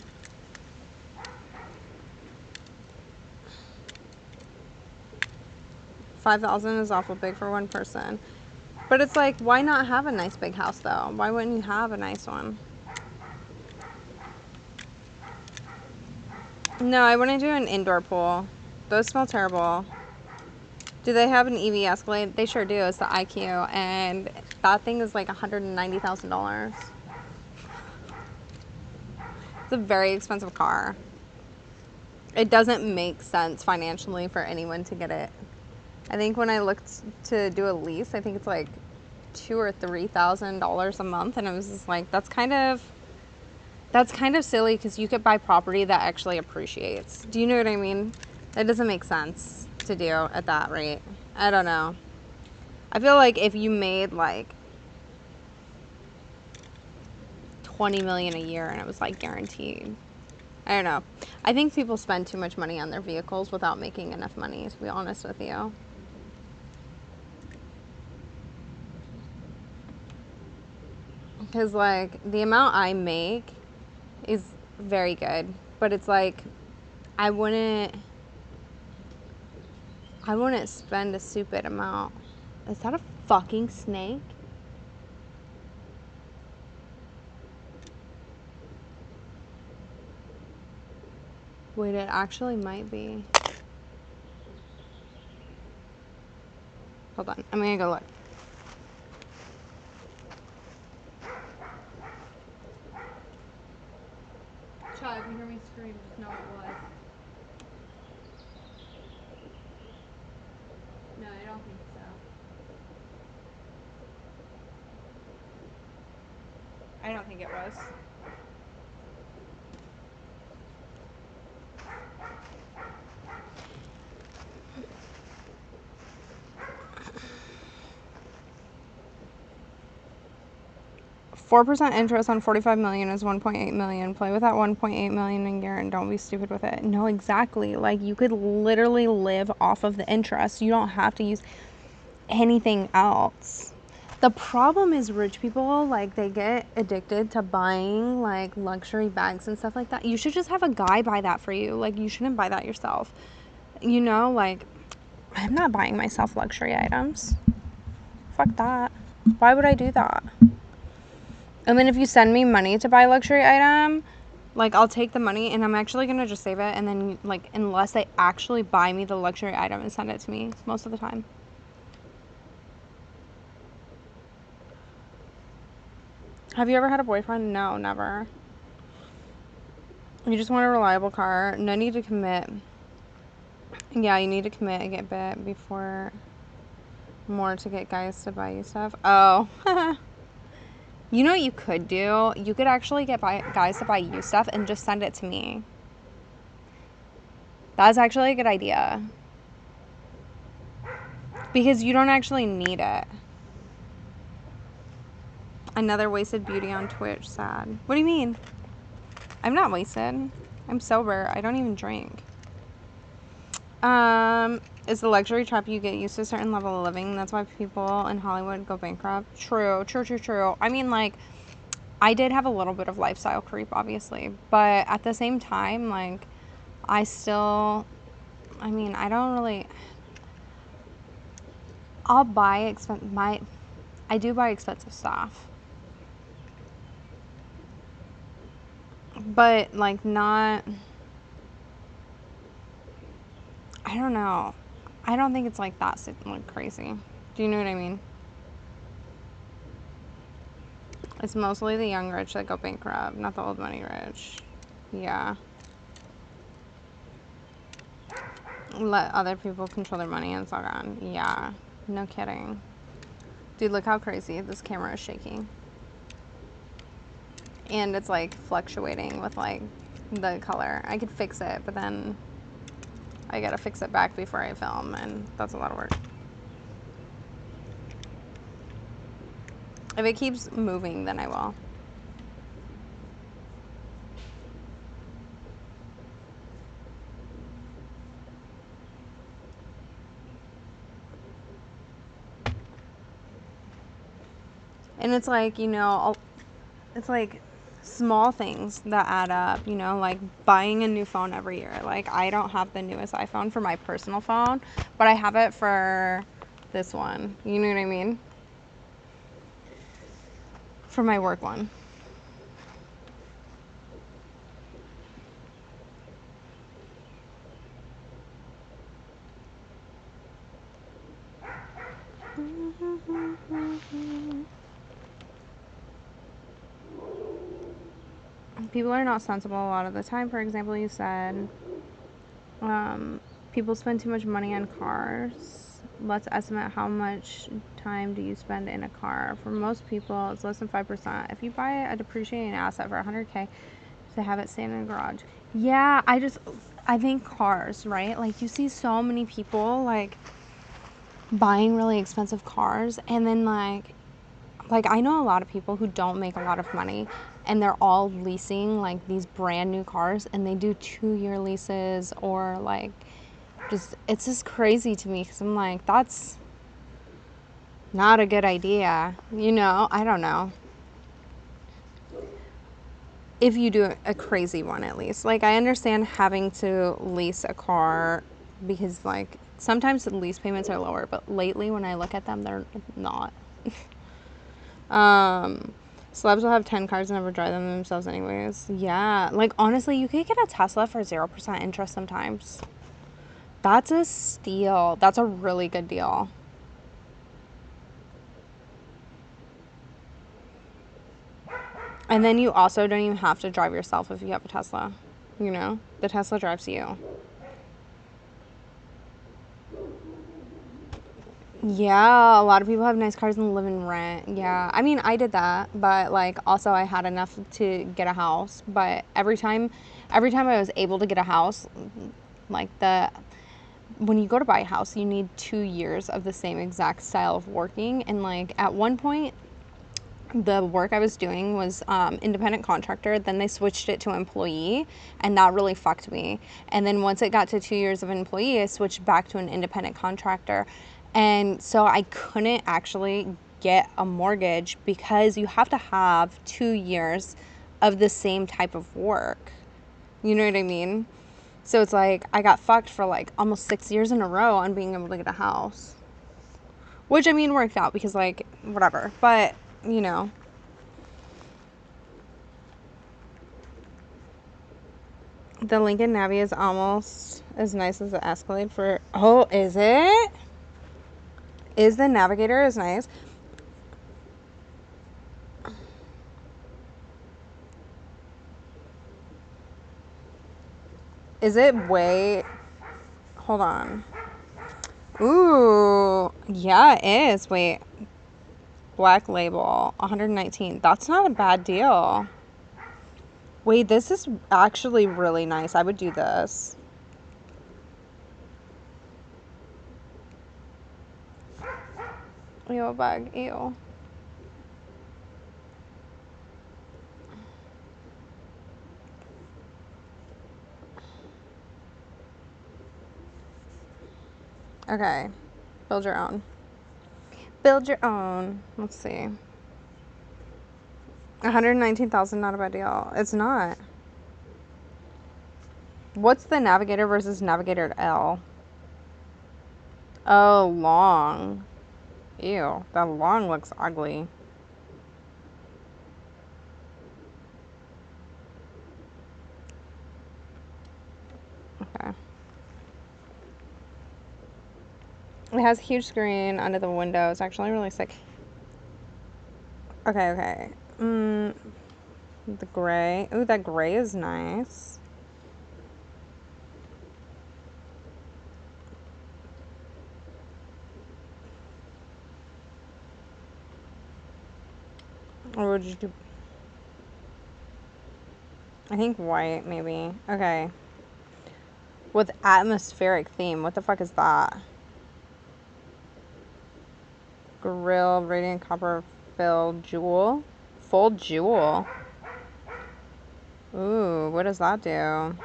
$5,000 is awful big for one person. But it's like, why not have a nice big house though? Why wouldn't you have a nice one? No, I wouldn't do an indoor pool. Those smell terrible. Do they have an EV Escalade? They sure do. It's the IQ, and that thing is like $190,000. It's a very expensive car. It doesn't make sense financially for anyone to get it. I think when I looked to do a lease, I think it's like $2,000 or $3,000 a month, and I was just like, that's kind of silly because you could buy property that actually appreciates. Do you know what I mean? That doesn't make sense to do at that rate. I don't know. I feel like if you made like 20 million a year and it was like guaranteed. I don't know. I think people spend too much money on their vehicles without making enough money, to be honest with you. Because like the amount I make is very good, but it's like I wouldn't spend a stupid amount. Is that a fucking snake? Wait, it actually might be. Hold on, I'm gonna go look. Chad, if you hear me scream, just know it was. No, I don't think so. I don't think it was. 4% interest on 45 million is 1.8 million. Play with that 1.8 million a year and don't be stupid with it. No, exactly. Like you could literally live off of the interest. You don't have to use anything else. The problem is rich people, like they get addicted to buying like luxury bags and stuff like that. You should just have a guy buy that for you. Like you shouldn't buy that yourself. You know, like I'm not buying myself luxury items. Fuck that. Why would I do that? And then if you send me money to buy a luxury item, like I'll take the money and I'm actually gonna just save it, and then like unless they actually buy me the luxury item and send it to me most of the time. Have you ever had a boyfriend? No, never. You just want a reliable car. No need to commit. Yeah, you need to commit and get bit before more to get guys to buy you stuff. Oh. You know what you could do? You could actually get guys to buy you stuff and just send it to me. That's actually a good idea. Because you don't actually need it. Another wasted beauty on Twitch, sad. What do you mean? I'm not wasted. I'm sober. I don't even drink. It's the luxury trap. You get used to a certain level of living. That's why people in Hollywood go bankrupt. True. I mean, like, I did have a little bit of lifestyle creep, obviously. But at the same time, like, I don't really... I do buy expensive stuff. But, like, not... I don't know. I don't think it's like that like crazy. Do you know what I mean? It's mostly the young rich that go bankrupt, not the old money rich. Yeah. Let other people control their money and it's all gone. Yeah. No kidding. Dude, look how crazy this camera is shaking. And it's like fluctuating with like the color. I could fix it, but then I gotta fix it back before I film, and that's a lot of work. If it keeps moving, then I will. And it's like, you know, it's like small things that add up, you know, like buying a new phone every year. Like, I don't have the newest iPhone for my personal phone, but I have it for this one. You know what I mean? For my work one. People are not sensible a lot of the time. For example, you said people spend too much money on cars. Let's estimate how much time do you spend in a car. For most people, it's less than 5%. If you buy a depreciating asset for $100K to have it stand in a garage. Yeah, I think cars, right? Like, you see so many people like buying really expensive cars, and then like I know a lot of people who don't make a lot of money, and they're all leasing like these brand new cars, and they do 2-year leases, or like it's just crazy to me, because I'm like, that's not a good idea, you know? I don't know. If you do a crazy one, at least. Like, I understand having to lease a car because like sometimes the lease payments are lower, but lately when I look at them, they're not. Celebs will have 10 cars and never drive them themselves anyways. Yeah, like honestly, you could get a Tesla for 0% interest sometimes. That's a steal. That's a really good deal. And then you also don't even have to drive yourself if you have a Tesla. You know, the Tesla drives you. Yeah, a lot of people have nice cars and live in rent. Yeah, I mean, I did that, but like also I had enough to get a house. But every time I was able to get a house, like when you go to buy a house, you need 2 years of the same exact style of working. And like at one point, the work I was doing was independent contractor. Then they switched it to employee, and that really fucked me. And then once it got to 2 years of employee, I switched back to an independent contractor. And so I couldn't actually get a mortgage because you have to have 2 years of the same type of work. You know what I mean? So it's like I got fucked for like almost 6 years in a row on being able to get a house. Which, I mean, worked out because like whatever. But, you know. The Lincoln Navi is almost as nice as the Escalade for... Oh, is it? Is the Navigator as nice? Is it way... Hold on. Ooh. Yeah, it is. Wait. Black Label. 119. That's not a bad deal. Wait, this is actually really nice. I would do this. Ew, a bug. Ew. Okay. Build your own. Build your own. Let's see. 119,000, not a bad deal. It's not. What's the Navigator versus Navigator L? Oh, long. Ew, that long looks ugly. Okay. It has a huge screen under the window. It's actually really sick. Okay. The gray. Ooh, that gray is nice. Or would you do? I think white, maybe. Okay. With atmospheric theme. What the fuck is that? Grill, radiant copper fill, jewel. Full jewel. Ooh, what does that do? I'm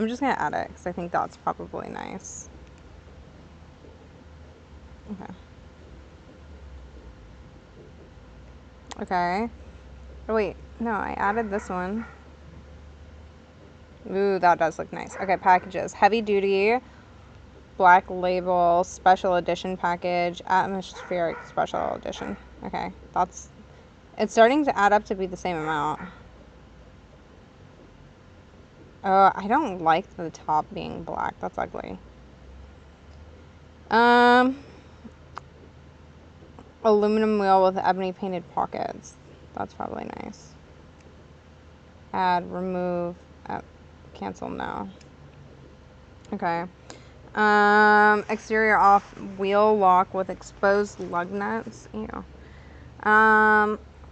just gonna add it because I think that's probably nice. Okay. Okay. Oh, wait. No, I added this one. Ooh, that does look nice. Okay, packages. Heavy duty, black label, special edition package, atmospheric special edition. Okay, it's starting to add up to be the same amount. Oh, I don't like the top being black. That's ugly. Aluminum wheel with ebony painted pockets. That's probably nice. Add, remove, cancel now. Okay. Exterior off, wheel lock with exposed lug nuts. Ew.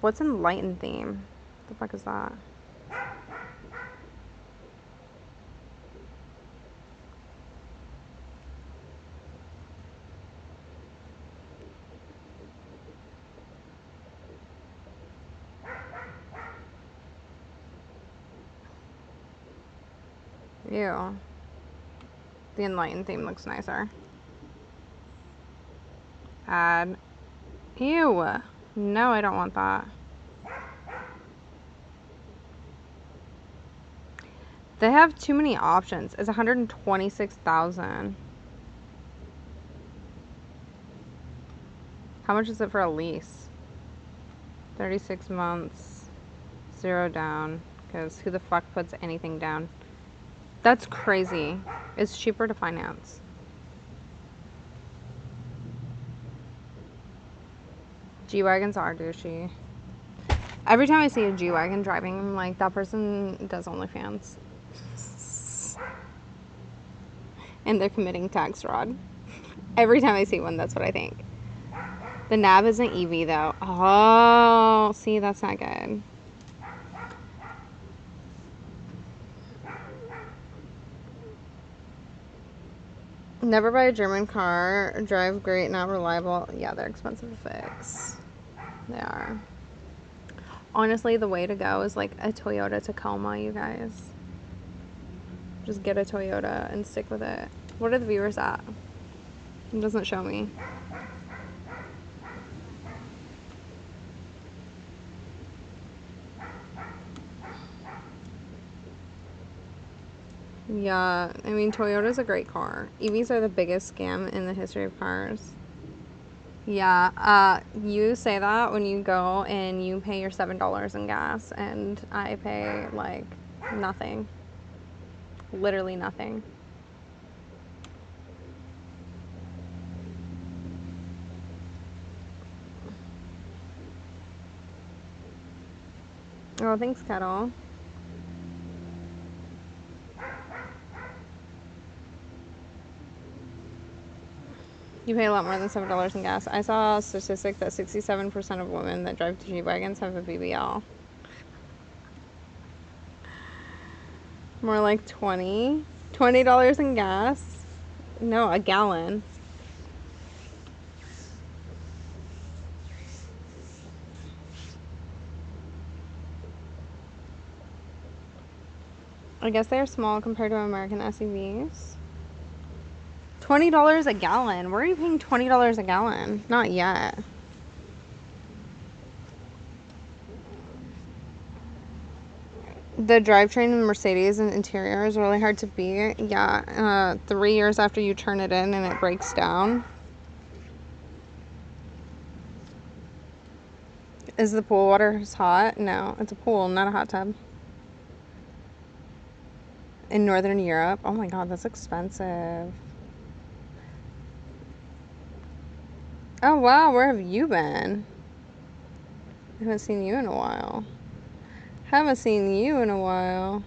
What's enlightened theme? What the fuck is that? Ew. The enlightened theme looks nicer. Add. Ew. No, I don't want that. They have too many options. It's 126,000. How much is it for a lease? 36 months. 0 down. Because who the fuck puts anything down? That's crazy. It's cheaper to finance. G-Wagons are douchey. Every time I see a G-Wagon driving, I'm like, that person does OnlyFans. And they're committing tax fraud. Every time I see one, that's what I think. The nav isn't EV though. Oh, see, that's not good. Never buy a German car. Drive great, not reliable. Yeah, they're expensive to fix. They are. Honestly, the way to go is like a Toyota Tacoma, you guys. Just get a Toyota and stick with it. What are the viewers at? It doesn't show me. Yeah, I mean, Toyota's a great car. EVs are the biggest scam in the history of cars. Yeah, you say that when you go and you pay your $7 in gas, and I pay like nothing. Literally nothing. Oh, thanks, Kettle. You pay a lot more than $7 in gas. I saw a statistic that 67% of women that drive G-Wagons have a BBL. More like 20. $20 in gas? No, a gallon. I guess they're small compared to American SUVs. $20 a gallon. Where are you paying $20 a gallon? Not yet. The drivetrain in Mercedes and interior is really hard to beat. Yeah, 3 years after you turn it in and it breaks down. Is the pool water hot? No, it's a pool, not a hot tub. In Northern Europe? Oh my god, that's expensive. Oh wow, where have you been? I haven't seen you in a while. Haven't seen you in a while.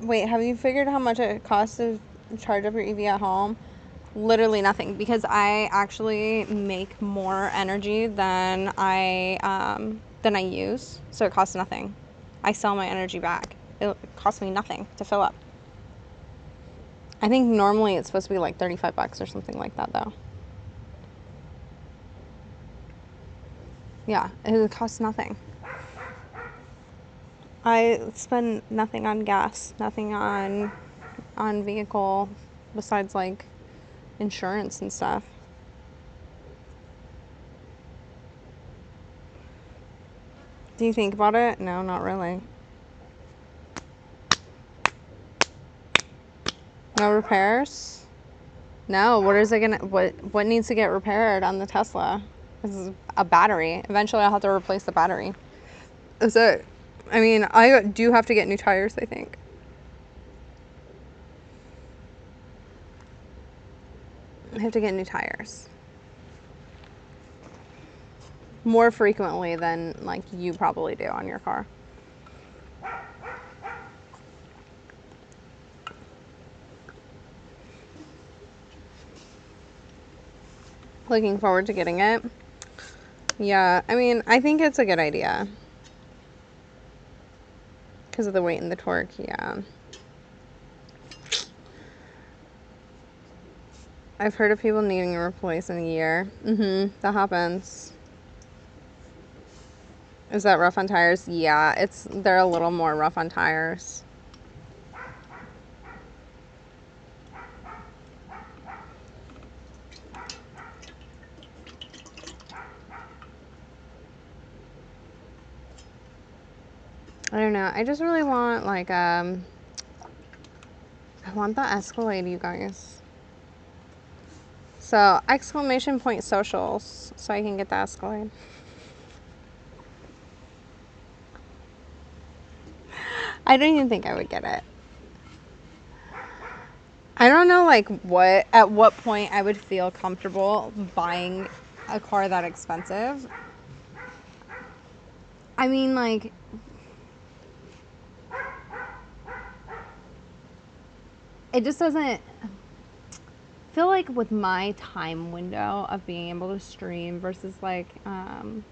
Wait, have you figured how much it costs to charge up your EV at home? Literally nothing, because I actually make more energy than I use, so it costs nothing. I sell my energy back. It costs me nothing to fill up. I think normally it's supposed to be like $35 or something like that, though. Yeah, it costs nothing. I spend nothing on gas, nothing on vehicle, besides like insurance and stuff. Do you think about it? No, not really. No repairs? No, what needs to get repaired on the Tesla? This is a battery. Eventually I'll have to replace the battery. That's it. I mean, I do have to get new tires, I think. I have to get new tires. More frequently than like you probably do on your car. Looking forward to getting it. Yeah, I mean, I think it's a good idea. Because of the weight and the torque, yeah. I've heard of people needing a replace in a year. That happens. Is that rough on tires? Yeah, they're a little more rough on tires. I don't know. I just really want like I want the Escalade, you guys. So !point socials so I can get the Escalade. I don't even think I would get it. I don't know like at what point I would feel comfortable buying a car that expensive. I mean, like, it just doesn't feel like with my time window of being able to stream versus like and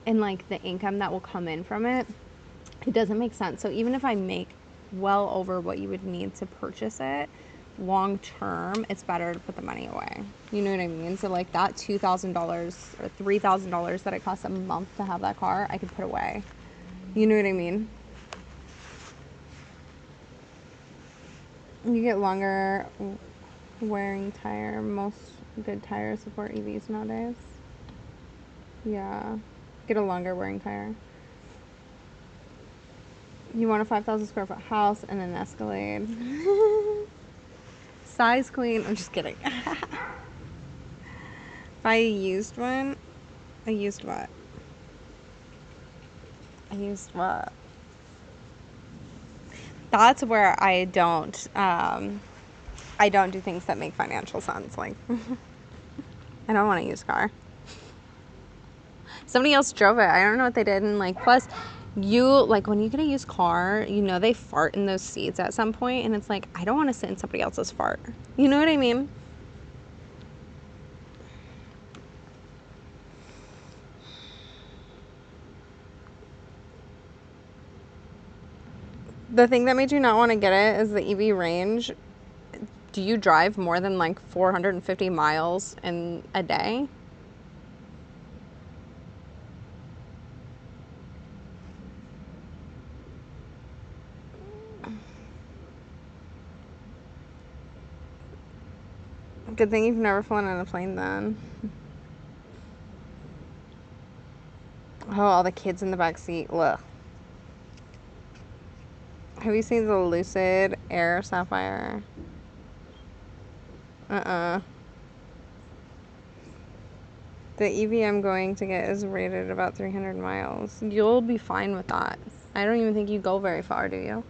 like the income that will come in from it, it doesn't make sense. So even if I make well over what you would need to purchase it long term, it's better to put the money away. You know what I mean? So like that $2,000 or $3,000 that it costs a month to have that car, I could put away. You know what I mean? You get longer wearing tire. Most good tires support EVs nowadays. Yeah. Get a longer wearing tire. You want a 5,000 square foot house and an Escalade. Size queen. I'm just kidding. If I used one, I used what? That's where I don't do things that make financial sense. Like, I don't want to use a car. Somebody else drove it. I don't know what they did. And like, plus, like when you get a used car, you know they fart in those seats at some point, and it's like I don't want to sit in somebody else's fart. You know what I mean? The thing that made you not want to get it is the EV range. Do you drive more than like 450 miles in a day? Good thing you've never flown on a plane then. Oh, all the kids in the back seat. Ugh. Have you seen the Lucid Air Sapphire? The EV I'm going to get is rated about 300 miles. You'll be fine with that. I don't even think you go very far, do you?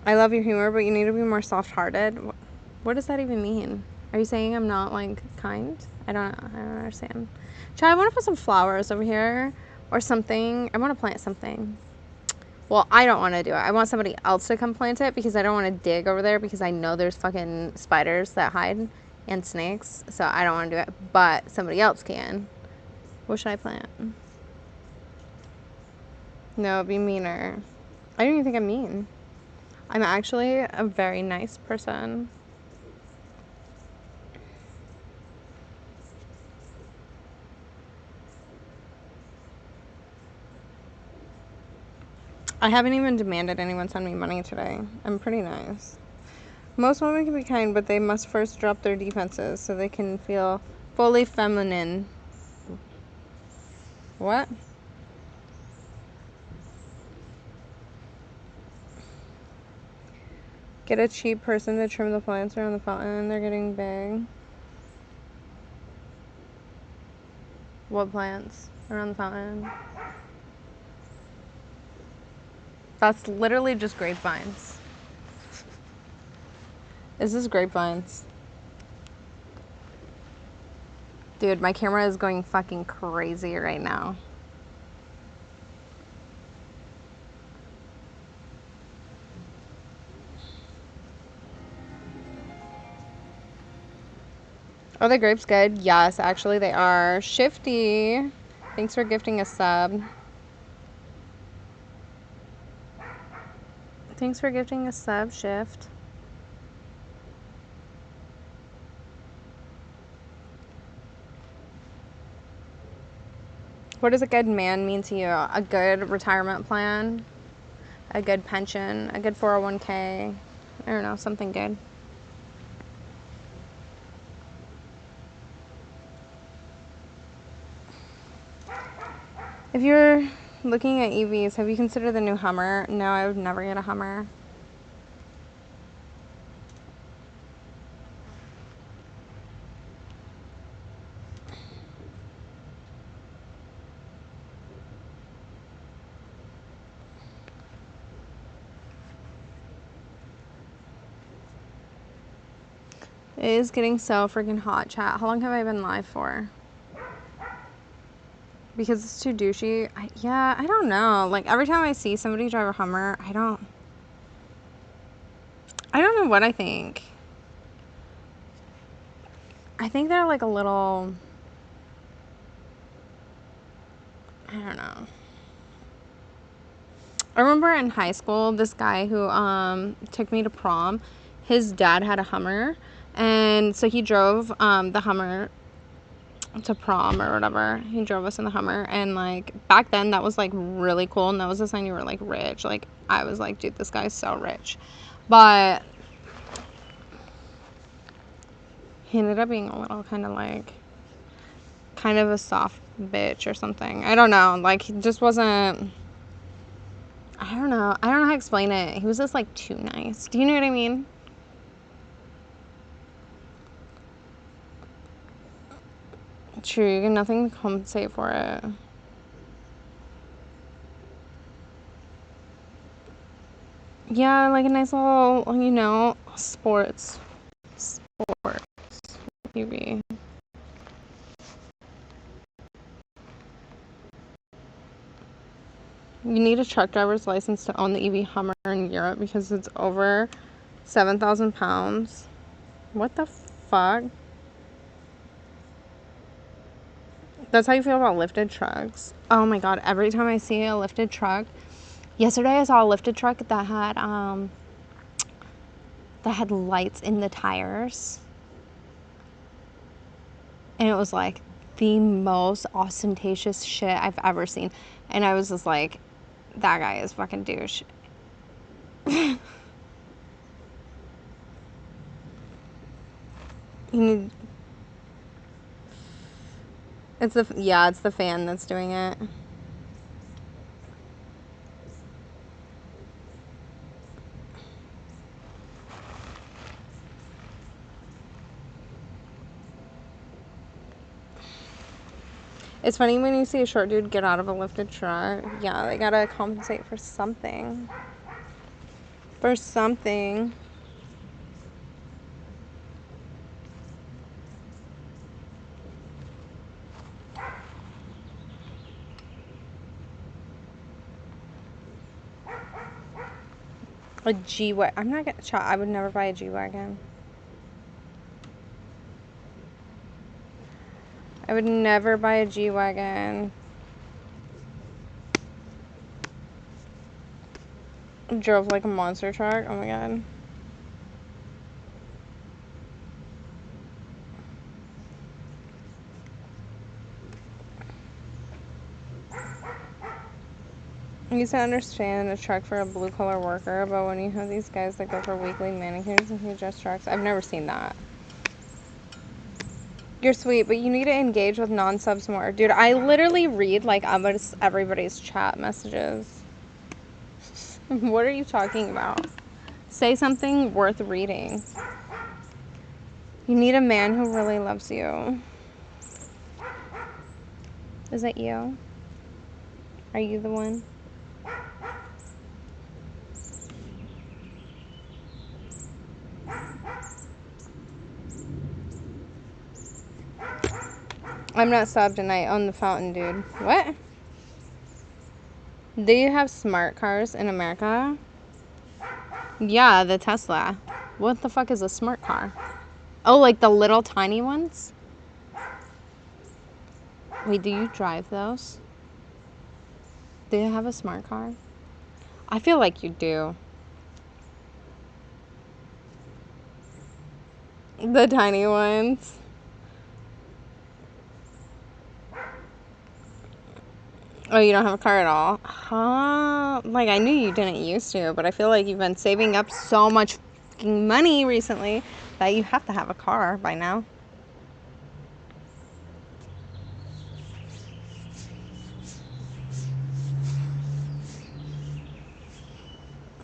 I love your humor, but you need to be more soft-hearted. What does that even mean? Are you saying I'm not, like, kind? I don't understand. Chad, I want to put some flowers over here or something. I want to plant something. Well, I don't want to do it. I want somebody else to come plant it because I don't want to dig over there because I know there's fucking spiders that hide and snakes. So I don't want to do it. But somebody else can. What should I plant? No, it'd be meaner. I don't even think I'm mean. I'm actually a very nice person. I haven't even demanded anyone send me money today. I'm pretty nice. Most women can be kind, but they must first drop their defenses so they can feel fully feminine. What? Get a cheap person to trim the plants around the fountain. They're getting big. What plants around the fountain? That's literally just grapevines. Is this grapevines? Dude, my camera is going fucking crazy right now. Are the grapes good? Yes, actually they are. Shifty, thanks for gifting a sub. Thanks for gifting a sub, Shift. What does a good man mean to you? A good retirement plan? A good pension? A good 401k? I don't know, something good. If you're looking at EVs, have you considered the new Hummer? No, I would never get a Hummer. It is getting so freaking hot, chat. How long have I been live for? Because it's too douchey. Yeah, I don't know. Like, every time I see somebody drive a Hummer, I don't know what I think. I think they're like a little, I don't know. I remember in high school, this guy who took me to prom, his dad had a Hummer, and so he drove the Hummer to prom or whatever. He drove us in the Hummer, and like back then that was like really cool, and that was a sign you were like rich. Like I was like, dude, this guy's so rich. But he ended up being a little kind of a soft bitch or something. I don't know. Like he just wasn't, I don't know how to explain it. He was just like too nice. Do you know what I mean? True, you get nothing to compensate for it. Yeah, like a nice little, sports UV. You need a truck driver's license to own the EV Hummer in Europe because it's over 7,000 pounds. What the fuck? That's how you feel about lifted trucks? Oh my god, every time I see a lifted truck. Yesterday I saw a lifted truck that had lights in the tires. And it was like the most ostentatious shit I've ever seen. And I was just like, that guy is fucking douche. It's the fan that's doing it. It's funny when you see a short dude get out of a lifted truck. Yeah, they gotta compensate for something. For something. A G-Wagon. I'm not gonna. I would never buy a G-Wagon. I would never buy a G-Wagon. Drove like a monster truck. Oh my god. I used to understand a truck for a blue collar worker, but when you have these guys that go for weekly manicures and huge ass trucks, I've never seen that. You're sweet, but you need to engage with non-subs more. Dude, I literally read like almost everybody's chat messages. What are you talking about? Say something worth reading. You need a man who really loves you. Is that you? Are you the one? I'm not subbed and I own the fountain, dude. What? Do you have smart cars in America? Yeah, the Tesla. What the fuck is a smart car? Oh, like the little tiny ones? Wait, do you drive those? Do you have a smart car? I feel like you do. The tiny ones. Oh, you don't have a car at all? Huh? Like, I knew you didn't used to, but I feel like you've been saving up so much fucking money recently that you have to have a car by now.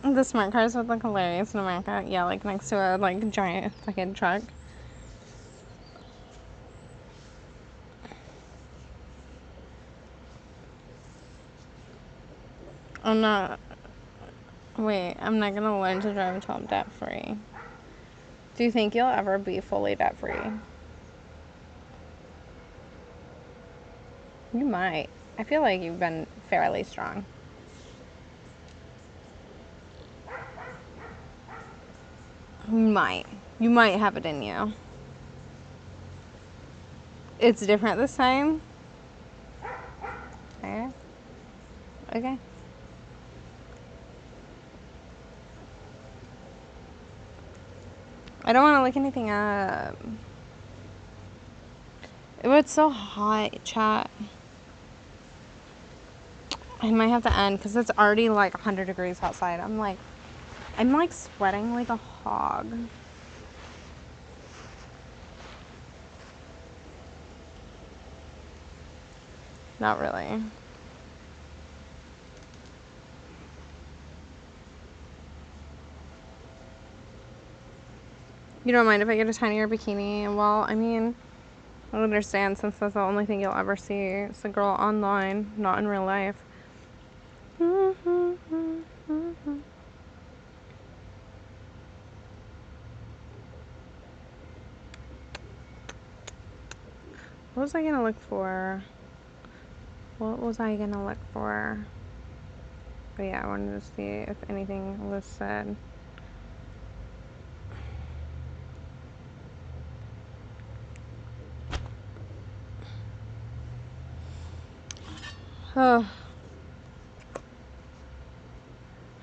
The smart cars would look hilarious in America. Yeah, like next to a like giant fucking truck. I'm not. Wait, I'm not gonna learn to drive until I'm debt free. Do you think you'll ever be fully debt free? You might. I feel like you've been fairly strong. You might. You might have it in you. It's different this time? Okay. Okay. I don't want to look anything up. It's so hot, chat. I might have to end because it's already like 100 degrees outside. I'm like sweating like a hog. Not really. You don't mind if I get a tinier bikini? Well, I mean, I understand since that's the only thing you'll ever see. It's a girl online, not in real life. What was I gonna look for? What was I gonna look for? But yeah, I wanted to see if anything was said. Oh.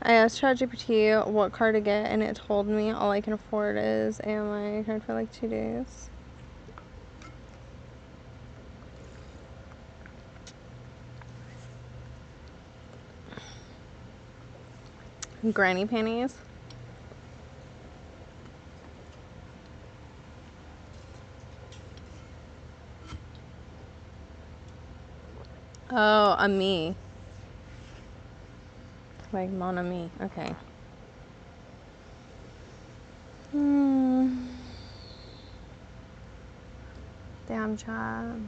I asked ChatGPT what car to get, and it told me all I can afford is AMI card for like 2 days. Granny panties. Oh, a me. Like mon ami. Okay. Damn job.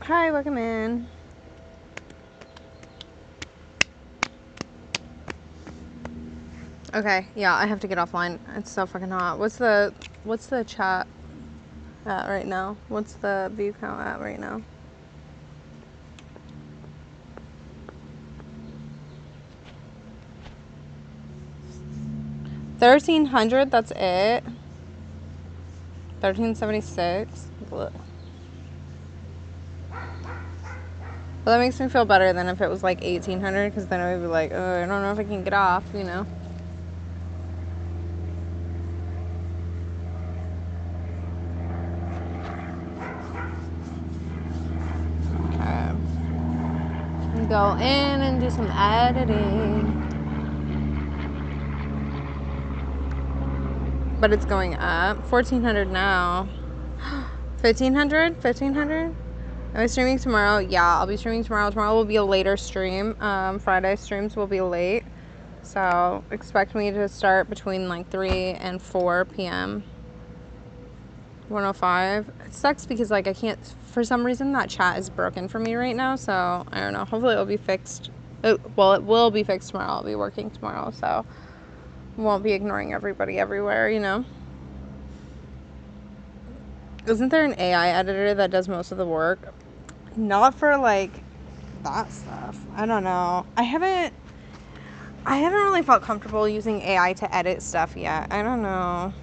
Hi, welcome in. Okay, yeah, I have to get offline. It's so fucking hot. What's the chat at right now? What's the view count at right now? $1,300, that's it. 1376. Well, that makes me feel better than if it was like 1800, because then I would be like, oh, I don't know if I can get off, you know? Okay. Go in and do some editing. But it's going up. 1400 now. 1500? 1500? Am I streaming tomorrow? Yeah, I'll be streaming tomorrow. Tomorrow will be a later stream. Friday streams will be late. So expect me to start between like 3 and 4 p.m. 105. It sucks because like I can't, for some reason that chat is broken for me right now. So I don't know. Hopefully it'll be fixed. Well, it will be fixed tomorrow. I'll be working tomorrow. So won't be ignoring everybody everywhere, you know? Isn't there an AI editor that does most of the work? Not for like that stuff. I don't know. I haven't really felt comfortable using AI to edit stuff yet. I don't know.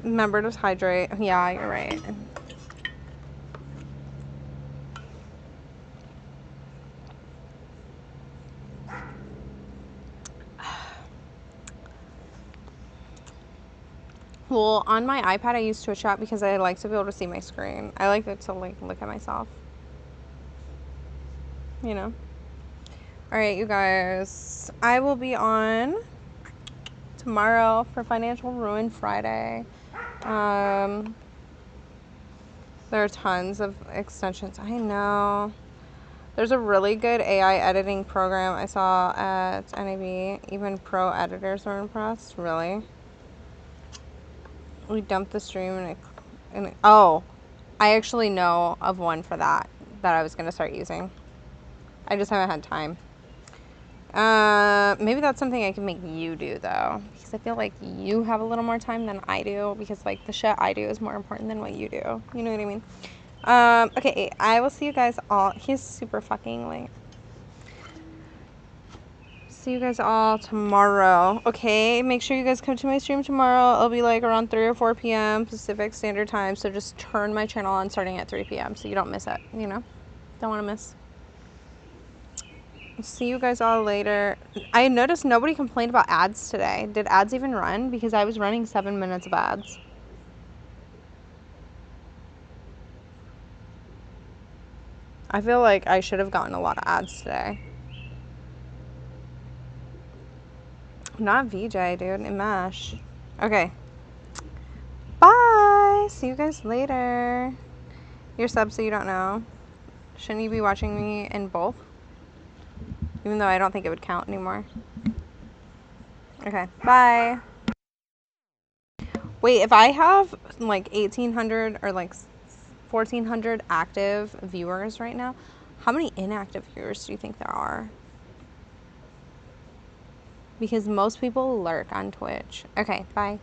Remember to hydrate. Yeah, you're right. Well, on my iPad I use Twitch chat because I like to be able to see my screen. I like it to like look at myself. You know? Alright, you guys. I will be on tomorrow for Financial Ruin Friday. There are tons of extensions. I know. There's a really good AI editing program I saw at NAB. Even pro editors are impressed. Really? We dumped the stream and oh, I actually know of one for that I was going to start using. I just haven't had time. Maybe that's something I can make you do though, because I feel like you have a little more time than I do, because like the shit I do is more important than what you do. You know what I mean? Okay, I will see you guys all. He's super fucking late. See you guys all tomorrow. Okay, make sure you guys come to my stream tomorrow. It'll be like around 3 or 4 p.m. Pacific Standard Time. So just turn my channel on starting at 3 p.m. so you don't miss it, you know? Don't want to miss. See you guys all later. I noticed nobody complained about ads today. Did ads even run? Because I was running 7 minutes of ads. I feel like I should have gotten a lot of ads today. Not VJ, dude. Imesh. Okay. Bye. See you guys later. You're sub, so you don't know. Shouldn't you be watching me in both? Even though I don't think it would count anymore. Okay. Bye. Wait, if I have like 1,800 or like 1,400 active viewers right now, how many inactive viewers do you think there are? Because most people lurk on Twitch. Okay, bye.